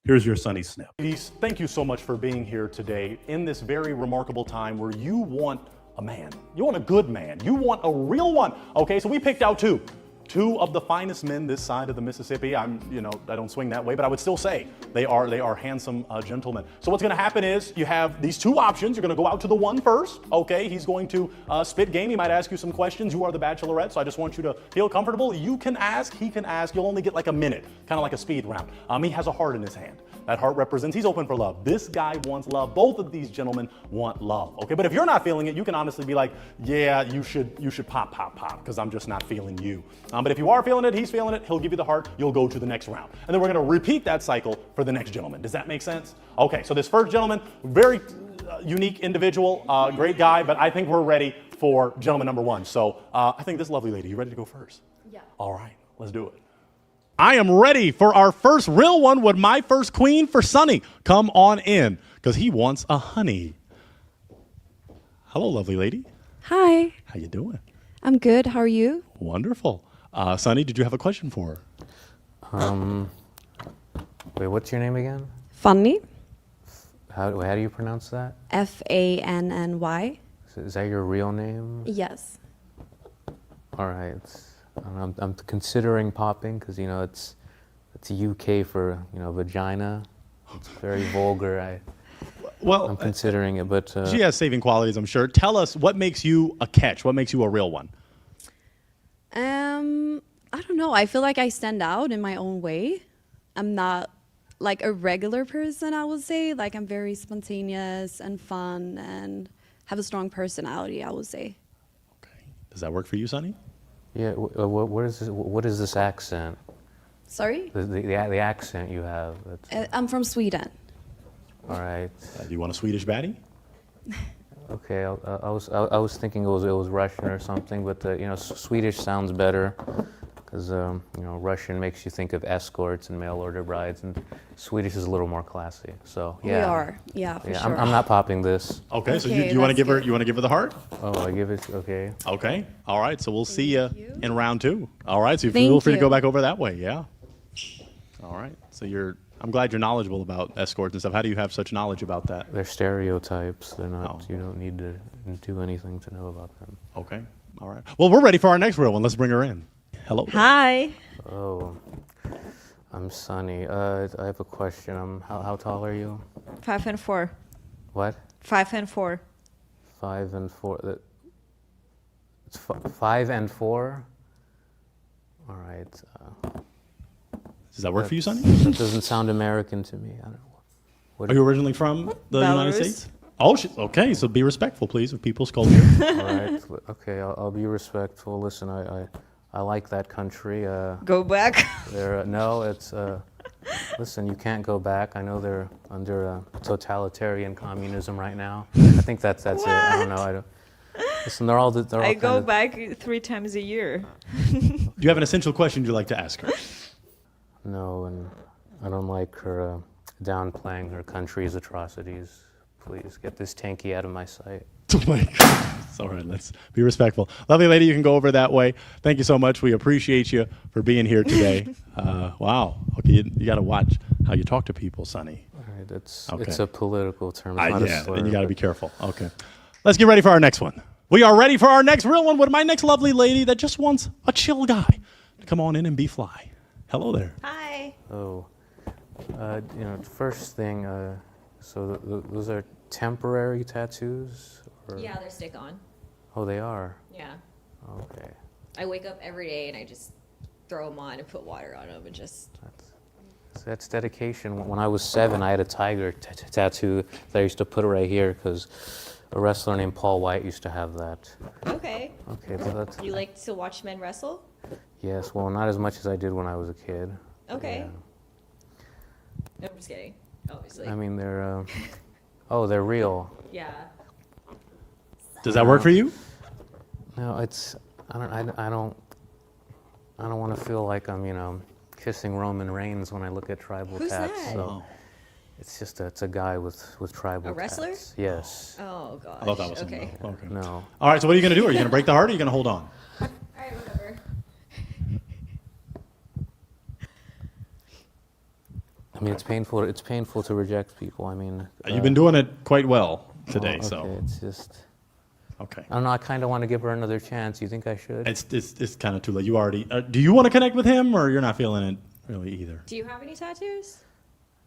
Speaker 4: Here's your Sunny snip. Ladies, thank you so much for being here today in this very remarkable time where you want a man. You want a good man. You want a real one. Okay, so we picked out two of the finest men this side of the Mississippi. I don't swing that way, but I would still say they are handsome gentlemen. So what's going to happen is you have these two options. You're going to go out to the one first. Okay, he's going to spit game. He might ask you some questions. You are the Bachelorette, so I just want you to feel comfortable. You can ask. He can ask. You'll only get like a minute, kind of like a speed round. He has a heart in his hand. That heart represents he's open for love. This guy wants love. Both of these gentlemen want love. Okay, but if you're not feeling it, you can honestly be like, yeah, you should pop, because I'm just not feeling you. But if you are feeling it, he's feeling it, he'll give you the heart, you'll go to the next round. And then we're gonna repeat that cycle for the next gentleman. Does that make sense? Okay, so this first gentleman, very unique individual, great guy, but I think we're ready for gentleman number one. So I think this lovely lady, you ready to go first? Yeah. All right, let's do it. I am ready for our first real one with my first queen for Sunny. Come on in, because he wants a honey. Hello, lovely lady.
Speaker 14: Hi.
Speaker 4: How you doing?
Speaker 14: I'm good. How are you?
Speaker 4: Wonderful. Sunny, did you have a question for her?
Speaker 15: Wait, what's your name again?
Speaker 14: Funny.
Speaker 15: How do you pronounce that?
Speaker 14: Fanny.
Speaker 15: Is that your real name?
Speaker 14: Yes.
Speaker 15: All right. I'm considering popping because it's UK for vagina. It's very vulgar. I'm considering it, but
Speaker 4: she has saving qualities, I'm sure. Tell us what makes you a catch. What makes you a real one?
Speaker 14: I don't know. I feel like I stand out in my own way. I'm not like a regular person, I would say. Like I'm very spontaneous and fun and have a strong personality, I would say.
Speaker 4: Okay. Does that work for you, Sunny?
Speaker 15: Yeah. What is this accent?
Speaker 14: Sorry?
Speaker 15: The accent you have.
Speaker 14: I'm from Sweden.
Speaker 15: All right.
Speaker 4: Do you want a Swedish baddie?
Speaker 15: Okay, I was thinking it was Russian or something, but Swedish sounds better because Russian makes you think of escorts and mail order brides, and Swedish is a little more classy. So yeah,
Speaker 14: We are, yeah, for sure.
Speaker 15: I'm not popping this.
Speaker 4: Okay, so you want to give her? You want to give her the heart?
Speaker 15: Oh, I give it. Okay.
Speaker 4: Okay. All right. So we'll see you in round 2. All right. So you
Speaker 1: Thank
Speaker 4: feel free to
Speaker 1: you.
Speaker 4: go back over that way. Yeah. All right. So I'm glad you're knowledgeable about escorts and stuff. How do you have such knowledge about that?
Speaker 15: They're stereotypes. They're not. You don't need to do anything to know about them.
Speaker 4: Okay. All right. Well, we're ready for our next real one. Let's bring her in. Hello.
Speaker 16: Hi.
Speaker 15: Oh, I'm Sunny. I have a question. How tall are you?
Speaker 16: 5 and 4.
Speaker 15: What?
Speaker 16: 5 and 4.
Speaker 15: 5 and 4. It's 5 and 4. All right.
Speaker 4: Does that work for you, Sonny?
Speaker 15: That doesn't sound American to me. I don't know.
Speaker 4: Are you originally from the United
Speaker 16: Belarus.
Speaker 4: States? Oh, okay. So be respectful, please, of people's culture.
Speaker 15: All right. Okay. I'll be respectful. Listen, I like that country.
Speaker 16: Go back.
Speaker 15: No, it's. Listen, you can't go back. I know they're under totalitarian communism right now. I think that's it. I don't know. Listen, they're all.
Speaker 16: I go back 3 times a year.
Speaker 4: Do you have an essential question you'd like to ask her?
Speaker 15: No, and I don't like her downplaying her country's atrocities. Please get this tanky out of my sight.
Speaker 4: Oh my God. It's all right. Let's be respectful. Lovely lady, you can go over that way. Thank you so much. We appreciate you for being here today. Wow. Okay, you got to watch how you talk to people, Sonny.
Speaker 15: All right, it's a political term. It's not a slur,
Speaker 4: and you got to be careful. Okay. Let's get ready for our next one. We are ready for our next real one with my next lovely lady that just wants a chill guy to come on in and be fly. Hello there.
Speaker 16: Hi.
Speaker 15: Oh, first thing, so those are temporary tattoos? Or?
Speaker 13: Yeah, they're stick on.
Speaker 15: Oh, they are?
Speaker 13: Yeah.
Speaker 15: Okay.
Speaker 13: I wake up every day and I just throw them on and put water on them and just...
Speaker 15: That's dedication. When I was 7, I had a tiger tattoo that I used to put right here because a wrestler named Paul White used to have that.
Speaker 13: Okay.
Speaker 15: Okay, so that's...
Speaker 13: You like to watch men wrestle?
Speaker 15: Yes, well, not as much as I did when I was a kid.
Speaker 13: Okay.
Speaker 15: Yeah.
Speaker 13: No, I'm just kidding, obviously.
Speaker 15: I mean, they're they're real.
Speaker 13: Yeah.
Speaker 4: Does that work for you?
Speaker 15: No, I don't want to feel like I'm, kissing Roman Reigns when I look at tribal
Speaker 13: Who's
Speaker 15: tats.
Speaker 13: that?
Speaker 15: So it's a guy with tribal
Speaker 13: A wrestler?
Speaker 15: tats. Yes.
Speaker 13: Oh, gosh.
Speaker 4: I thought that was
Speaker 13: okay.
Speaker 4: a no. Okay.
Speaker 15: No.
Speaker 4: All right, so what are you going to do? Are you going to break the heart or are you going to hold on?
Speaker 13: All right, whatever.
Speaker 15: I mean, it's painful. It's painful to reject people. I mean,
Speaker 4: You've been doing it quite well today,
Speaker 15: okay,
Speaker 4: so.
Speaker 15: it's just.
Speaker 4: Okay.
Speaker 15: I don't know. I kind of want to give her another chance. You think I should?
Speaker 4: It's kind of too late. You already. Do you want to connect with him, or you're not feeling it really either?
Speaker 13: Do you have any tattoos?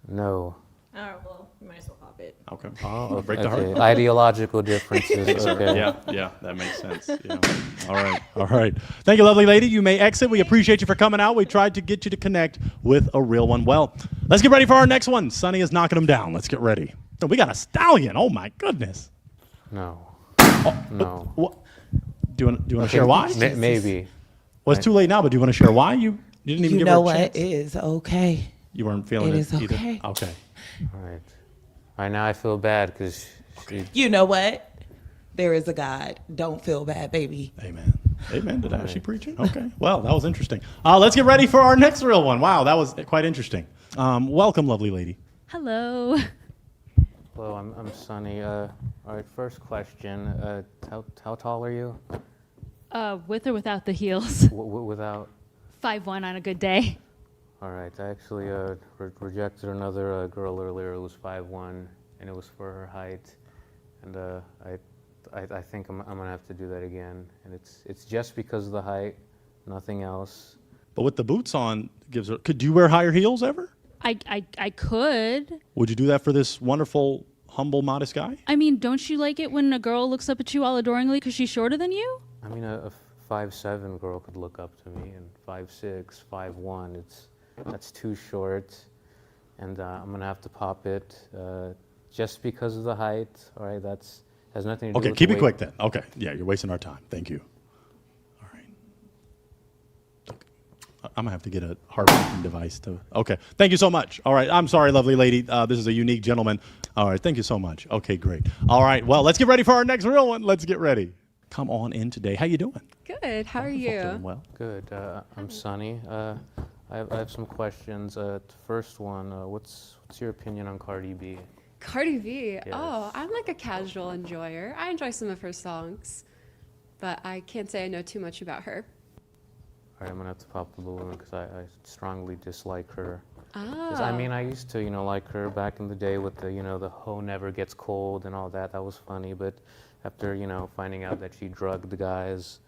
Speaker 15: No.
Speaker 13: Oh, well, you might as well pop it.
Speaker 4: Okay.
Speaker 15: Oh,
Speaker 4: Break the
Speaker 15: okay.
Speaker 4: heart.
Speaker 15: Ideological differences. Okay.
Speaker 4: Yeah, that makes sense. Yeah. All right. Thank you, lovely lady. You may exit. We appreciate you for coming out. We tried to get you to connect with a real one. Well, let's get ready for our next one. Sonny is knocking them down. Let's get ready. So we got a stallion. Oh my goodness.
Speaker 15: No.
Speaker 4: Oh,
Speaker 15: No.
Speaker 4: What? Do you want to share why?
Speaker 15: Maybe.
Speaker 4: Well, it's too late now, but do you want to share why? You didn't even give her a chance.
Speaker 17: It is okay.
Speaker 4: You weren't feeling
Speaker 17: It
Speaker 4: it
Speaker 17: is
Speaker 4: either?
Speaker 17: okay.
Speaker 4: Okay.
Speaker 15: All right. All right. Now I feel bad because.
Speaker 17: You know what? There is a God. Don't feel bad, baby.
Speaker 4: Amen. Did I actually preach it? Okay. Well, that was interesting. Let's get ready for our next real one. Wow, that was quite interesting. Welcome, lovely lady.
Speaker 14: Hello.
Speaker 15: Hello, I'm Sunny. All right, first question. How tall are you?
Speaker 14: With or without the heels?
Speaker 15: Without.
Speaker 14: 5'1" on a good day.
Speaker 15: All right, I actually rejected another girl earlier who was 5'1", and it was for her height. And I think I'm gonna have to do that again. And it's just because of the height, nothing else.
Speaker 4: But with the boots on, could you wear higher heels ever?
Speaker 14: I could.
Speaker 4: Would you do that for this wonderful, humble, modest guy?
Speaker 14: I mean, don't you like it when a girl looks up at you all adoringly because she's shorter than you?
Speaker 15: I mean, a 5'7" girl could look up to me, and 5'6", 5'1", that's too short, and I'm gonna have to pop it just because of the height. All right, has nothing to do with
Speaker 4: Okay, keep
Speaker 15: the
Speaker 4: it
Speaker 15: weight.
Speaker 4: quick then. Okay, yeah, you're wasting our time. Thank you. All right. I'm gonna have to get a heart-beating device to. Okay, thank you so much. All right, I'm sorry, lovely lady. This is a unique gentleman. All right, thank you so much. Okay, great. All right, well, let's get ready for our next real one. Let's get ready. Come on in today. How you doing?
Speaker 18: Good. How are you?
Speaker 4: Doing well.
Speaker 15: Good. I'm Sunny. I have some questions. First one, what's your opinion on Cardi B?
Speaker 18: Cardi B.
Speaker 15: Yes.
Speaker 18: Oh, I'm like a casual enjoyer. I enjoy some of her songs, but I can't say I know too much about her.
Speaker 15: All right, I'm gonna have to pop the balloon because I strongly dislike her. 'Cause,
Speaker 18: Oh.
Speaker 15: I mean, I used to, like her back in the day with the, the hoe never gets cold and all that. That was funny, but after, finding out that she drugged guys,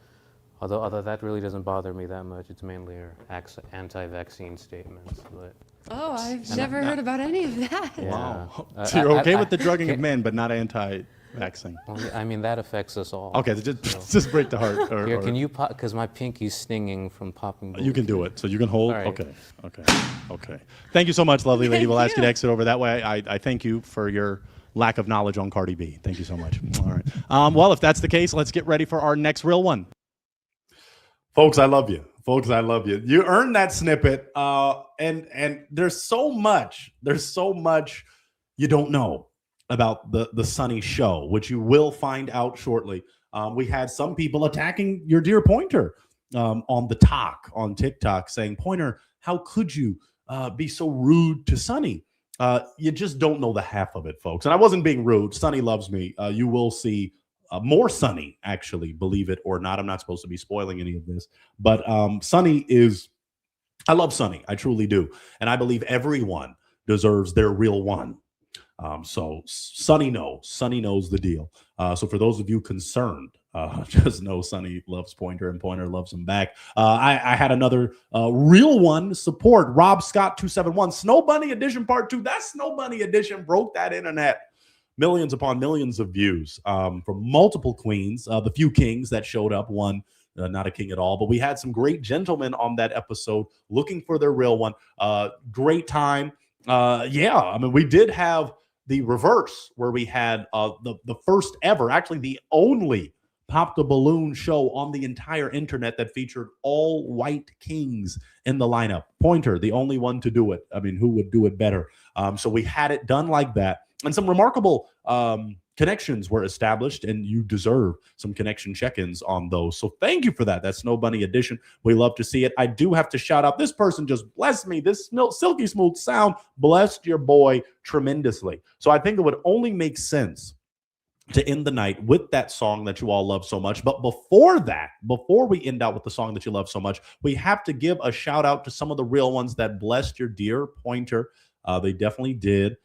Speaker 15: although that really doesn't bother me that much. It's mainly her anti-vaccine statements, but.
Speaker 18: Oh, I've never heard about any of that.
Speaker 15: Yeah.
Speaker 4: Wow. So you're okay with the drugging of men, but not anti-vaccine.
Speaker 15: Well, I mean, that affects us all.
Speaker 4: Okay, just break the heart.
Speaker 15: Here, can you pop? Because my pinky's stinging from popping.
Speaker 4: You can do it. So you can hold.
Speaker 15: All right.
Speaker 4: Okay. Thank you so much, lovely lady. We'll ask you to exit over that way. I thank you for your lack of knowledge on Cardi B. Thank you so much. All right. Well, if that's the case, let's get ready for our next real one. Folks, I love you. You earned that snippet. And there's so much you don't know about the Sunny show, which you will find out shortly. We had some people attacking your dear Pointer on the talk on TikTok, saying, Pointer, how could you be so rude to Sunny? You just don't know the half of it, folks. And I wasn't being rude. Sunny loves me. You will see more Sunny, actually, believe it or not. I'm not supposed to be spoiling any of this, but I love Sunny. I truly do. And I believe everyone deserves their real one. So Sunny knows the deal. So for those of you concerned, just know Sunny loves Pointer and Pointer loves him back. I had another real one support. Rob Scott 271 Snow Bunny Edition Part 2. That Snow Bunny Edition broke that internet. Millions upon millions of views from multiple queens. The few kings that showed up, one not a king at all, but we had some great gentlemen on that episode looking for their real one. Great time. I mean, we did have the reverse where we had the first ever, actually the only Pop the Balloon show on the entire internet that featured all white kings in the lineup. Pointer, the only one to do it. I mean, who would do it better? So we had it done like that. And some remarkable connections were established, and you deserve some connection check-ins on those. So thank you for that. That's Snow Bunny Edition. We love to see it. I do have to shout out, this person just blessed me. This silky smooth sound blessed your boy tremendously. So I think it would only make sense to end the night with that song that you all love so much. But before we end out with the song that you love so much, we have to give a shout out to some of the real ones that blessed your dear Pointer. They definitely did.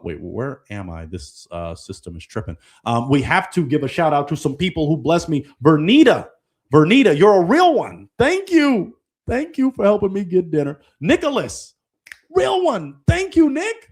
Speaker 4: Wait, where am I? This system is tripping. We have to give a shout out to some people who blessed me. Vernita, you're a real one. Thank you for helping me get dinner. Nicholas, real one. Thank you, Nick,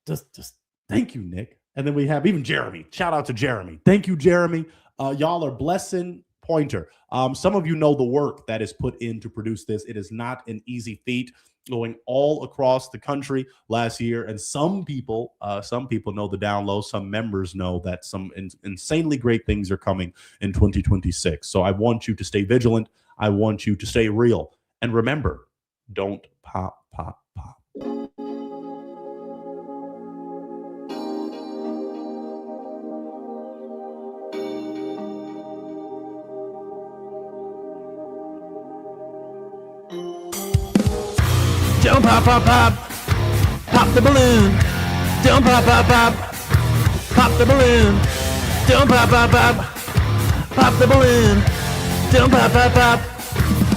Speaker 4: just thank you, Nick. And then we have even Jeremy. Shout out to Jeremy. Thank you, Jeremy. Y'all are blessing Pointer. Some of you know the work that is put in to produce this. It is not an easy feat, going all across the country last year. And some people know the down low. Some members know that some insanely great things are coming in 2026. So I want you to stay vigilant. I want you to stay real. And remember, don't pop.
Speaker 2: Don't pop, pop the balloon. Don't pop, pop the balloon. Don't pop, pop the balloon. Don't pop,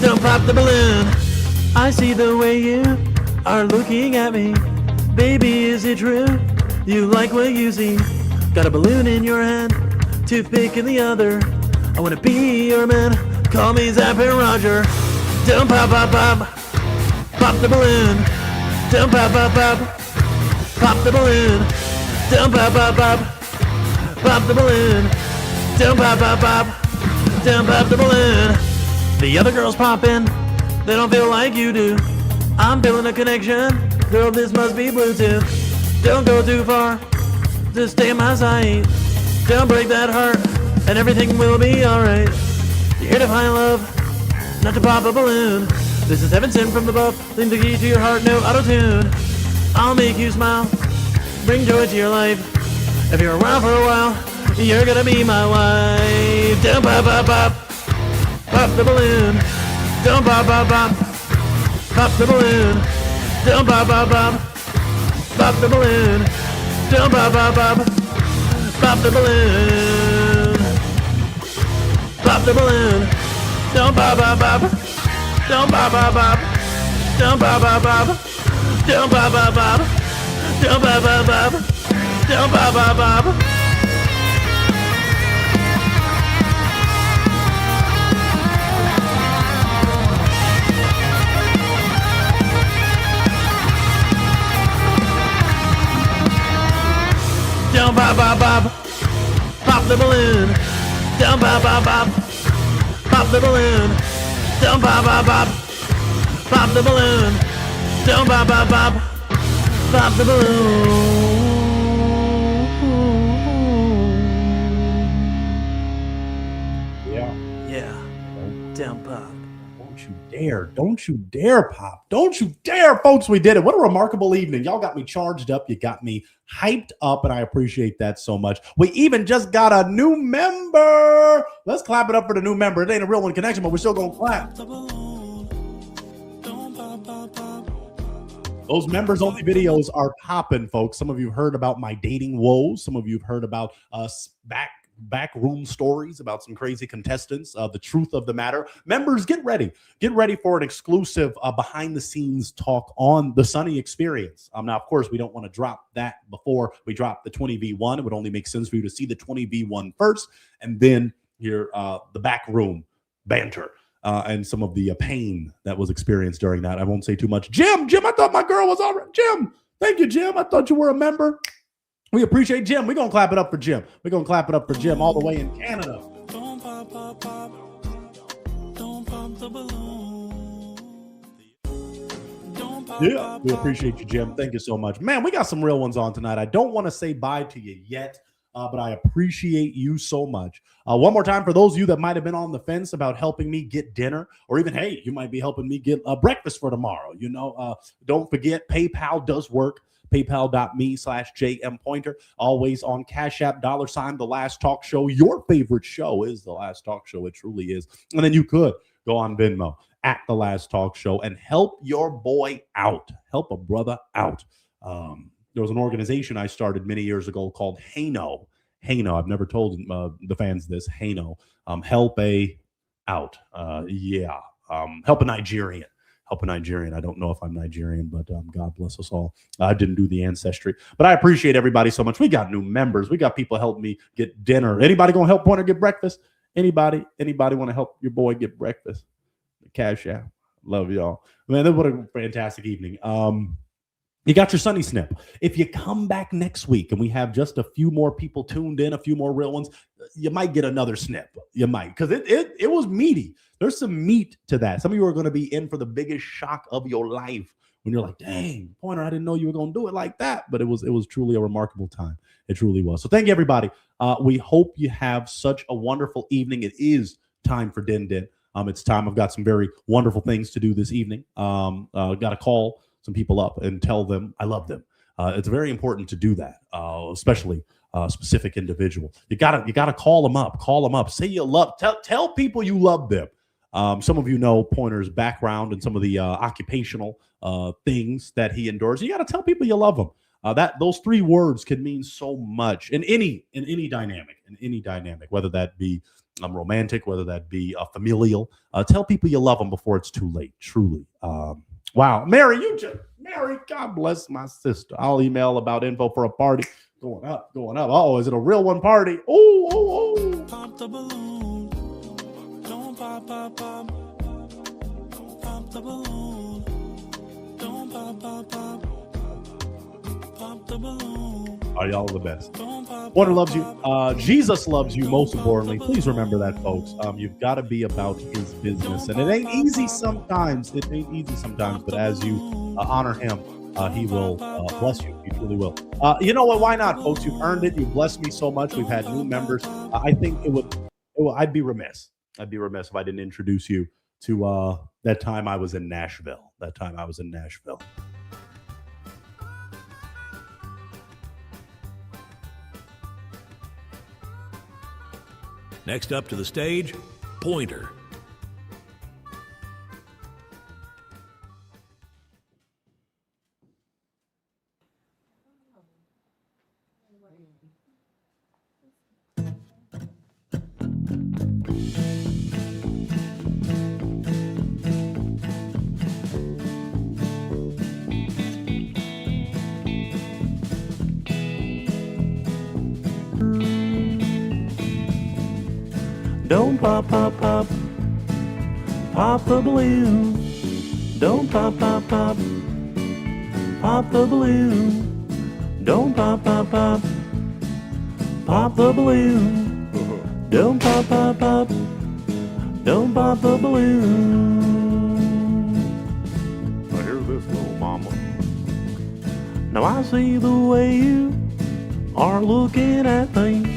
Speaker 2: don't pop the balloon. I see the way you are looking at me. Baby, is it true? You like what you see? Got a balloon in your hand, toothpick in the other. I wanna be your man. Call me Zap and Roger. Don't pop, pop the balloon. Don't pop, pop the balloon. Don't pop, pop the balloon. Don't pop, don't pop the balloon. The other girls popping, they don't feel like you do. I'm feeling a connection, girl, this must be Bluetooth. Don't go too far, just stay in my sight. Don't break that heart, and everything will be alright. You're here to find love,
Speaker 19: not to pop a balloon. This is heaven sent from above, lend the key to your heart, no auto-tune. I'll make you smile, bring joy to your life. If you're around for a while, you're gonna be my wife. Don't pop, pop, pop, pop the balloon. Don't pop, pop, pop, pop the balloon. Don't pop, pop, pop, pop the balloon. Don't pop, pop, pop, pop the balloon. Pop the balloon. Don't pop, pop, pop. Don't pop, pop, pop. Don't pop, pop, pop. Don't pop, pop, pop. Don't pop, pop, pop. Don't pop, pop, pop. Don't pop, pop, pop. Pop the balloon. Don't pop, pop, pop. Pop the balloon. Don't pop, pop, pop. Pop the balloon. Don't pop, pop, pop. Pop the balloon. Yeah. Don't pop.
Speaker 4: Don't you dare pop. Don't you dare, folks. We did it. What a remarkable evening. Y'all got me charged up. You got me hyped up, and I appreciate that so much. We even just got a new member. Let's clap it up for the new member. It ain't a real one connection, but we're still going to clap. Those members only videos are popping, folks. Some of you heard about my dating woes. Some of you have heard about us back room stories about some crazy contestants. The truth of the matter. Members, get ready. Get ready for an exclusive behind the scenes talk on the Sunny experience. Now, of course, we don't want to drop that before we drop the 20v1. It would only make sense for you to see the 20v1 first and then hear the back room banter. And some of the pain that was experienced during that. I won't say too much. Jim, I thought my girl was all right. Jim, thank you, Jim. I thought you were a member. We appreciate Jim. We're going to clap it up for Jim. We're going to clap it up for Jim all the way in Canada.
Speaker 2: Don't pop, pop, pop. Don't pop the balloon. Don't pop,
Speaker 4: Yeah,
Speaker 2: pop,
Speaker 4: we
Speaker 2: pop.
Speaker 4: appreciate you, Jim. Thank you so much. Man, we got some real ones on tonight. I don't want to say bye to you yet, but I appreciate you so much. One more time, for those of you that might have been on the fence about helping me get dinner, or even, hey, you might be helping me get breakfast for tomorrow. Don't forget, PayPal does work. PayPal.me/JMPointer. Always on Cash App, $, The Last Talk Show. Your favorite show is The Last Talk Show. It truly is. And then you could go on Venmo at The Last Talk Show and help your boy out. Help a brother out. There was an organization I started many years ago called Hano. I've never told the fans this. Hano. Help a out. Help a Nigerian. Help a Nigerian. I don't know if I'm Nigerian, but God bless us all. I didn't do the ancestry, but I appreciate everybody so much. We got new members. We got people helping me get dinner. Anybody gonna help Pointer get breakfast? Anybody want to help your boy get breakfast? Cash App. Love y'all, man. What a fantastic evening. You got your Sunny Snip. If you come back next week and we have just a few more people tuned in, a few more real ones, you might get another snip. You might, because it was meaty. There's some meat to that. Some of you are going to be in for the biggest shock of your life when you're like, dang, Pointer, I didn't know you were going to do it like that. But it was truly a remarkable time. It truly was. So thank you, everybody. We hope you have such a wonderful evening. It is time for Din Din. It's time. I've got some very wonderful things to do this evening. Got to call some people up and tell them I love them. It's very important to do that, especially a specific individual. You gotta call them up. Say you love. Tell people you love them. Some of you know Pointer's background and some of the occupational things that he endures. You got to tell people you love them. Those 3 words can mean so much in any dynamic, whether that be romantic, whether that be familial. Tell people you love them before it's too late. Truly. Wow, Mary, God bless my sister. I'll email about info for a party. Going up. Oh, is it a real one party? Oh.
Speaker 2: Pop the balloon. Don't pop, pop, pop. Pop the balloon. Don't pop, pop, pop. Pop the balloon.
Speaker 4: Are y'all the best? Pointer loves you. Jesus loves you, most importantly. Please remember that, folks. You've got to be about his business. And it ain't easy sometimes. But as you honor him, he will bless you. He truly will. You know what? Why not, folks? You've earned it. You've blessed me so much. We've had new members. I think I'd be remiss. I'd be remiss if I didn't introduce you to that time I was in Nashville.
Speaker 20: Next up to the stage, Pointer.
Speaker 2: Don't pop, pop, pop, pop the balloon. Don't pop, pop, pop, pop the balloon. Don't pop, pop, pop, pop the balloon. Don't pop, pop, pop, don't pop the balloon.
Speaker 4: I hear this, little mama.
Speaker 2: Now I see the way you are looking at things.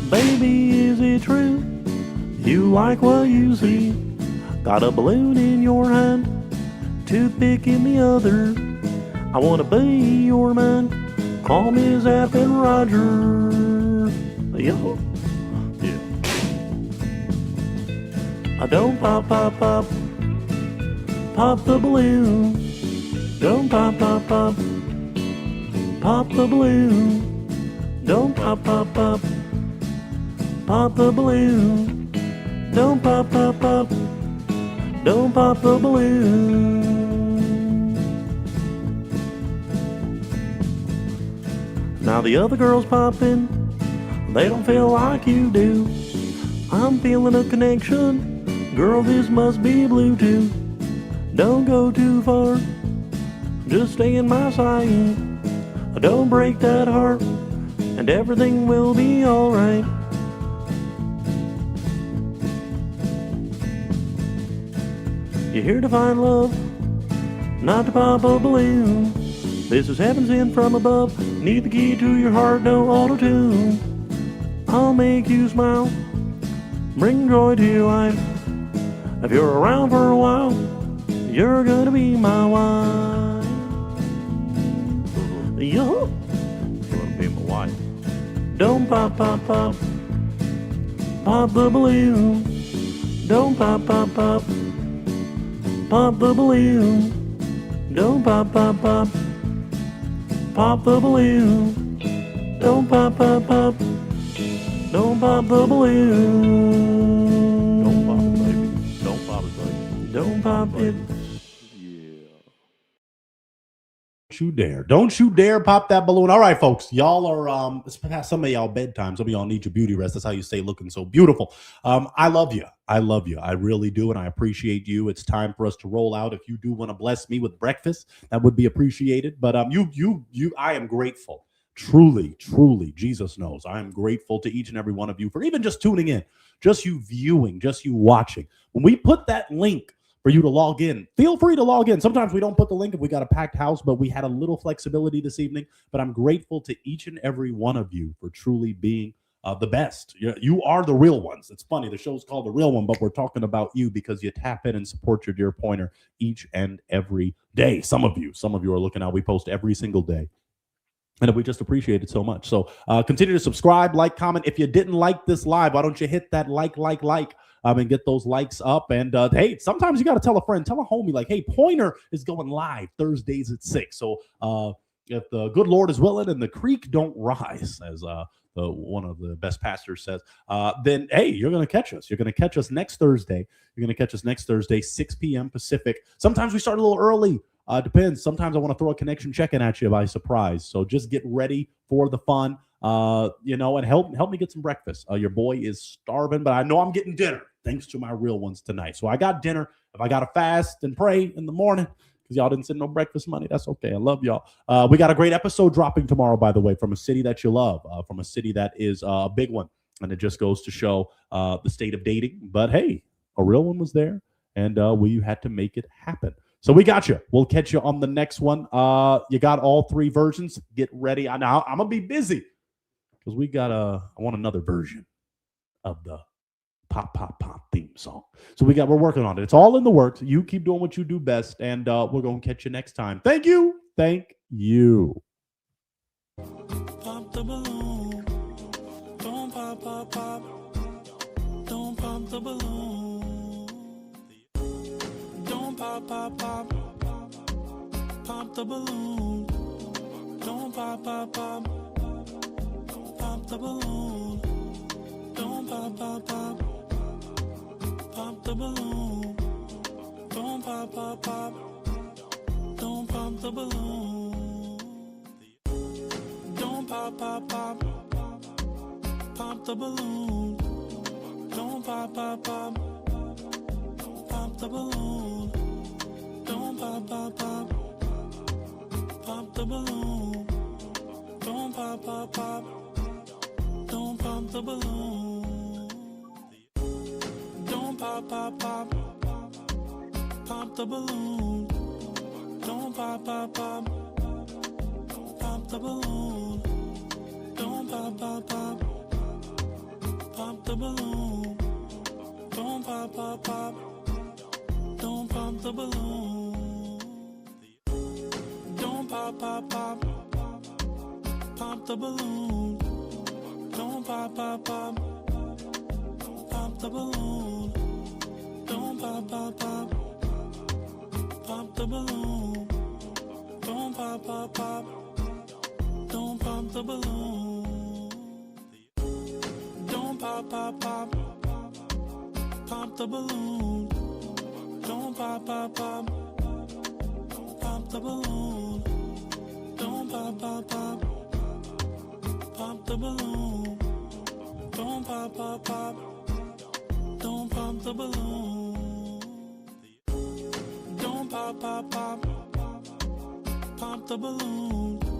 Speaker 2: Baby, is it true? You like what you see? Got a balloon in your hand, toothpick in the other. I wanna be your man. Call me Zap and Roger. Yo.
Speaker 4: Yeah.
Speaker 2: I don't pop, pop, pop, pop the balloon. Don't pop, pop, pop, pop the balloon. Don't pop, pop, pop, pop the balloon. Don't pop, pop, pop, don't pop the balloon. Now the other girls popping, they don't feel like you do. I'm feeling a connection, girl, this must be Bluetooth. Don't go too far, just stay in my sight. Don't break that heart, and everything will be alright. You're here to find love, not to pop a balloon. This is heaven sent from above. Need the key to your heart, no auto-tune. I'll make you smile, bring joy to your life. If you're around for a while, you're gonna be my wife. Yo,
Speaker 4: You're gonna be my wife.
Speaker 2: don't pop, pop, pop, pop the balloon. Don't pop, pop, pop, pop the balloon. Don't pop, pop, pop, pop the balloon. Don't pop, pop, pop, don't pop the balloon.
Speaker 4: Don't pop it, baby. Don't pop it, baby.
Speaker 2: Don't pop it.
Speaker 4: Don't you dare pop that balloon. All right, folks, y'all are it's past some of y'all bedtime. Some of y'all need your beauty rest. That's how you stay looking so beautiful. I love you. I really do, and I appreciate you. It's time for us to roll out. If you do want to bless me with breakfast, that would be appreciated. But I am grateful. Truly, Jesus knows. I am grateful to each and every one of you for even just tuning in, just you viewing, just you watching. When we put that link for you to log in, feel free to log in. Sometimes we don't put the link if we got a packed house, but we had a little flexibility this evening. But I'm grateful to each and every one of you for truly being the best. You are the real ones. It's funny, the show's called The Real One, but we're talking about you because you tap in and support your dear pointer each and every day. Some of you are looking out. We post every single day. And we just appreciate it so much. So continue to subscribe, like, comment. If you didn't like this live, why don't you hit that like, and get those likes up. And hey, sometimes you got to tell a friend, tell a homie, like, hey, Pointer is going live Thursdays at 6. So if the good Lord is willing and the creek don't rise, as one of the best pastors says, then hey, you're going to catch us. You're going to catch us next Thursday. 6 p.m. Pacific. Sometimes we start a little early. Depends. Sometimes I want to throw a connection check-in at you by surprise. So just get ready for the fun, and help me get some breakfast. Your boy is starving, but I know I'm getting dinner thanks to my real ones tonight. So I got dinner. If I got to fast and pray in the morning because y'all didn't send no breakfast money, that's okay. I love y'all. We got a great episode dropping tomorrow, by the way, from a city that you love, from a city that is a big one. And it just goes to show the state of dating. But hey, a real one was there, and we had to make it happen. So we got you. We'll catch you on the next one. You got all 3 versions. Get ready. I'm going to be busy because I want another version of the
Speaker 14: pop, pop, pop theme song. So we're working on it. It's all in the works. You keep doing what you do best, and we're going to catch you next time. Thank you. Thank you.
Speaker 2: Pop the balloon. Don't pop, pop, pop. Don't pop the balloon. Don't pop, pop, pop. Pop the balloon. Don't pop, pop, pop. Pop the balloon. Don't pop, pop, pop. Pop the balloon. Don't pop, pop, pop. Don't pop the balloon. Don't pop, pop, pop. Pop the balloon. Don't pop, pop, pop. Pop the balloon. Don't pop, pop, pop. Pop the balloon. Don't pop, pop, pop. Don't pop the balloon. Don't pop, pop, pop. Pop the balloon. Don't pop, pop, pop. Pop the balloon. Don't pop, pop, pop. Pop the balloon. Don't pop, pop, pop. Don't pop the balloon. Don't pop, pop, pop. Pop the balloon. Don't pop, pop, pop. Pop the balloon. Don't pop, pop, pop. Pop the balloon. Don't pop, pop, pop. Don't pop the balloon. Don't pop, pop, pop. Pop the balloon. Don't pop, pop, pop. Pop the balloon. Don't pop, pop, pop. Pop the balloon. Don't pop, pop, pop. Don't pop the balloon. Don't pop, pop, pop. Pop the balloon.